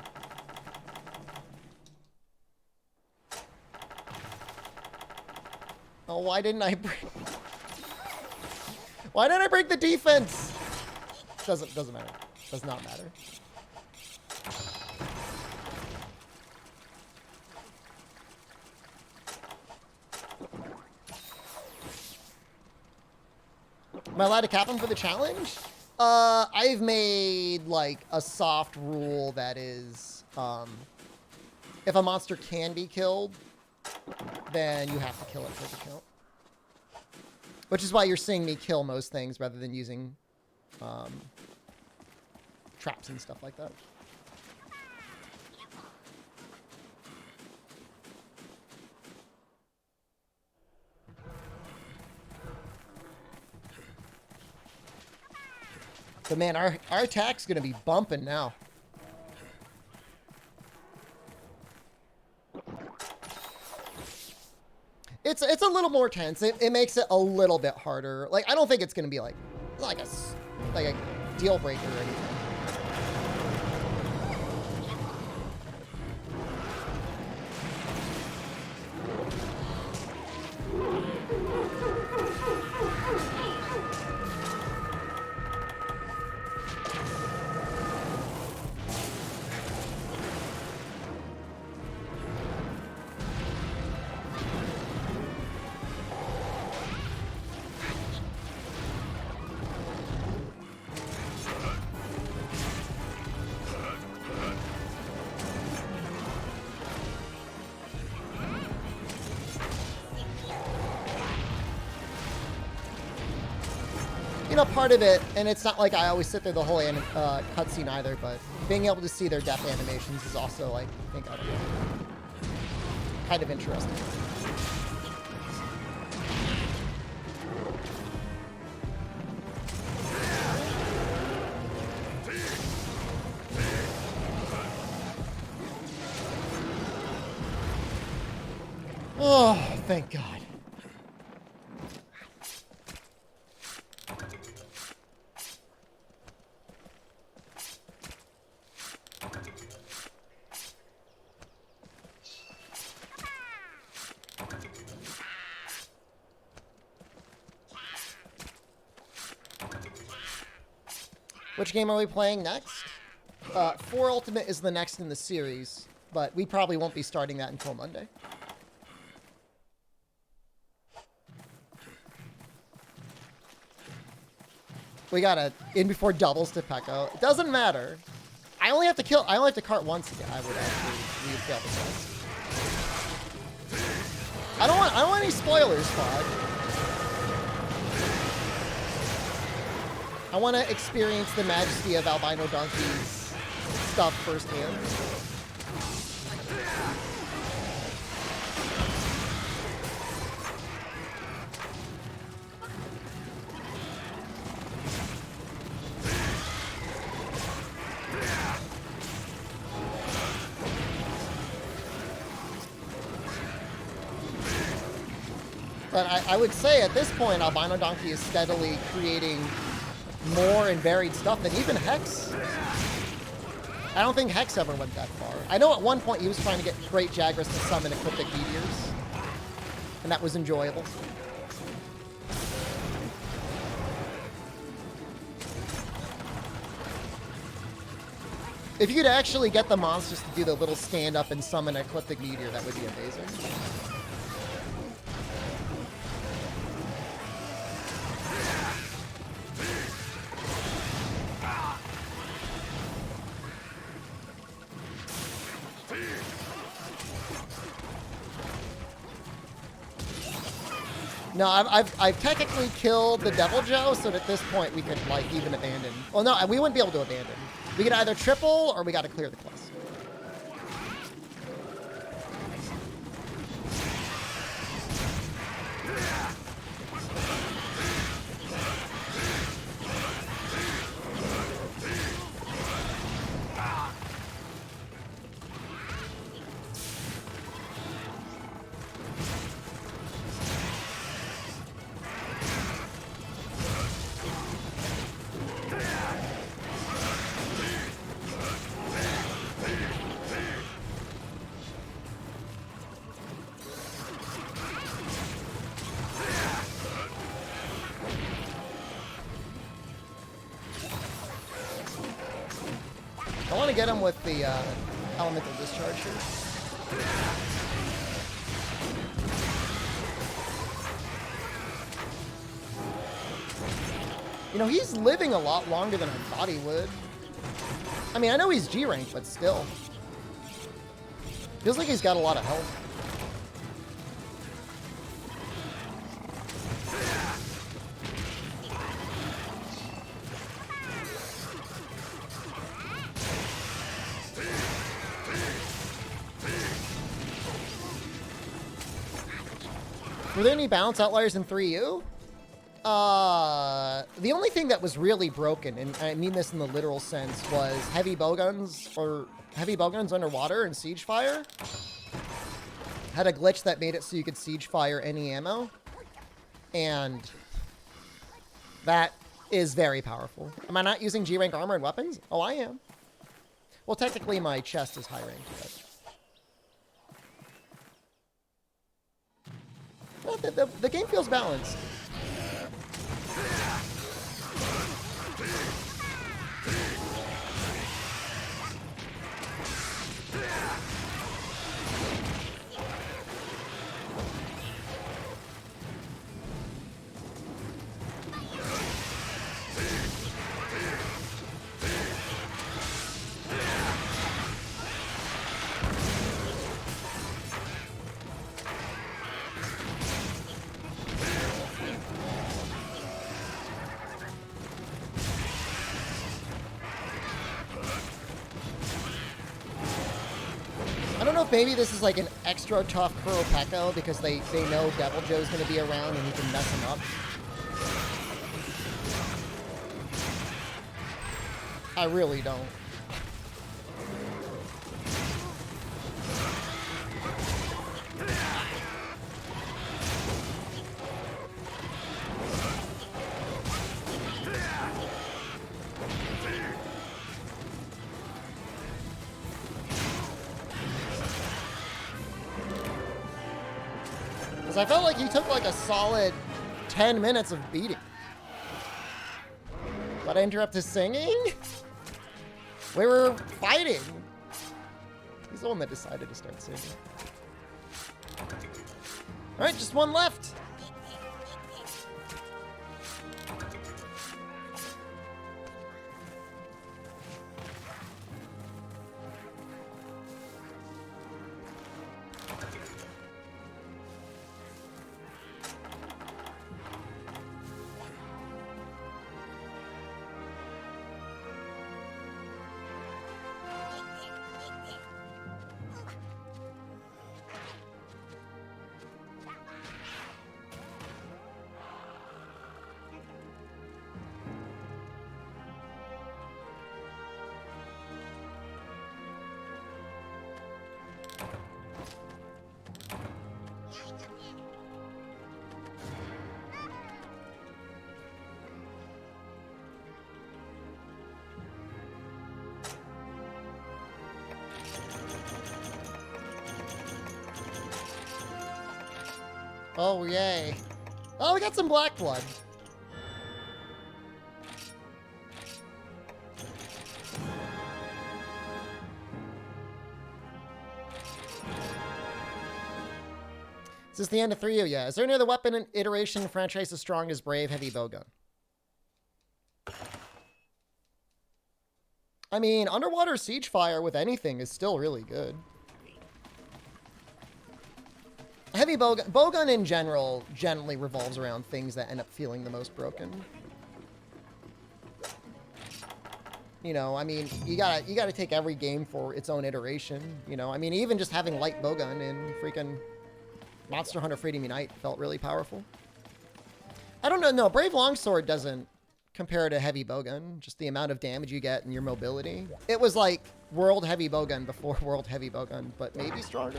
Oh, why didn't I break? Why didn't I break the defense? Doesn't matter. Does not matter. Am I allowed to cap him for the challenge? I've made, like, a soft rule that is, if a monster can be killed, then you have to kill it for the count. Which is why you're seeing me kill most things rather than using, traps and stuff like that. But man, our attack's gonna be bumping now. It's a little more tense. It makes it a little bit harder. Like, I don't think it's gonna be like a deal breaker or anything. Part of it, and it's not like I always sit there the whole cutscene either, but being able to see their death animations is also, like, I think, I don't know, kind of interesting. Oh, thank God. Which game are we playing next? 4 Ultimate is the next in the series, but we probably won't be starting that until Monday. We gotta in before doubles to Pecco. It doesn't matter. I only have to cart once again. I would actually fail the test. I don't want any spoilers, Claude. I want to experience the majesty of Albino Donkey's stuff firsthand. But I would say at this point, Albino Donkey is steadily creating more and varied stuff than even Hex. I don't think Hex ever went that far. I know at one point he was trying to get Great Jagras to summon Ecliptic Meteors, and that was enjoyable. If you could actually get the monsters to do the little stand up and summon an Ecliptic Meteor, that would be amazing. No, I've technically killed the Devil Joe, so that at this point we could, like, even abandon. Well, no, we wouldn't be able to abandon. We could either triple, or we gotta clear the quest. I want to get him with the elemental discharge here. You know, he's living a lot longer than I thought he would. I mean, I know he's G rank, but still. Feels like he's got a lot of health. Were there any balance outliers in 3U? The only thing that was really broken, and I mean this in the literal sense, was heavy bowguns underwater and siege fire. Had a glitch that made it so you could siege fire any ammo. And that is very powerful. Am I not using G rank armor and weapons? Oh, I am. Well, technically my chest is high rank, but... Well, the game feels balanced. I don't know if maybe this is like an extra tough Kuropeko because they know Devil Joe's going to be around and he can mess him up. I really don't. I felt like he took like a solid 10 minutes of beating. But I interrupt his singing? We were fighting. He's the one that decided to start singing. Alright, just one left. Oh, yay. Oh, we got some black blood. Is this the end of 3U? Yeah. Is there any other weapon and iteration in franchise as strong as Brave Heavy Bowgun? I mean, underwater siege fire with anything is still really good. Heavy bowgun in general generally revolves around things that end up feeling the most broken. You know, I mean, you gotta take every game for its own iteration. You know, I mean, even just having light bowgun in freaking Monster Hunter Freedom Unite felt really powerful. I don't know. No, Brave Longsword doesn't compare to heavy bowgun. Just the amount of damage you get and your mobility. It was like World Heavy Bowgun before World Heavy Bowgun, but maybe stronger.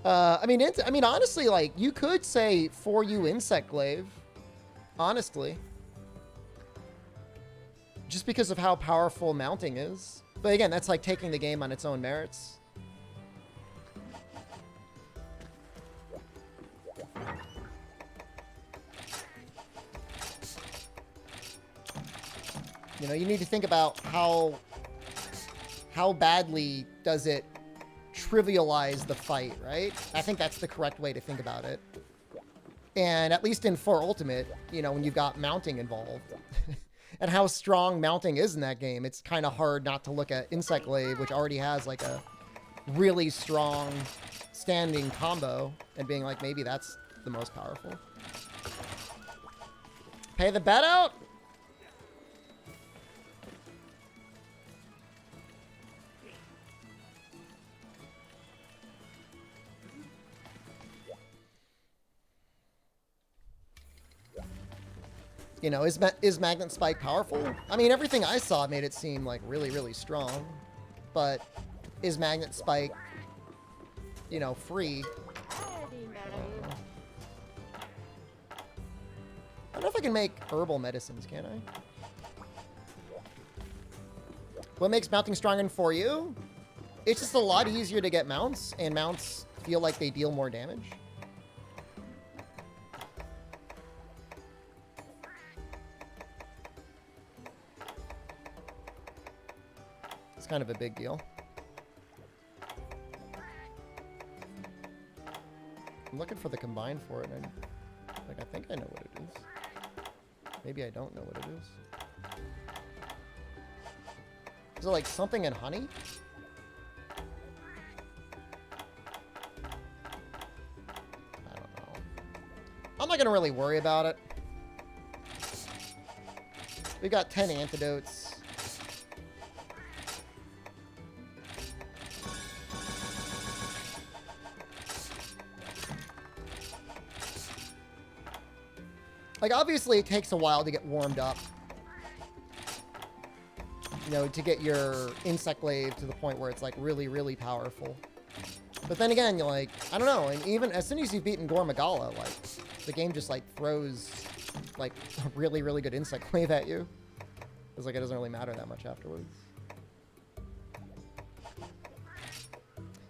I mean, honestly, like, you could say 4U Insect Glaive. Honestly. Just because of how powerful mounting is. But again, that's like taking the game on its own merits. You know, you need to think about how badly does it trivialize the fight, right? I think that's the correct way to think about it. And at least in 4 Ultimate, you know, when you've got mounting involved and how strong mounting is in that game, it's kind of hard not to look at Insect Glaive, which already has like a really strong standing combo, and being like, maybe that's the most powerful. Pay the bet out? You know, is Magnet Spike powerful? I mean, everything I saw made it seem like really, really strong. But is Magnet Spike, you know, free? I don't know if I can make herbal medicines, can I? What makes mounting stronger for you? It's just a lot easier to get mounts, and mounts feel like they deal more damage. Kind of a big deal. I'm looking for the combine for it, and I think I know what it is. Maybe I don't know what it is. Is it like something in honey? I don't know. I'm not gonna really worry about it. We've got 10 antidotes. Like, obviously, it takes a while to get warmed up. You know, to get your Insect Glaive to the point where it's, like, really, really powerful. But then again, you're like, I don't know, and even as soon as you've beaten Gore Magala, like, the game just, like, throws, like, a really, really good Insect Glaive at you. It's like, it doesn't really matter that much afterwards.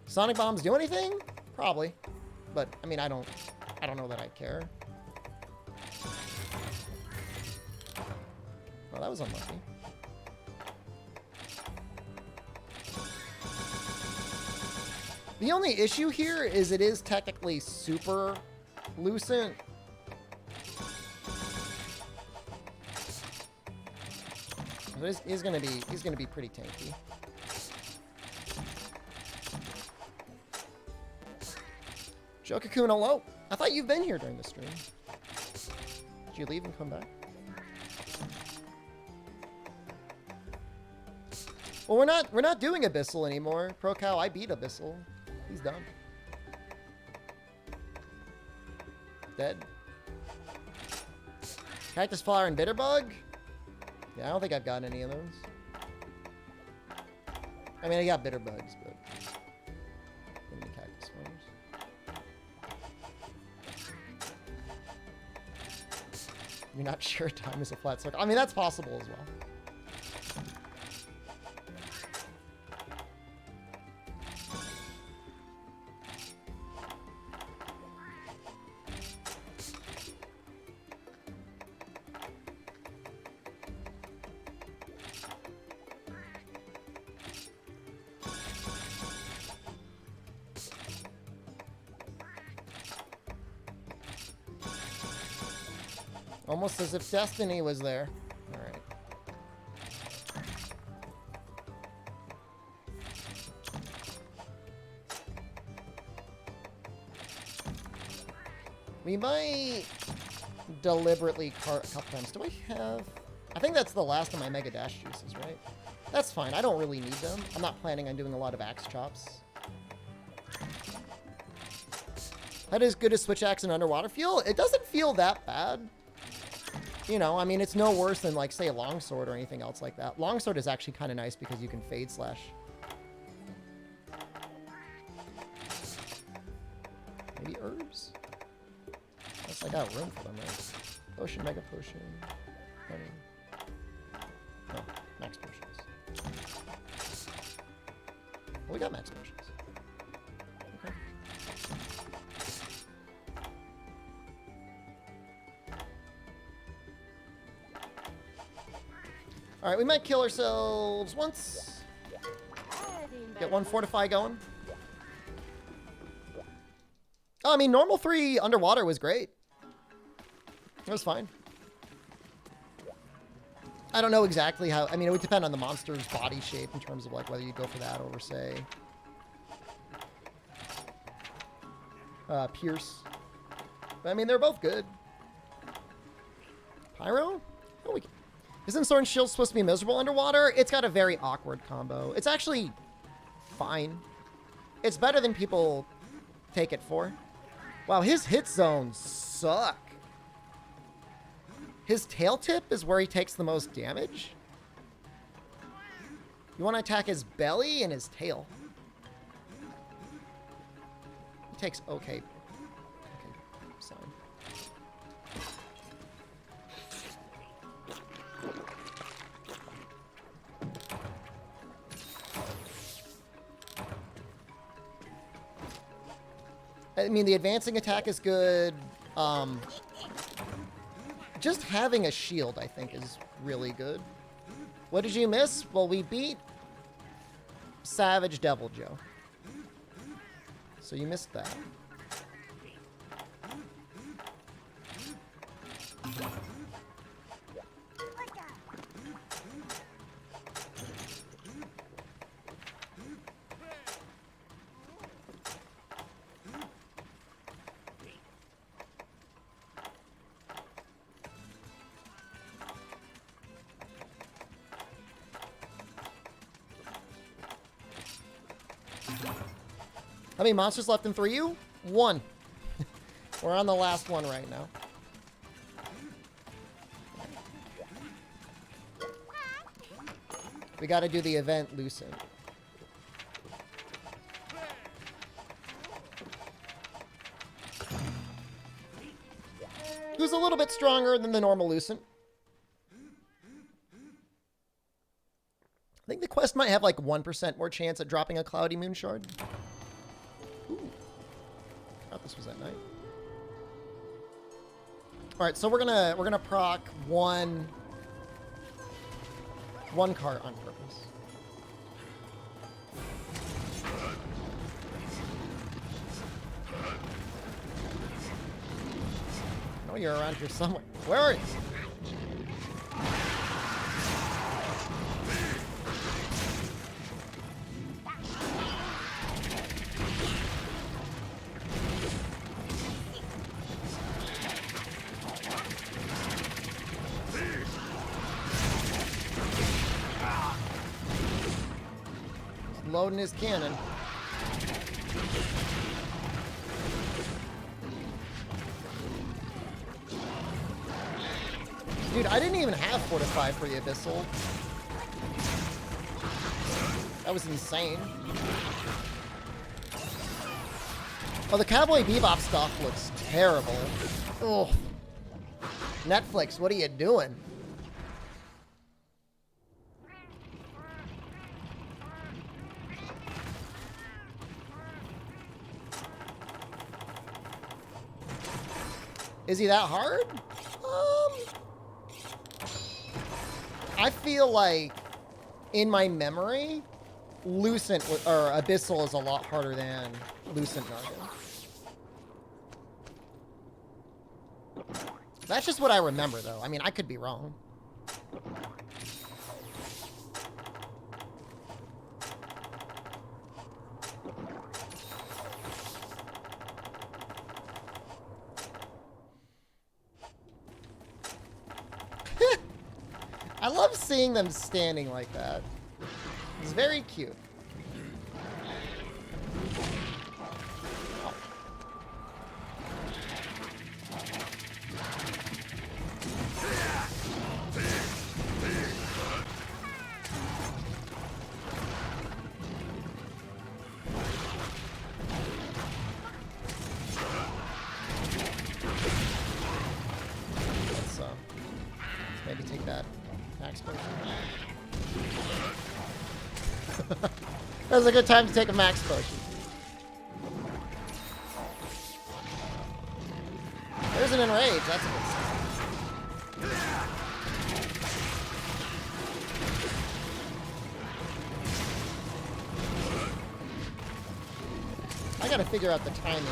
Sonic Bombs do anything? Probably. But, I mean, I don't know that I care. Well, that was unlucky. The only issue here is it is technically super lucent. He's gonna be pretty tanky. Joe Cocoon, hello. I thought you've been here during the stream. Did you leave and come back? Well, we're not doing Abyssal anymore. Pro Cow, I beat Abyssal. He's done. Dead. Cactus Flower and Bitterbug? Yeah, I don't think I've gotten any of those. I mean, I got Bitterbugs, but any Cactus Flowers. You're not sure time is a flat circle. I mean, that's possible as well. Almost as if destiny was there. All right. We might deliberately cart a couple times. Do I have... I think that's the last of my Mega Dash juices, right? That's fine. I don't really need them. I'm not planning on doing a lot of axe chops. That is good as Switch Axe and Underwater feel. It doesn't feel that bad. You know, I mean, it's no worse than, like, say, a Longsword or anything else like that. Longsword is actually kind of nice because you can Fade Slash. Maybe herbs? Unless I got room for them, right? Potion, Mega Potion. Honey. No, Max Potions. Well, we got Max Potions. Okay. Alright, we might kill ourselves once. Get one Fortify going. Oh, I mean, normal 3 underwater was great. It was fine. I don't know exactly how... I mean, it would depend on the monster's body shape in terms of, like, whether you go for that over, say... Pierce. But, I mean, they're both good. Pyro? Oh, we can... Isn't Sword and Shield supposed to be miserable underwater? It's got a very awkward combo. It's actually fine. It's better than people take it for. Wow, his hit zones suck. His tail tip is where he takes the most damage. You want to attack his belly and his tail. He takes okay. Sign. I mean, the advancing attack is good. Just having a shield, I think, is really good. What did you miss? Well, we beat Savage Devil Joe. So you missed that. How many monsters left in 3U? 1. We're on the last one right now. We got to do the event Lucent. Who's a little bit stronger than the normal Lucent. I think the quest might have like 1% more chance at dropping a Cloudy Moon Shard. Ooh. Thought this was at night. All right, so we're gonna proc one cart on purpose. I know you're around here somewhere. Where are you? Loading his cannon. Dude, I didn't even have Fortify for the Abyssal. That was insane. Oh, the Cowboy Bebop stuff looks terrible. Ugh. Netflix, what are you doing? Is he that hard? I feel like, in my memory, Lucent or Abyssal is a lot harder than Lucent Narga. That's just what I remember, though. I mean, I could be wrong. I love seeing them standing like that. It's very cute. Maybe take that max potion. That was a good time to take a max potion. There's an enrage. That's a good sign. I gotta figure out the timing.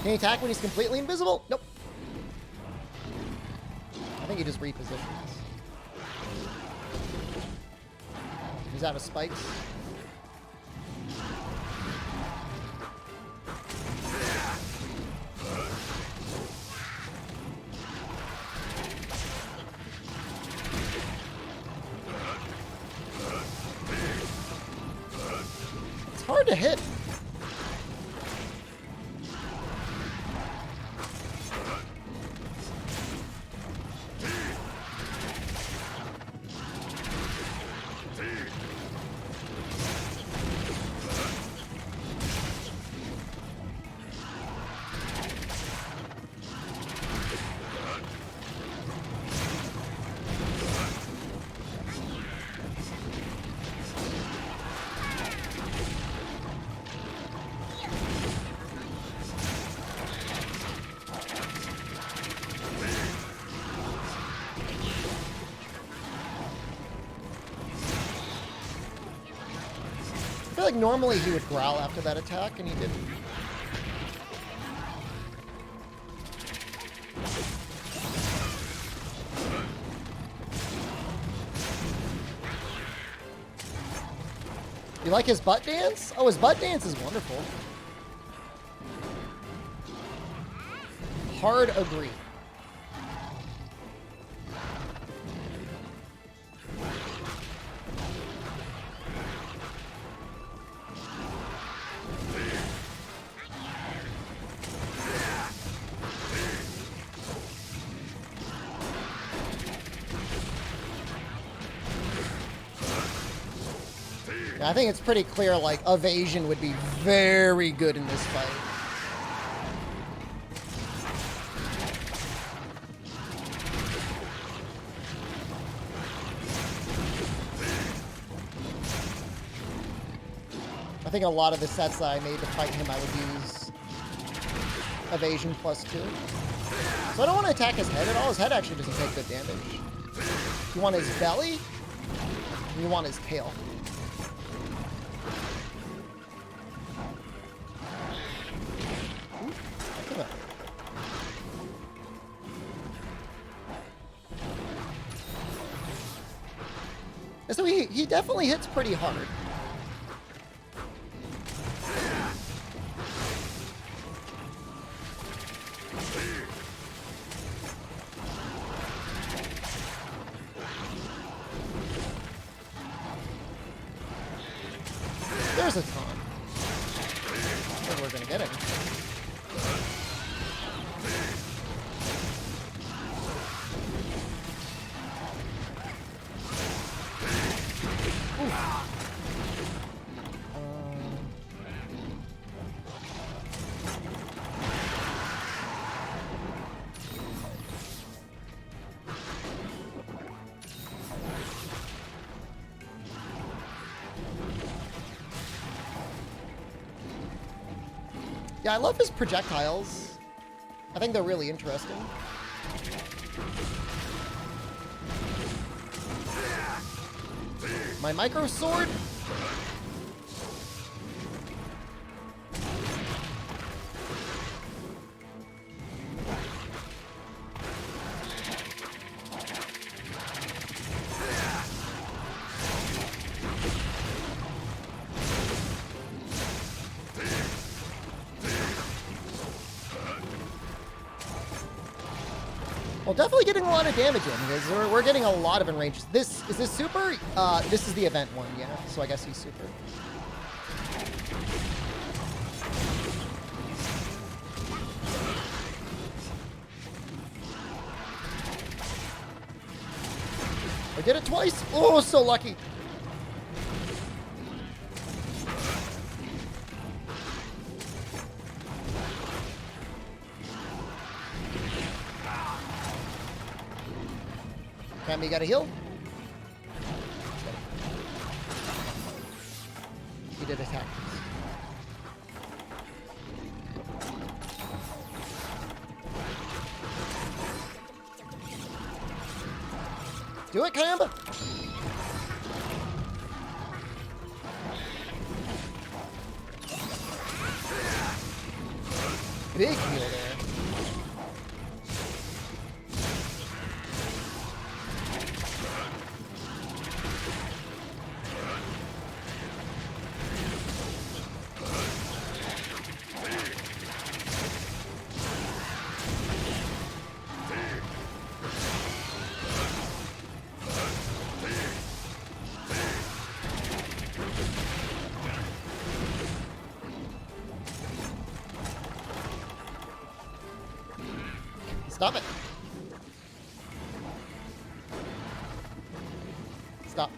Can he attack when he's completely invisible? Nope. I think he just repositions. He's out of spikes. It's hard to hit. I feel like normally he would growl after that attack, and he didn't. You like his butt dance? Oh, his butt dance is wonderful. Hard agree. I think it's pretty clear, like, evasion would be very good in this fight. I think a lot of the sets that I made to fight him, I would use evasion +2. So I don't want to attack his head at all. His head actually doesn't take good damage. You want his belly, and you want his tail. So he definitely hits pretty hard. There's a ton. I think we're gonna get it. Yeah, I love his projectiles. I think they're really interesting. My micro sword? Well, definitely getting a lot of damage in because we're getting a lot of enraged. Is this super? This is the event one, yeah. So I guess he's super. I did it twice. Oh, so lucky. Cammy got a heal. He did attack. Do it, Kayamba! Big heal there. Stop it. Stop.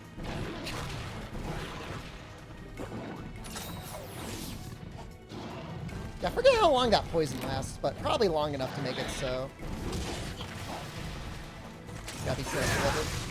Yeah, I forget how long that poison lasts, but probably long enough to make it so. Gotta be careful with it.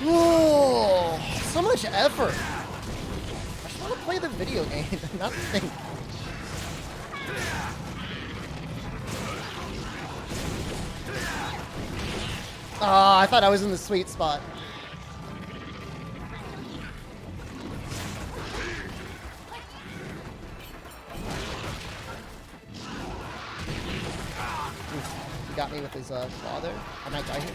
Whoa, so much effort. I just want to play the video game, not think. Ah, I thought I was in the sweet spot. Oof, he got me with his claw there. I might die here.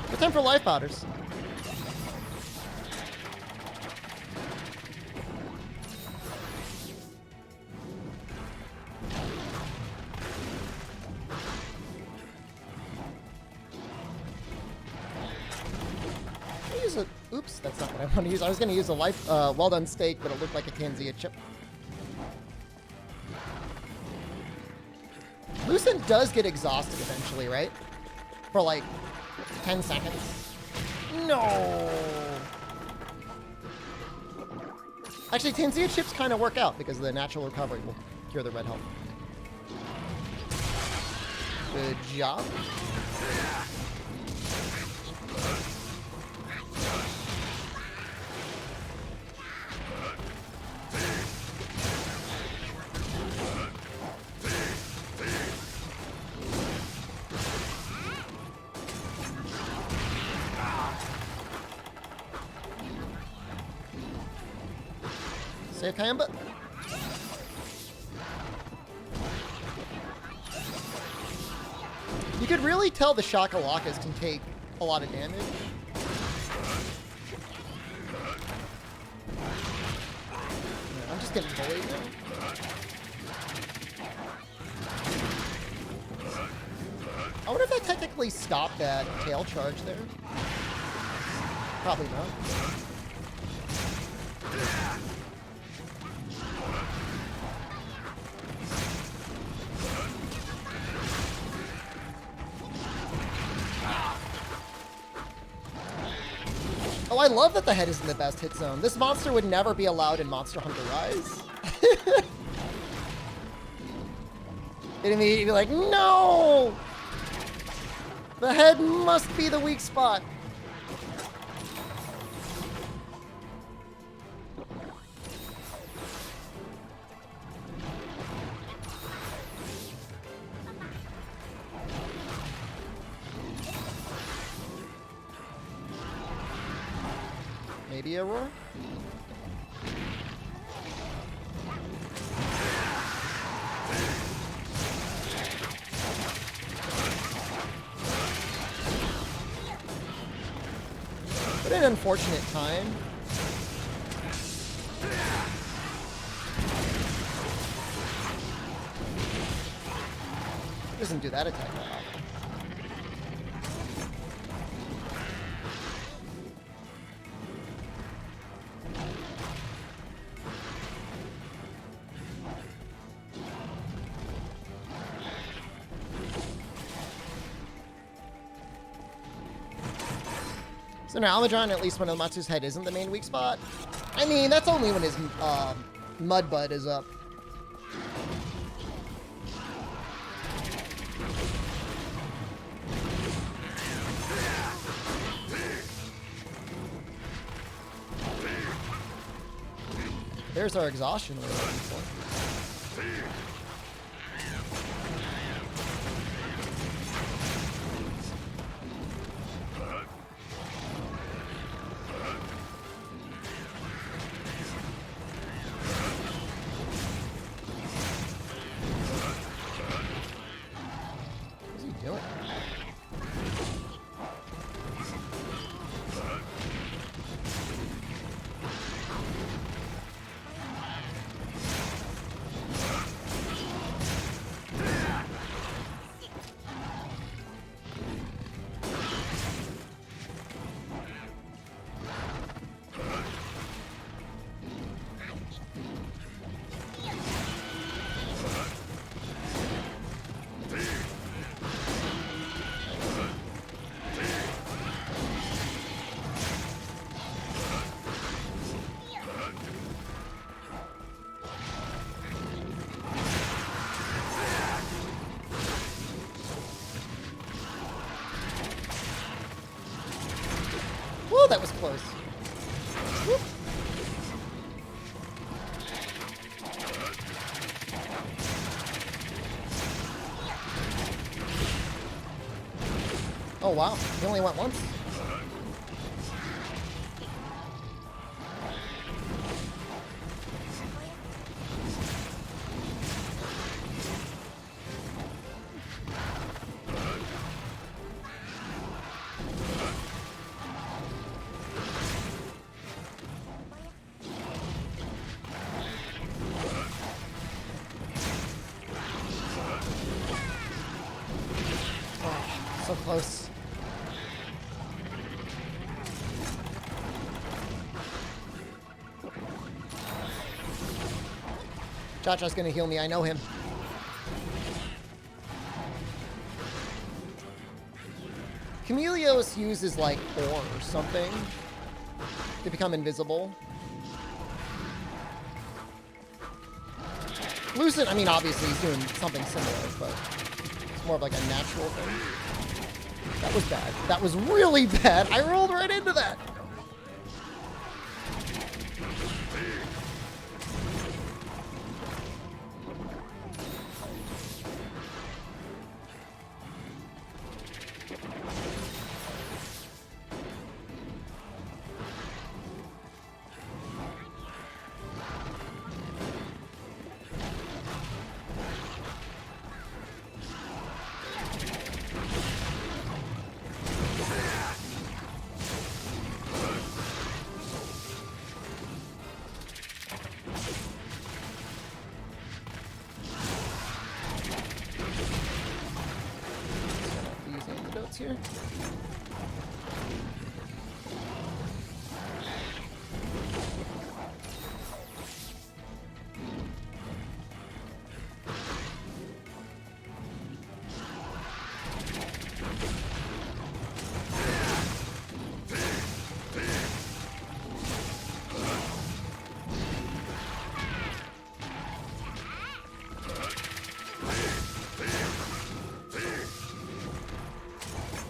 Good time for life powders. Oops, that's not what I want to use. I was going to use a life, well done steak, but it looked like a Tanzia chip. Lucent does get exhausted eventually, right? For like 10 seconds. No! Actually, Tanzia chips kind of work out because the natural recovery will cure the red health. Good job. Save Kayamba. You could really tell the Shakalakas can take a lot of damage. Yeah, I'm just getting bullied now. I wonder if I technically stopped that tail charge there. Probably not. Oh, I love that the head is in the best hit zone. This monster would never be allowed in Monster Hunter Rise. It'd immediately be like, no! The head must be the weak spot. meteor roar. What an unfortunate time. Doesn't do that attack that often. So now Almadron, at least when Elmatsu's head isn't the main weak spot. I mean, that's only when his Mudbud is up. There's our exhaustion we're looking for. What's he doing? Whoa, that was close. Whoop. Oh wow, he only went once. So close. Cha-Cha's gonna heal me, I know him. Chameleos uses like ore or something to become invisible. Lucent, I mean obviously he's doing something similar, but it's more of like a natural thing. That was bad. That was really bad. I rolled right into that. Here.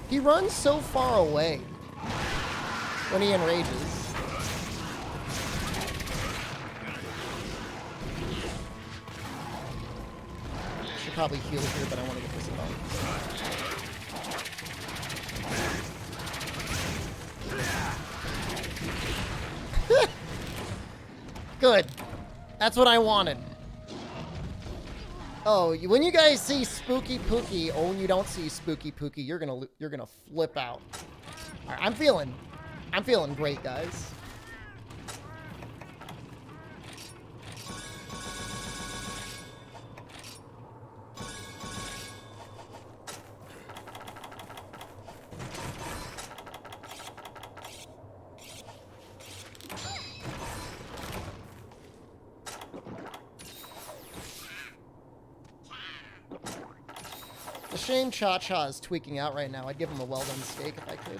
He runs so far away when he enrages. Should probably heal here, but I want to get this done. Good. That's what I wanted. Oh, when you guys see Spooky Pookie, or when you don't see Spooky Pookie, you're gonna flip out. All right, I'm feeling great, guys. It's a shame Cha-Cha is tweaking out right now. I'd give him a well-done steak if I could.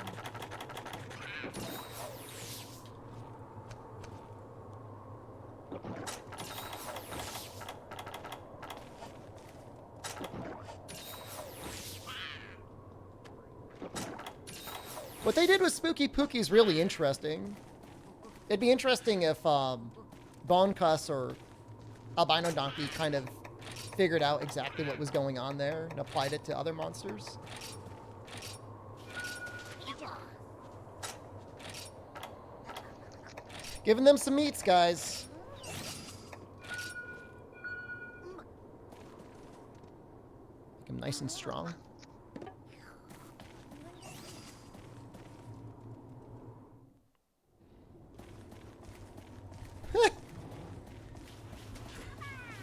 What they did with Spooky Pookie is really interesting. It'd be interesting if Bonecus or Albino Donkey kind of figured out exactly what was going on there and applied it to other monsters. Giving them some meats, guys. Make them nice and strong.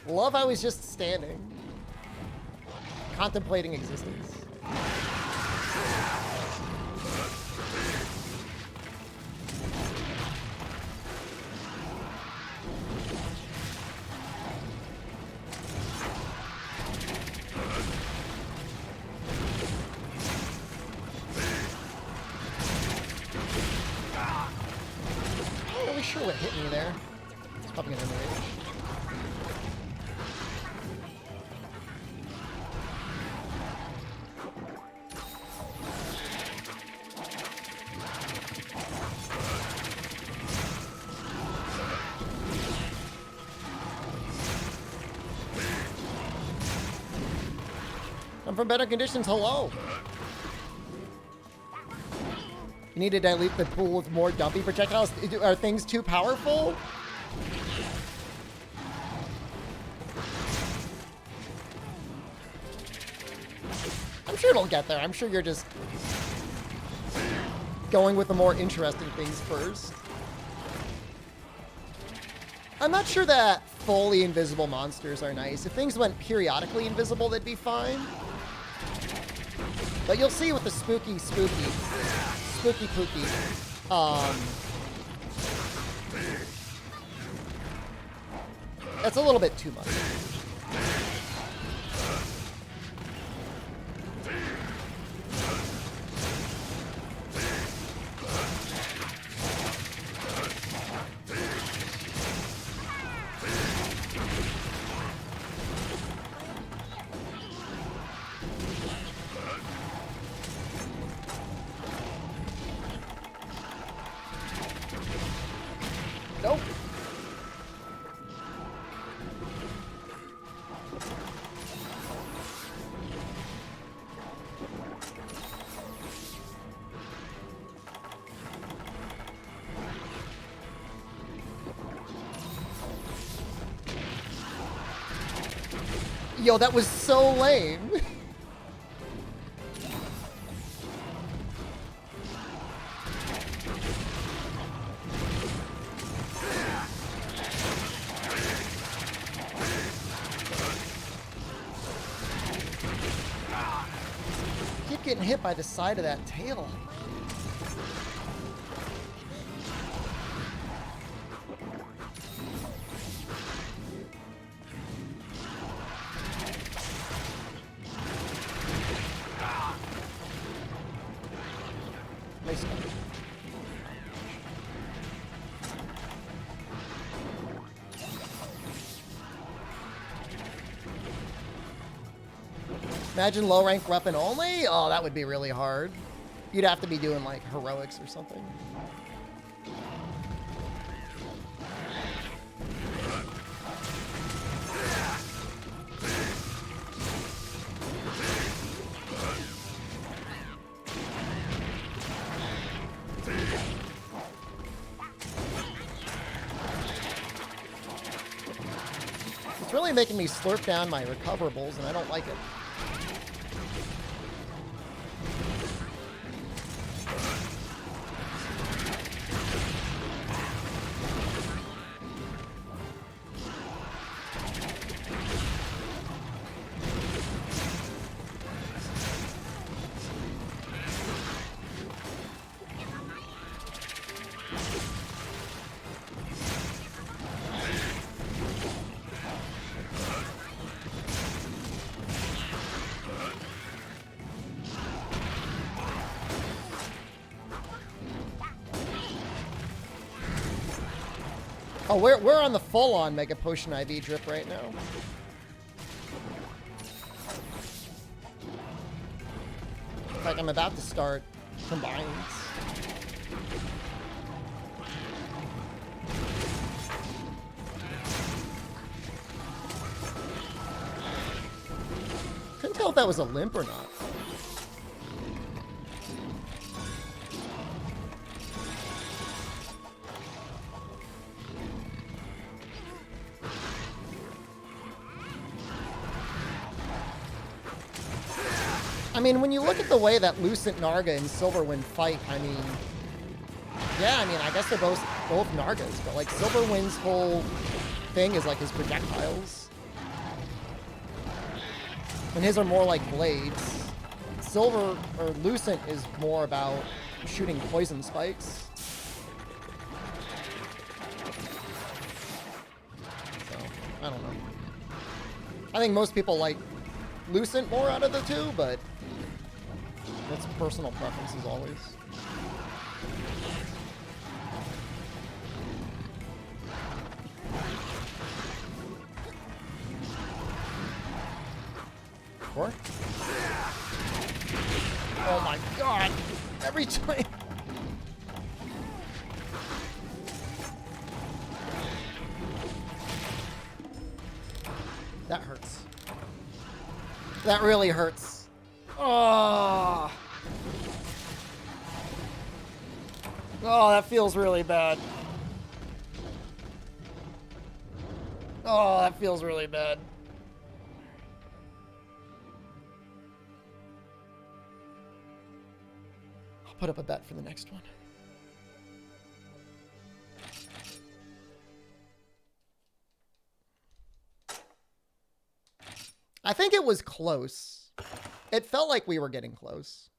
Love how he's just standing, contemplating existence. Not really sure what hit me there. It's probably gonna rage. I'm from better conditions, hello. You need to dilute the pool with more dumpy projectiles. Are things too powerful? I'm sure it'll get there. I'm sure you're just going with the more interesting things first. I'm not sure that fully invisible monsters are nice. If things went periodically invisible, they'd be fine. But you'll see with the Spooky Pookie, that's a little bit too much. Nope. Yo, that was so lame. Keep getting hit by the side of that tail. Nice one. Imagine low rank weapon only? Oh, that would be really hard. You'd have to be doing like heroics or something. really making me slurp down my recoverables, and I don't like it. Oh, we're on the full-on Mega Potion IV drip right now. In fact, I'm about to start combines. Couldn't tell if that was a limp or not. I mean, when you look at the way that Lucent Narga and Silverwind fight, I mean, yeah, I mean, I guess they're both Nargas, but like Silverwind's whole thing is like his projectiles. And his are more like blades. Lucent is more about shooting poison spikes. So, I don't know. I think most people like Lucent more out of the two, but that's personal preferences always. Four? Oh my god! Every time! That hurts. That really hurts. Oh. Oh, that feels really bad. Oh, that feels really bad. I'll put up a bet for the next one. I think it was close. It felt like we were getting close.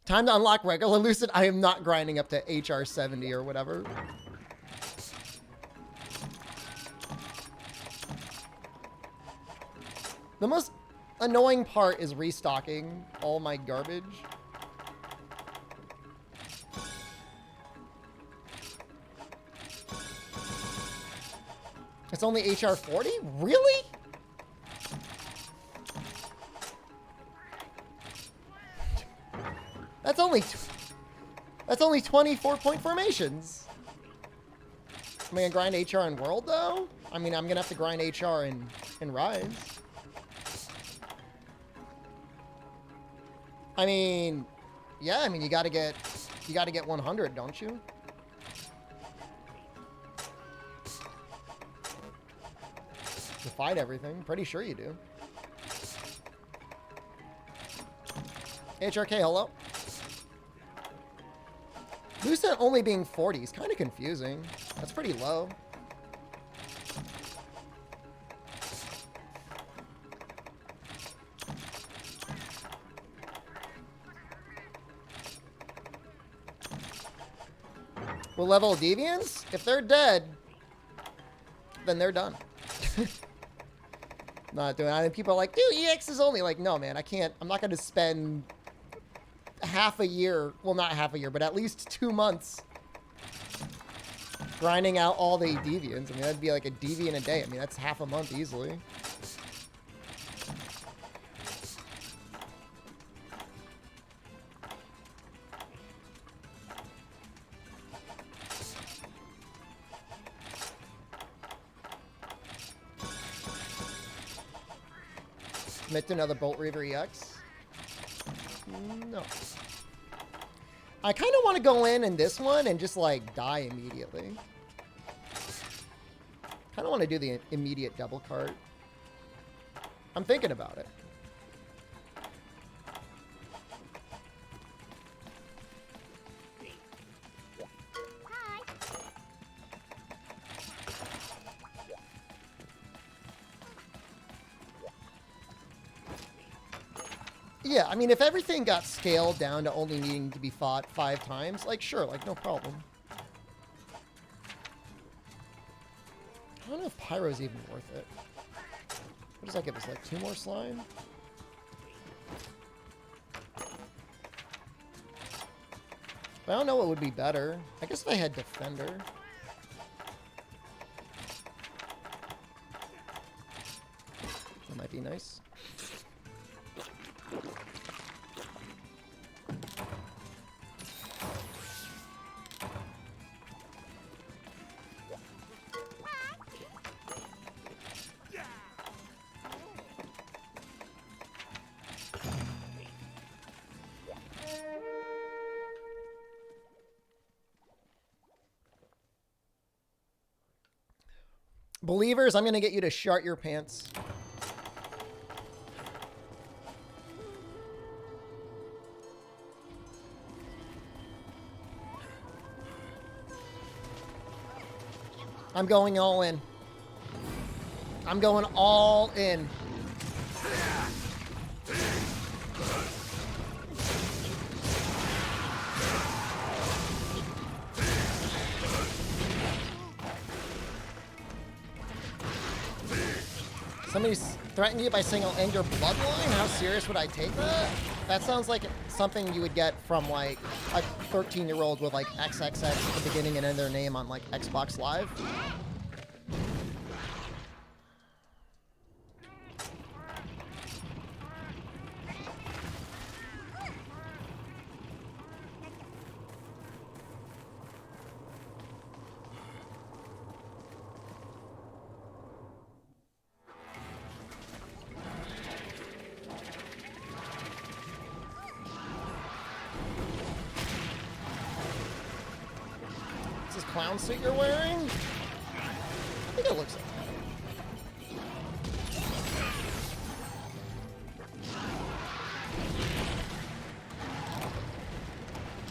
Time to unlock regular Lucid. I am not grinding up to HR 70 or whatever. The most annoying part is restocking all my garbage. It's only HR 40? Really? That's only 24-point formations. Am I gonna grind HR in World though? I mean, I'm gonna have to grind HR in Rise. I mean, yeah. I mean, you gotta get 100, don't you? To fight everything, pretty sure you do. HRK, hello. Lucent only being 40 is kind of confusing. That's pretty low. What level of Deviants? If they're dead, then they're done. Not doing it. People are like, dude, EX is only like, no, man, I can't. I'm not going to spend half a year, well, not half a year, but at least 2 months grinding out all the deviants. I mean, that'd be like a deviant a day. I mean, that's half a month easily. Commit to another Bolt Reaver EX? No. I kind of want to go in this one and just, like, die immediately. Kind of want to do the immediate double cart. I'm thinking about it. Hi. Yeah, I mean, if everything got scaled down to only needing to be fought 5 times, like, sure, like, no problem. I don't know if Pyro's even worth it. What does that give us, like, 2 more slime? But I don't know what would be better. I guess if I had Defender. That might be nice. Believers, I'm going to get you to shart your pants. I'm going all in. I'm going all in. Somebody's threatening you by saying I'll end your bloodline? How serious would I take that? That sounds like something you would get from, like, a 13-year-old with, like, XXX at the beginning and end their name on, like, Xbox Live. Clown suit you're wearing? I think it looks like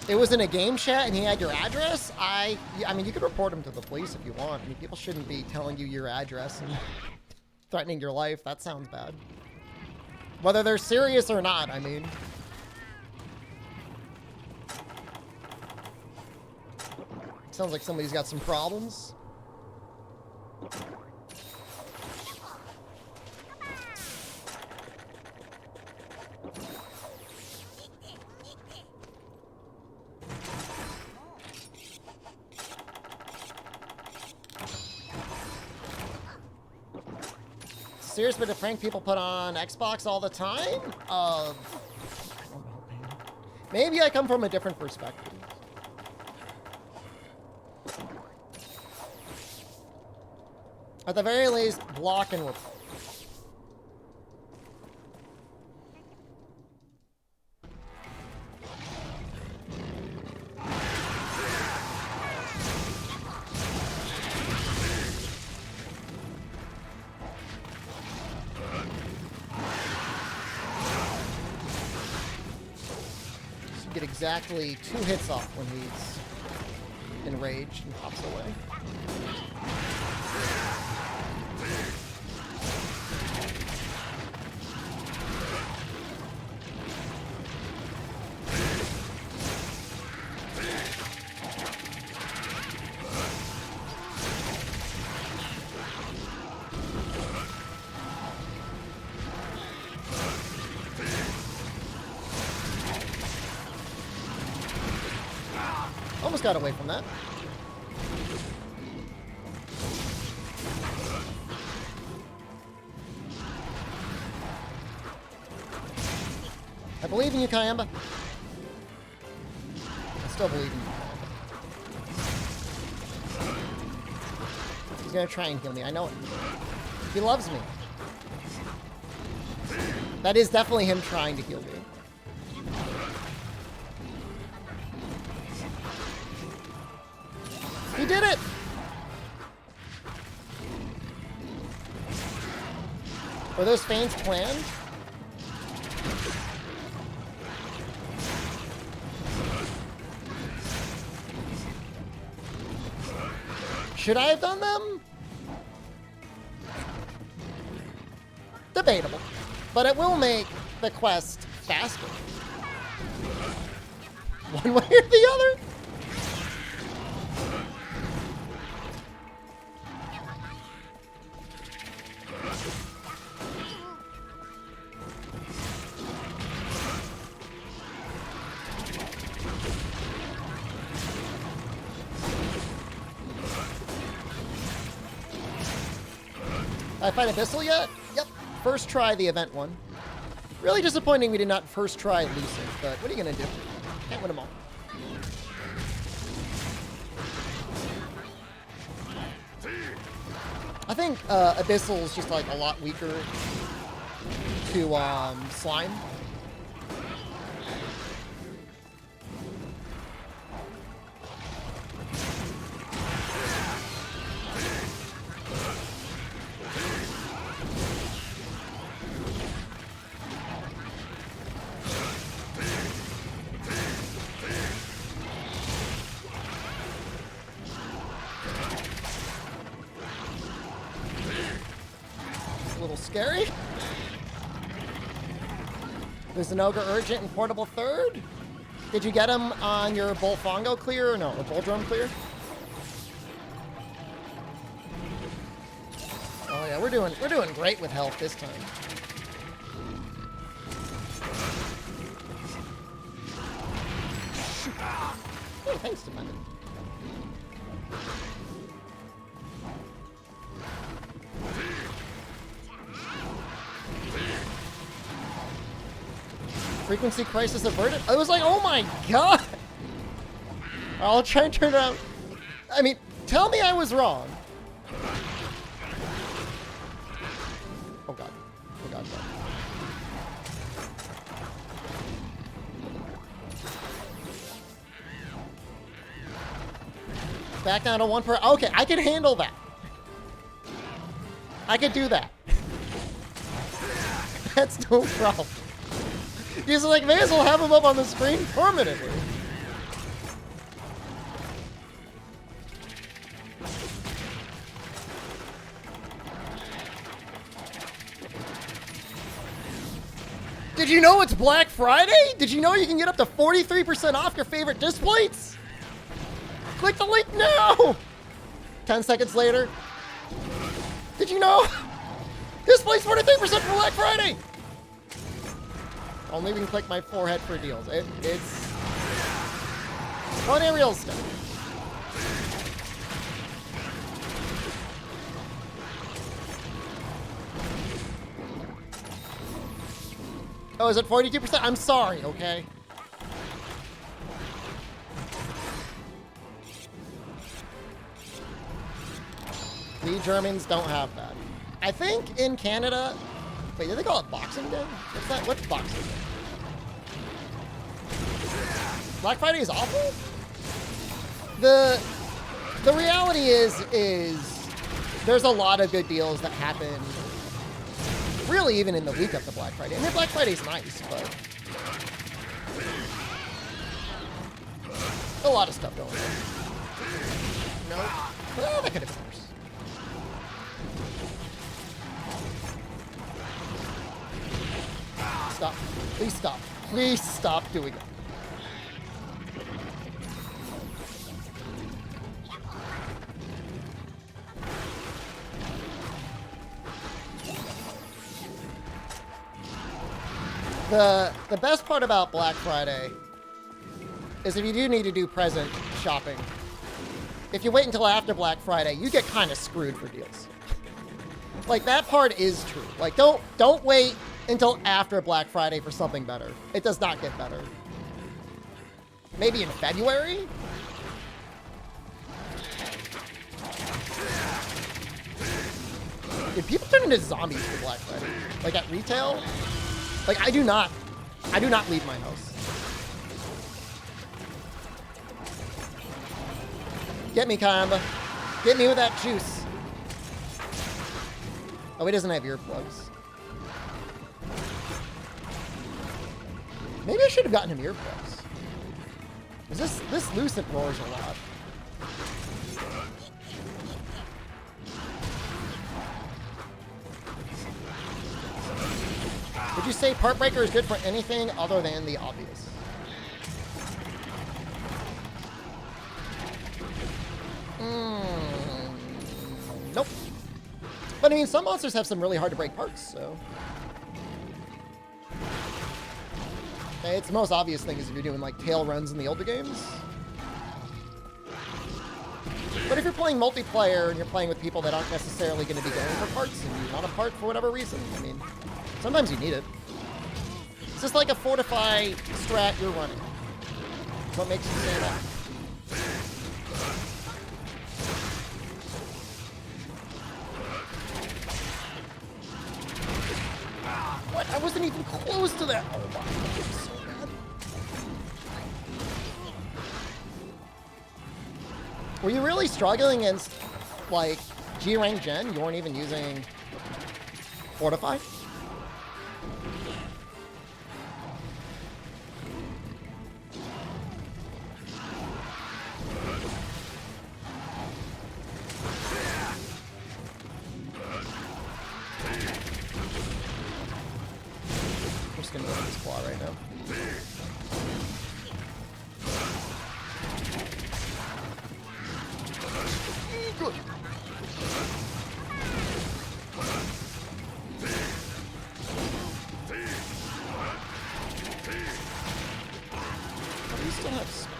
that. It was in a game chat and he had your address? I mean, you could report him to the police if you want. I mean, people shouldn't be telling you your address and threatening your life. That sounds bad. Whether they're serious or not, I mean. Sounds like somebody's got some problems. Serious, but to prank people put on Xbox all the time? I don't know, man. Maybe I come from a different perspective. At the very least, block and report. So you get exactly 2 hits off when he's enraged and pops away. Almost got away from that. I believe in you, Kayamba. I still believe in you, Kayamba. He's gonna try and heal me. I know it. He loves me. That is definitely him trying to heal me. He did it! Were those feints planned? Should I have done them? Debatable. But it will make the quest faster. One way or the other? I fight Abyssal yet? Yep. First try the event one. Really disappointing we did not first try Lucid, but what are you gonna do? Can't win them all. I think Abyssal is just like a lot weaker to Slime. A little scary. There's an Ogre Urgent and Portable Third. Did you get him on your Bullfongo clear or no? Or Bull Drum clear? Oh yeah, we're doing great with health this time. Oh, thanks, Defendant. Frequency crisis averted? I was like, oh my god! I'll try and turn it around. I mean, tell me I was wrong. Oh god. Oh god, god. Back down to 1 per... Okay, I can handle that. I could do that. That's no problem. He's like, may as well have him up on the screen permanently. Did you know it's Black Friday? Did you know you can get up to 43% off your favorite disc plates? Click the link now! 10 seconds later. Did you know? Disc plates 43% for Black Friday! Only we can click my forehead for deals. It's one aerial step. Oh, is it 42%? I'm sorry, okay? We Germans don't have that. I think in Canada... Wait, did they call it Boxing Day? What's that? What's Boxing Day? Black Friday is awful? The reality is there's a lot of good deals that happen really even in the week of the Black Friday. I mean, Black Friday's nice, but a lot of stuff going on. No, well, that could have been worse. Stop. Please stop. Please stop doing it. The best part about Black Friday is if you do need to do present shopping, if you wait until after Black Friday, you get kind of screwed for deals. Like, that part is true. Like, don't wait until after Black Friday for something better. It does not get better. Maybe in February? Did people turn into zombies for Black Friday? Like at retail? Like, I do not leave my house. Get me, Kamba. Get me with that juice. Oh, he doesn't have earplugs. Maybe I should have gotten him earplugs. This Lucent roars a lot. Would you say Part Breaker is good for anything other than the obvious? Nope. But I mean, some monsters have some really hard to break parts, so. It's the most obvious thing is if you're doing like tail runs in the older games. But if you're playing multiplayer and you're playing with people that aren't necessarily going to be going for parts and you want a part for whatever reason, I mean, sometimes you need it. It's just like a fortify strat you're running. What makes you say that? What? I wasn't even close to that. Oh my God, it's so bad. Were you really struggling against, like, G-rank Gen? You weren't even using Fortify? I'm just gonna go with this claw right now. Good. Oh, you still have space.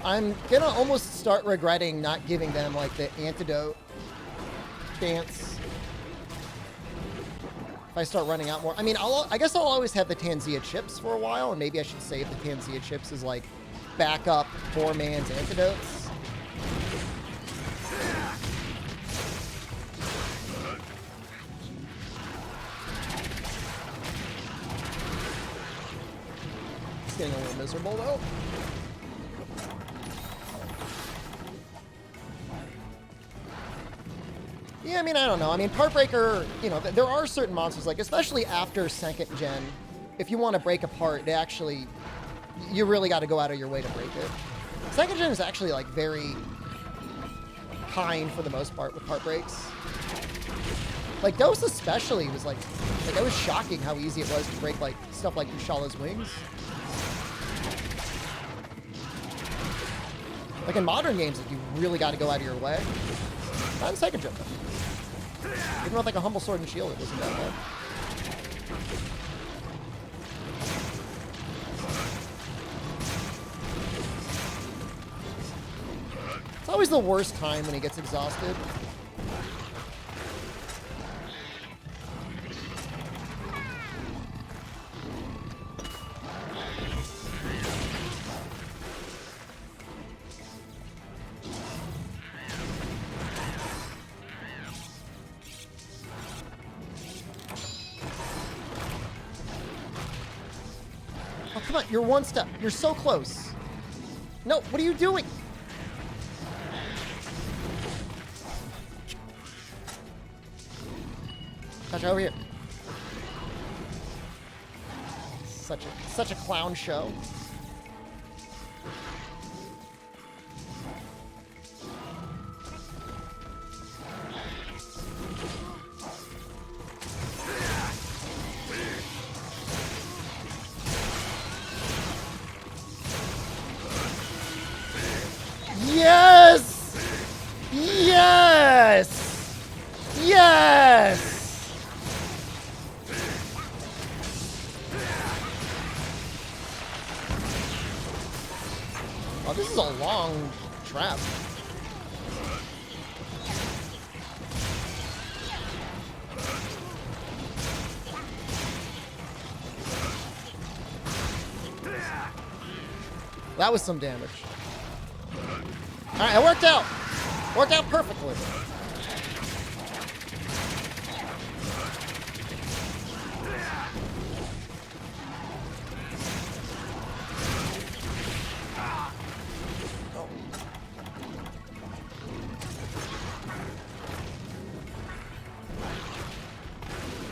I'm gonna almost start regretting not giving them like the antidote dance. If I start running out more, I mean, I guess I'll always have the Tanzia chips for a while, and maybe I should save the Tanzia chips as like backup poor man's antidotes. It's getting a little miserable though. Yeah, I mean, I don't know. I mean, Part Breaker, you know, there are certain monsters, like, especially after second gen, if you want to break a part, they actually, you really got to go out of your way to break it. Second gen is actually, like, very kind for the most part with part breaks. Like, Dose especially was, like, it was shocking how easy it was to break, like, stuff like Kushal's wings. Like, in modern games, like, you really got to go out of your way. Not in second gen, though. Even with like a humble sword and shield, it wasn't that bad. It's always the worst time when he gets exhausted. Oh, come on, you're one step. You're so close. No, what are you doing? Touch over here. Such a clown show. Yes! Yes! Yes! Oh, this is a long trap. That was some damage. All right, it worked out. Worked out perfectly.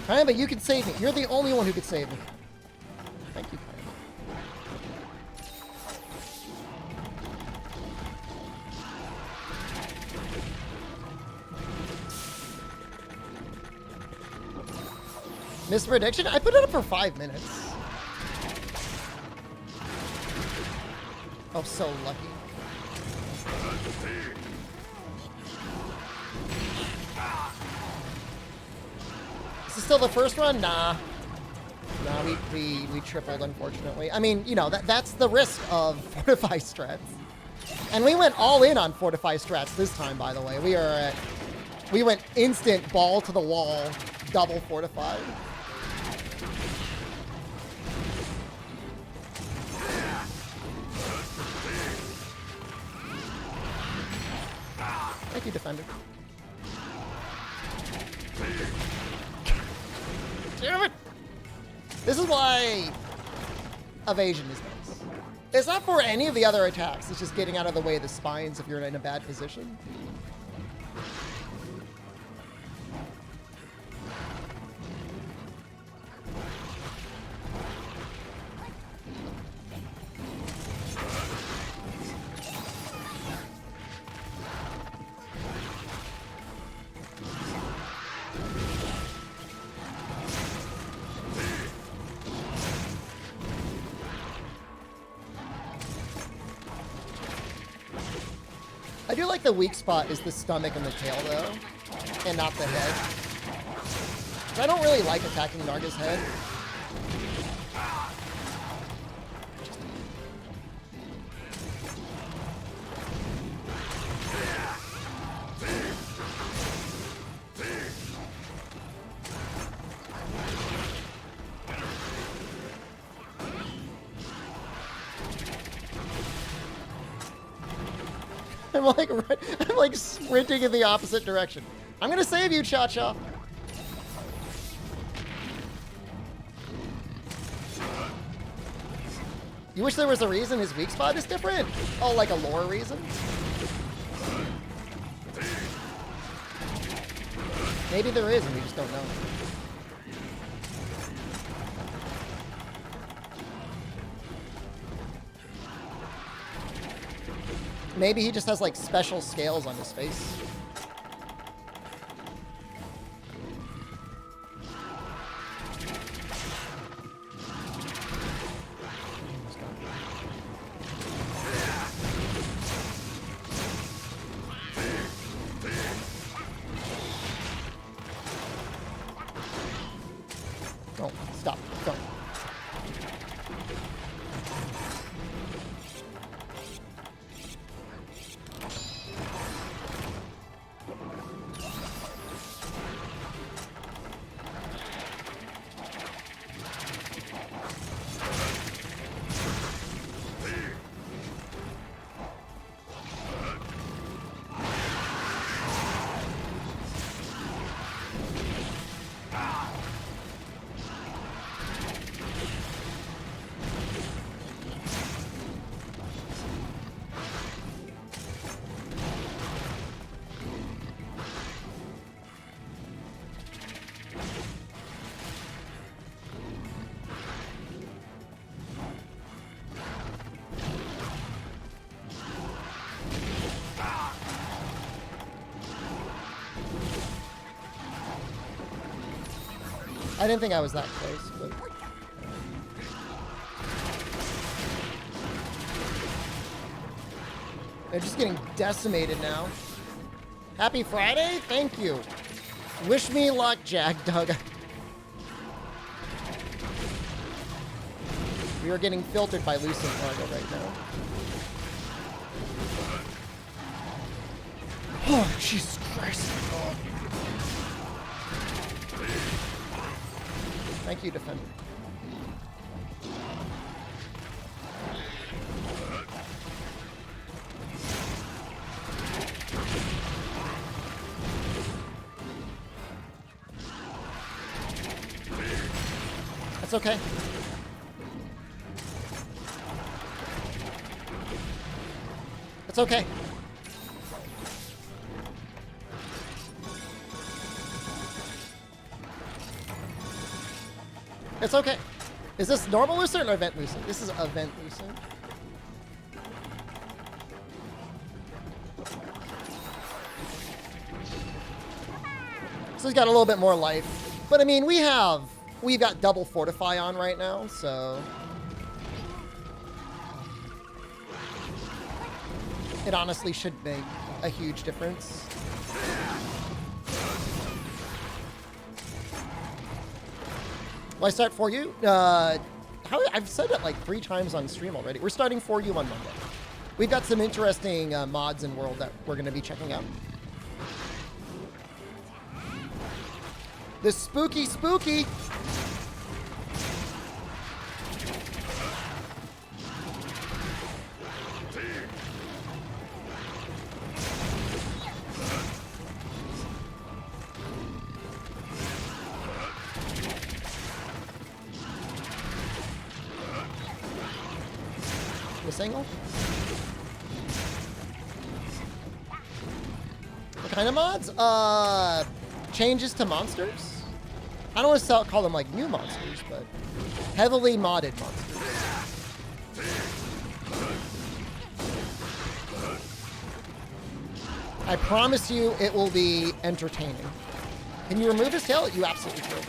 Alright, but you can save me. You're the only one who could save me. Thank you. Missed prediction? I put it up for 5 minutes. Oh, so lucky. Is this still the first run? Nah. Nah, we tripled, unfortunately. I mean, you know, that's the risk of Fortify strats. And we went all in on Fortify strats this time, by the way. We went instant ball to the wall, double Fortify. Thank you, Defender. Damn it! This is why evasion is nice. It's not for any of the other attacks. It's just getting out of the way of the spines if you're in a bad position. I do like the weak spot is the stomach and the tail, though, and not the head. I don't really like attacking Narga's head. I'm like sprinting in the opposite direction. I'm gonna save you, Cha-Cha. You wish there was a reason his weak spot is different? Oh, like a lore reason? Maybe there is and we just don't know. Maybe he just has like special scales on his face. Don't stop. Don't. I didn't think I was that close, but... They're just getting decimated now. Happy Friday? Thank you. Wish me luck, Jack Doug. We are getting filtered by Lucent Margo right now. Oh, Jesus Christ. Oh. Thank you, Defender. okay. It's okay. It's okay. Is this normal Lucent or event Lucent? This is event Lucent. So he's got a little bit more life. But I mean, we've got double fortify on right now, so it honestly should make a huge difference. Will I start for you? I've said it like 3 times on stream already. We're starting for you on Monday. We've got some interesting mods in World that we're going to be checking out. The spooky. This angle? What kind of mods? Changes to monsters? I don't want to call them like new monsters, but heavily modded monsters. I promise you it will be entertaining. Can you remove his tail? You absolutely can.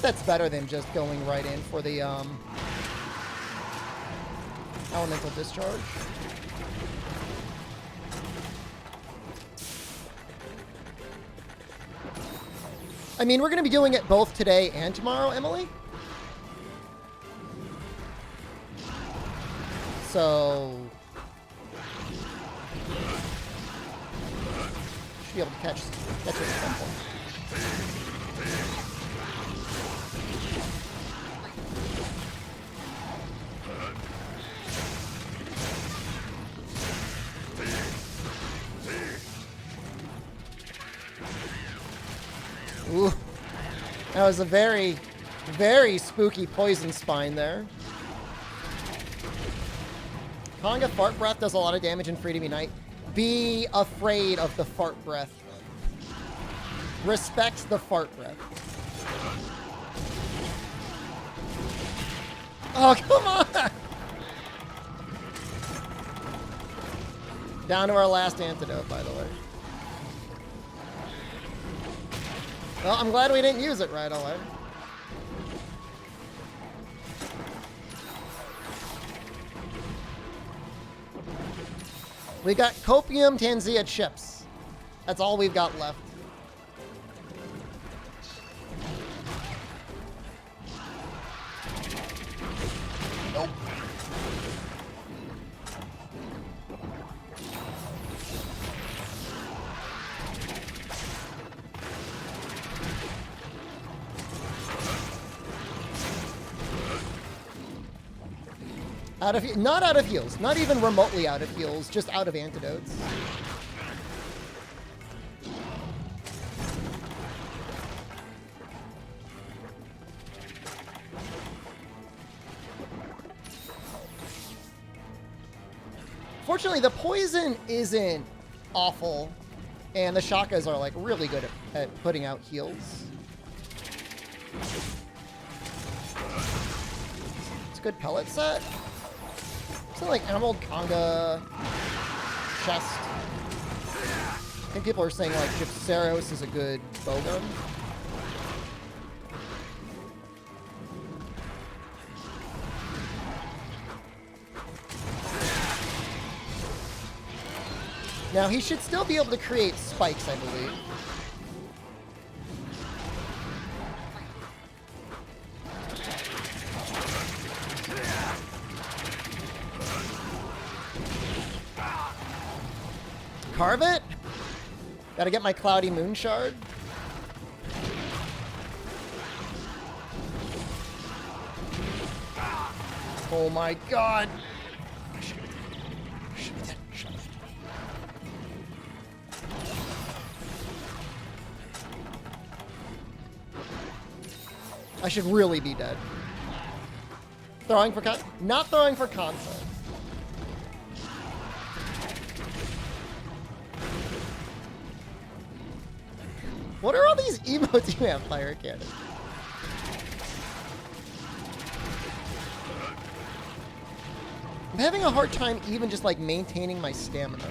That's better than just going right in for the elemental discharge. I mean, we're going to be doing it both today and tomorrow, Emily. So should be able to catch it at some point. Ooh, that was a very, very spooky poison spine there. Conga fart breath does a lot of damage in Free to Be Night. Be afraid of the fart breath. Respect the fart breath. Oh, come on! Down to our last antidote, by the way. Well, I'm glad we didn't use it right away. We got Copium Tanzia chips. That's all we've got left. Nope. Not out of heals. Not even remotely out of heals. Just out of antidotes. Fortunately, the poison isn't awful. And the shakas are like really good at putting out heals. It's a good pellet set. Something like Emerald Conga chest. I think people are saying like Gypceros is a good bowgun. Now he should still be able to create spikes, I believe. Carve it? Gotta get my Cloudy Moon Shard. Oh my god. I should be dead. Shut up. I should really be dead. Throwing for not throwing for content. What are all these emotes you have, Fire Cannon? I'm having a hard time even just like maintaining my stamina.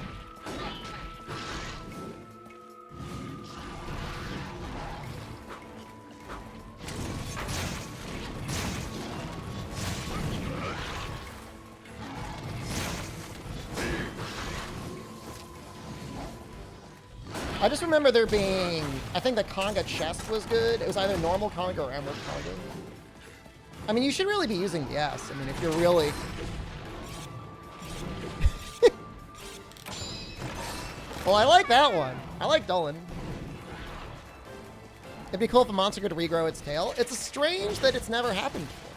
I just remember there being, I think the Conga chest was good. It was either normal Conga or Emerald Conga. I mean, you should really be using the S. I mean, if you're really... Well, I like that one. I like Dolan. It'd be cool if a monster could regrow its tail. It's strange that it's never happened before.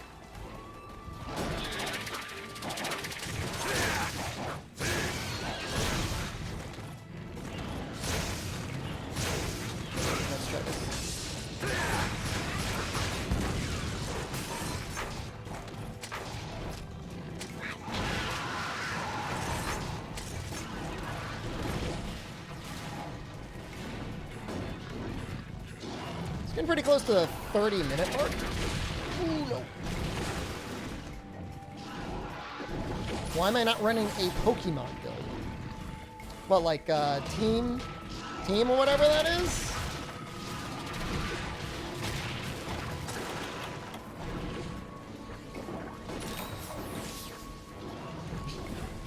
Let's try this. Getting pretty close to the 30-minute mark. Ooh, no. Why am I not running a Pokemon build? What, like, team or whatever that is?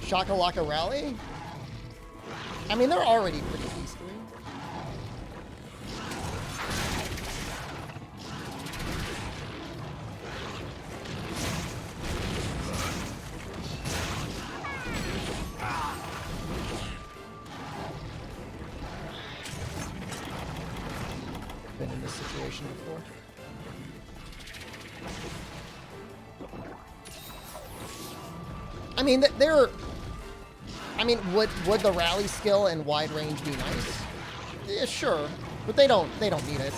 Shakalaka Rally? I mean, they're already pretty beastly. Been in this situation before. I mean, would the rally skill and wide range be nice? Yeah, sure, but they don't need it.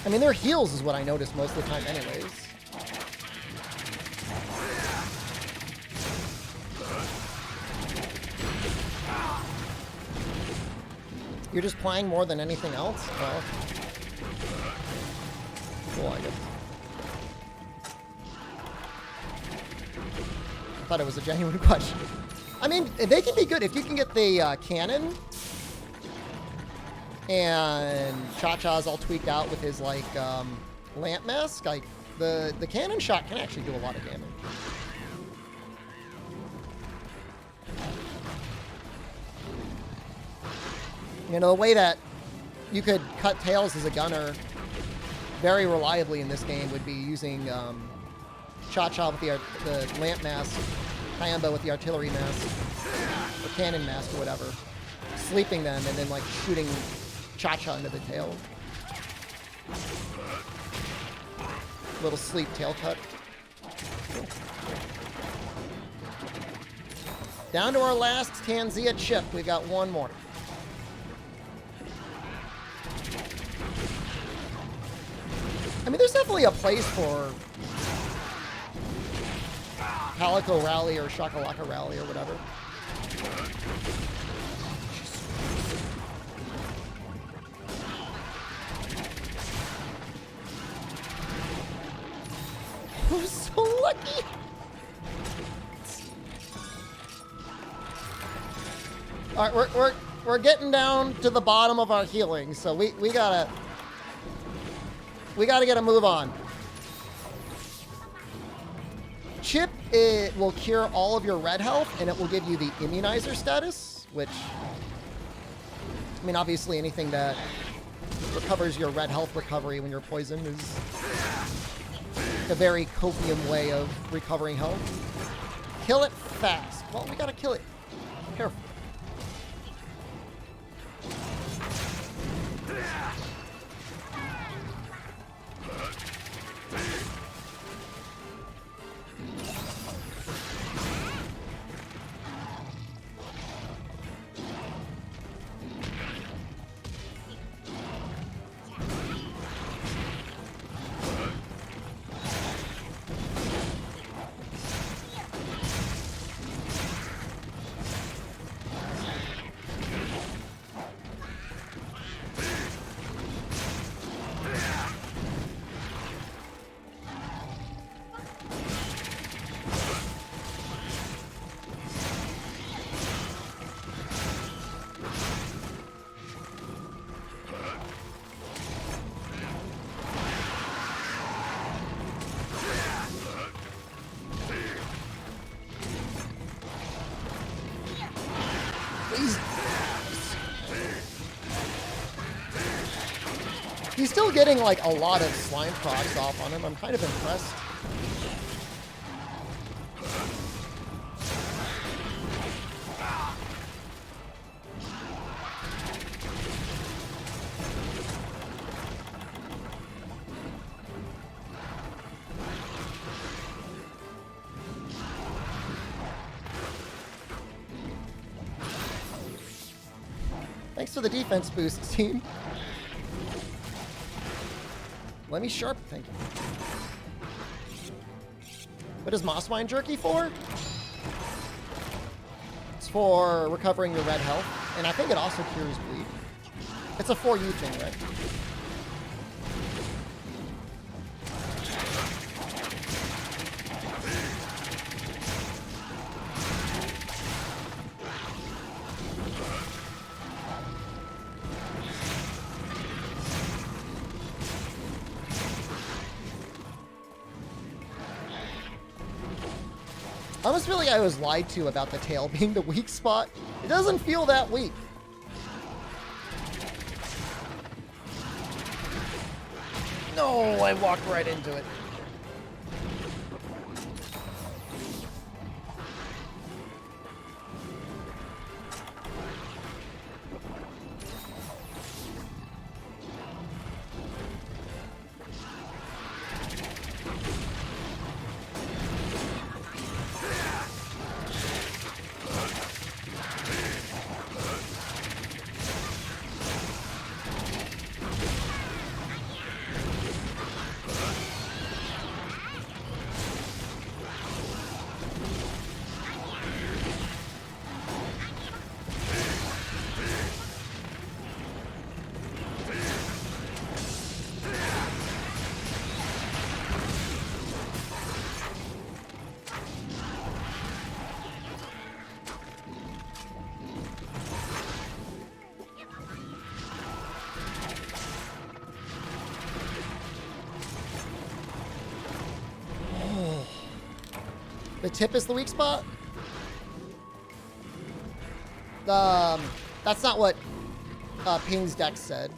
I mean, their heals is what I notice most of the time, anyways. You're just playing more than anything else? Well, cool, I guess. I thought it was a genuine question. I mean, they can be good if you can get the cannon. And Cha-Cha's all tweaked out with his, like, lamp mask. Like, the cannon shot can actually do a lot of damage. You know, the way that you could cut tails as a gunner very reliably in this game would be using Cha-Cha with the lamp mask, Kayamba with the artillery mask, or cannon mask or whatever, sleeping them and then like shooting Cha-Cha into the tail. Little sleep tail cut. Cool. Down to our last Tanzia chip. We've got one more. I mean, there's definitely a place for Calico Rally or Shakalaka Rally or whatever. I'm so lucky. All right, we're getting down to the bottom of our healing, so we gotta get a move on. Chip, it will cure all of your red health, and it will give you the immunizer status, which, I mean, obviously anything that recovers your red health recovery when you're poisoned is a very copium way of recovering health. Kill it fast. Well, we gotta kill it carefully. he's still getting like a lot of slime procs off on him. I'm kind of impressed. Thanks for the defense boost, team. Let me sharp, thank you. What is Moss Wine Jerky for? It's for recovering your red health, and I think it also cures bleed. It's a 4U thing, right? I almost feel like I was lied to about the tail being the weak spot. It doesn't feel that weak. No, I walked right into it. The tip is the weak spot? That's not what Ping's deck said,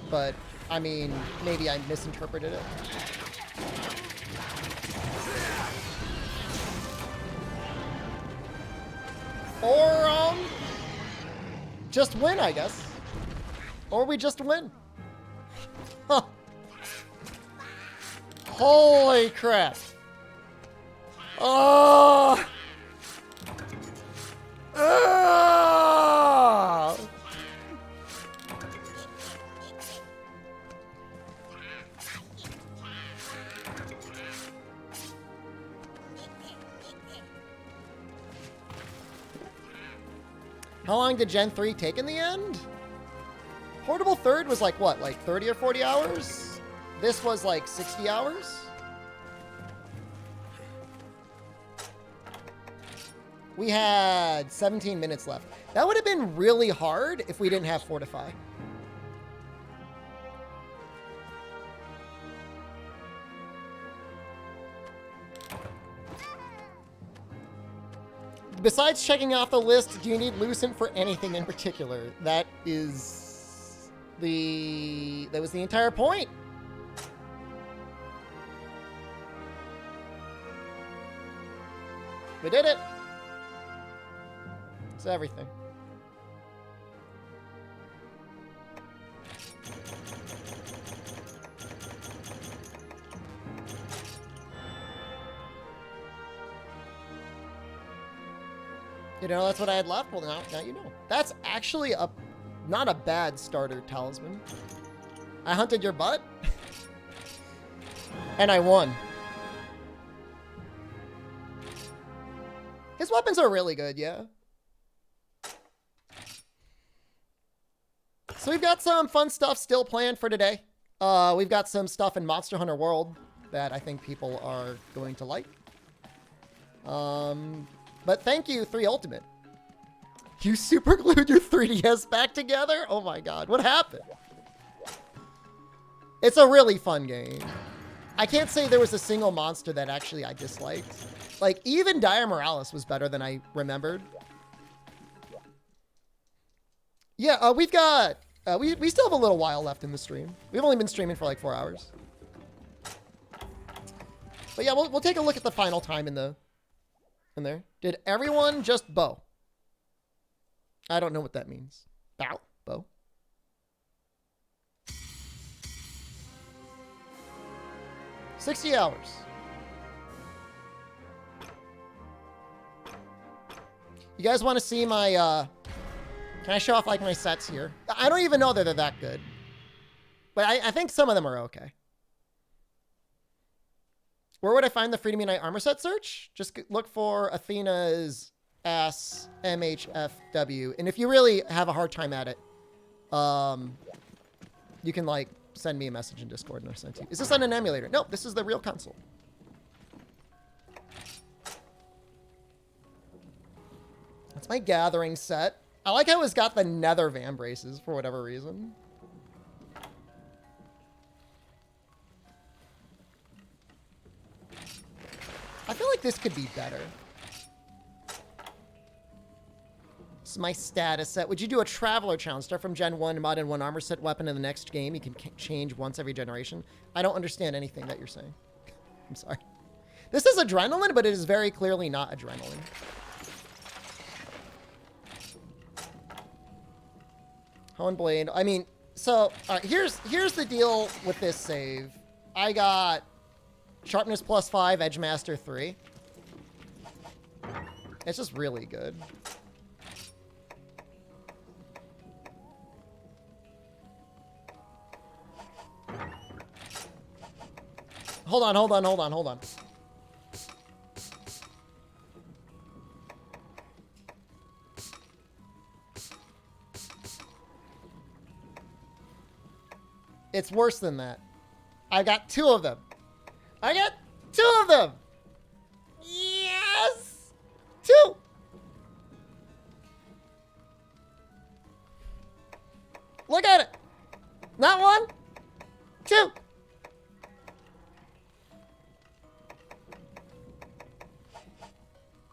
but I mean, maybe I misinterpreted it. Or, just win, I guess. Or we just win. Huh. Holy crap. Oh! Oh! How long did Gen 3 take in the end? Portable third was like what, like 30 or 40 hours? This was like 60 hours? We had 17 minutes left. That would have been really hard if we didn't have Fortify. Besides checking off the list, do you need Lucent for anything in particular? That was the entire point. We did it. It's everything. You know, that's what I had left. Well, now you know. That's actually not a bad starter talisman. I hunted your butt. And I won. His weapons are really good, yeah. So we've got some fun stuff still planned for today. We've got some stuff in Monster Hunter World that I think people are going to like. But thank you, 3 Ultimate. You super glued your 3DS back together? Oh my god, what happened? It's a really fun game. I can't say there was a single monster that actually I disliked. Like, even Dire Morales was better than I remembered. Yeah, we've got We still have a little while left in the stream. We've only been streaming for like 4 hours. But yeah, we'll take a look at the final time in there. Did everyone just bow? I don't know what that means. Bow. 60 hours. You guys want to see my, can I show off like my sets here? I don't even know that they're that good. But I think some of them are okay. Where would I find the Freedom Unite armor set search? Just look for Athena's ass MHFW. And if you really have a hard time at it, you can like send me a message in Discord and I'll send it to you. Is this on an emulator? Nope, this is the real console. That's my gathering set. I like how it's got the nether van braces for whatever reason. I feel like this could be better. This is my status set. Would you do a Traveler challenge? Start from Gen 1, mod in 1 armor set weapon in the next game. You can change once every generation. I don't understand anything that you're saying. I'm sorry. This is adrenaline, but it is very clearly not adrenaline. Hone Blade. I mean, so, all right, here's the deal with this save. I got Sharpness +5, Edge Master 3. It's just really good. Hold on. It's worse than that. I got 2 of them. Yes! 2! Look at it. Not 1, 2.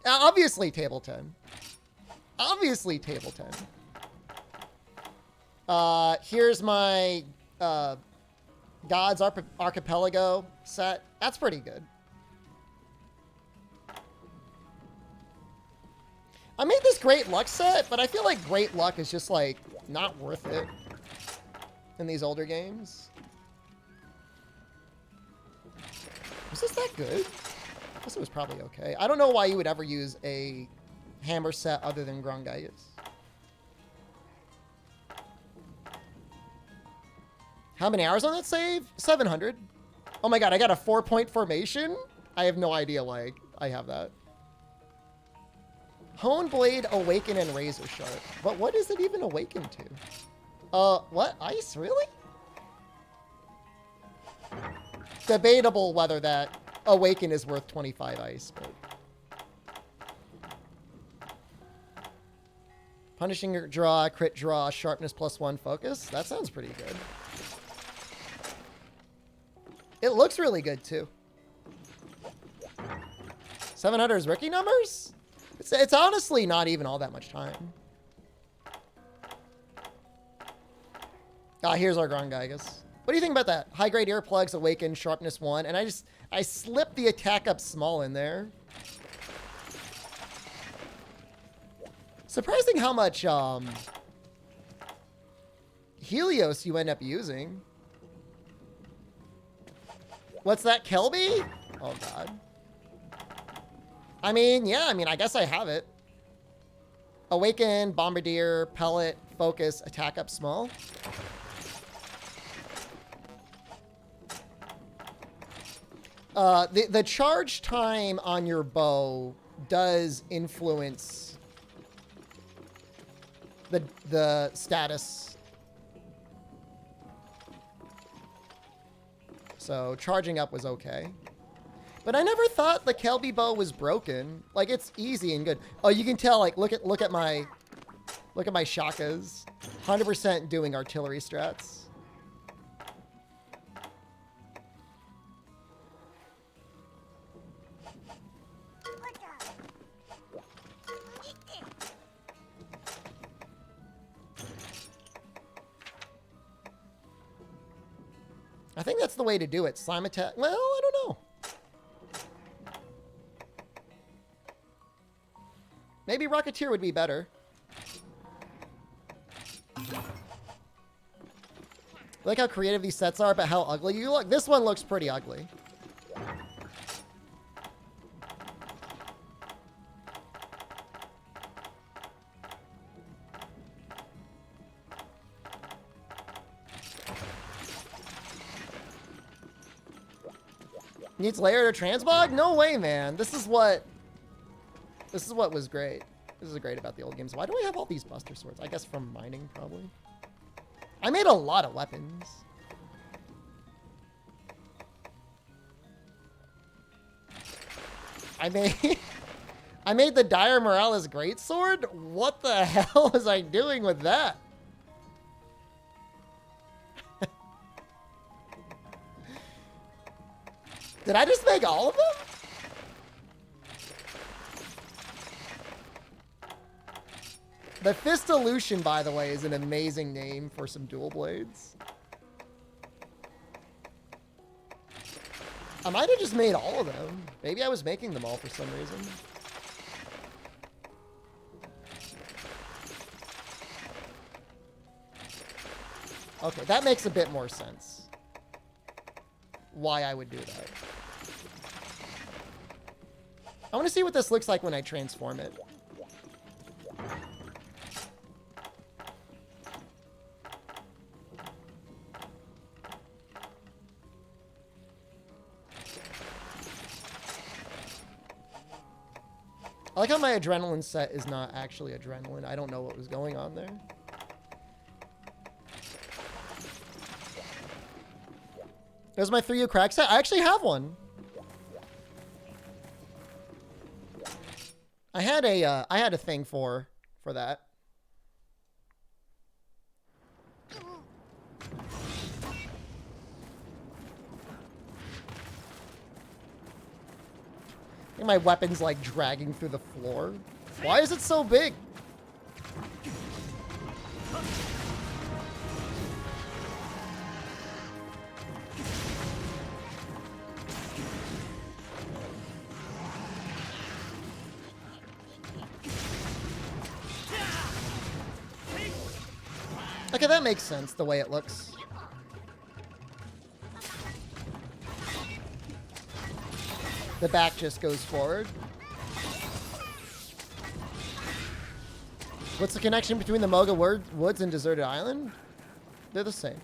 Obviously table 10. Here's my God's Archipelago set. That's pretty good. I made this Great Luck set, but I feel like Great Luck is just like not worth it in these older games. Was this that good? I guess it was probably okay. I don't know why you would ever use a hammer set other than Grongaius. How many hours on that save? 700. Oh my god, I got a 4-point formation? I have no idea why I have that. Hone Blade, Awaken, and Razor Sharp. But what is it even awaken to? What? Ice? Really? Debatable whether that Awaken is worth 25 ice, but... Punishing your draw, crit draw, sharpness +1 focus. That sounds pretty good. It looks really good, too. 700 is rookie numbers? It's honestly not even all that much time. Ah, here's our Grongaigus. What do you think about that? High grade earplugs, awaken, sharpness 1, and I slipped the attack up small in there. Surprising how much Helios you end up using. What's that, Kelby? Oh god. I mean, yeah, I guess I have it. Awaken, Bombardier, Pellet, Focus, Attack up small. The charge time on your bow does influence the status. So charging up was okay. But I never thought the Kelby bow was broken. Like, it's easy and good. Oh, you can tell, like, look at my shakas. 100% doing artillery strats. I think that's the way to do it. Slime attack. Well, I don't know. Maybe Rocketeer would be better. I like how creative these sets are, but how ugly you look. This one looks pretty ugly. Needs layered or transmog? No way, man. This is what was great. This is great about the old games. Why do I have all these Buster Swords? I guess from mining, probably. I made a lot of weapons. I made the Dire Morales Greatsword? What the hell was I doing with that? Did I just make all of them? The Fistolution, by the way, is an amazing name for some dual blades. I might have just made all of them. Maybe I was making them all for some reason. Okay, that makes a bit more sense. Why I would do that. I want to see what this looks like when I transform it. I like how my adrenaline set is not actually adrenaline. I don't know what was going on there. There's my 3U crack set. I actually have one. I had a thing for that. I think my weapon's like dragging through the floor. Why is it so big? Okay, that makes sense, the way it looks. The back just goes forward. What's the connection between the Moga Woods and Deserted Island? They're the same.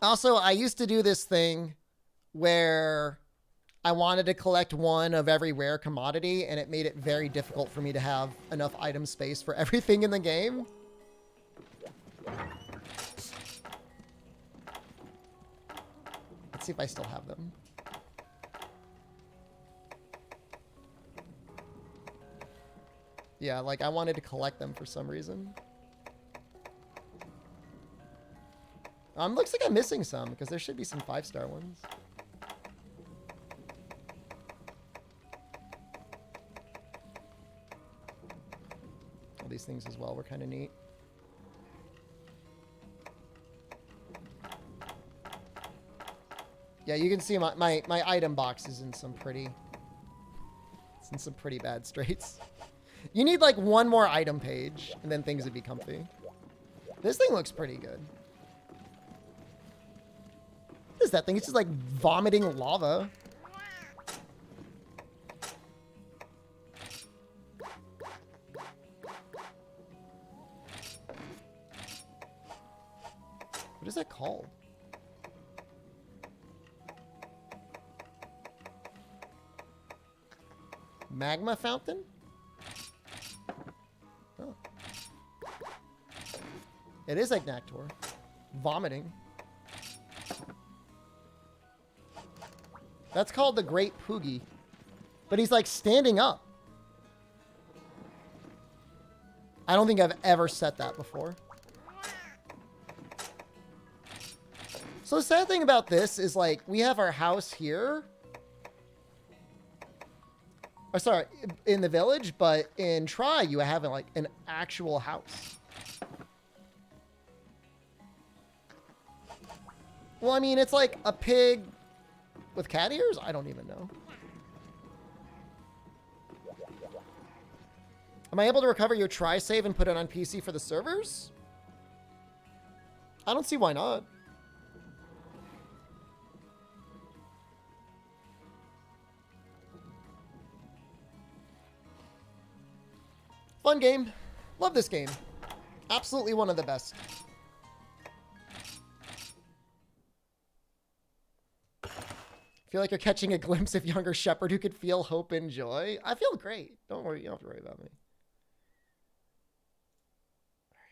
Also, I used to do this thing where I wanted to collect one of every rare commodity, and it made it very difficult for me to have enough item space for everything in the game. Let's see if I still have them. Yeah, like I wanted to collect them for some reason. Looks like I'm missing some, because there should be some 5-star ones. All these things as well were kind of neat. Yeah, you can see my item box is in some pretty... It's in some pretty bad straits. You need like one more item page, and then things would be comfy. This thing looks pretty good. What is that thing? It's just like vomiting lava. What is that called? Magma fountain? Oh. It is like Nactor. Vomiting. That's called the Great Poogie. But he's like standing up. I don't think I've ever set that before. So the sad thing about this is like we have our house here. Or sorry, in the village, but in Try you have like an actual house. Well, I mean, it's like a pig with cat ears? I don't even know. Am I able to recover your try-save and put it on PC for the servers? I don't see why not. Fun game. Love this game. Absolutely one of the best. Feel like you're catching a glimpse of younger Shepard who could feel hope and joy. I feel great. Don't worry, you don't have to worry about me.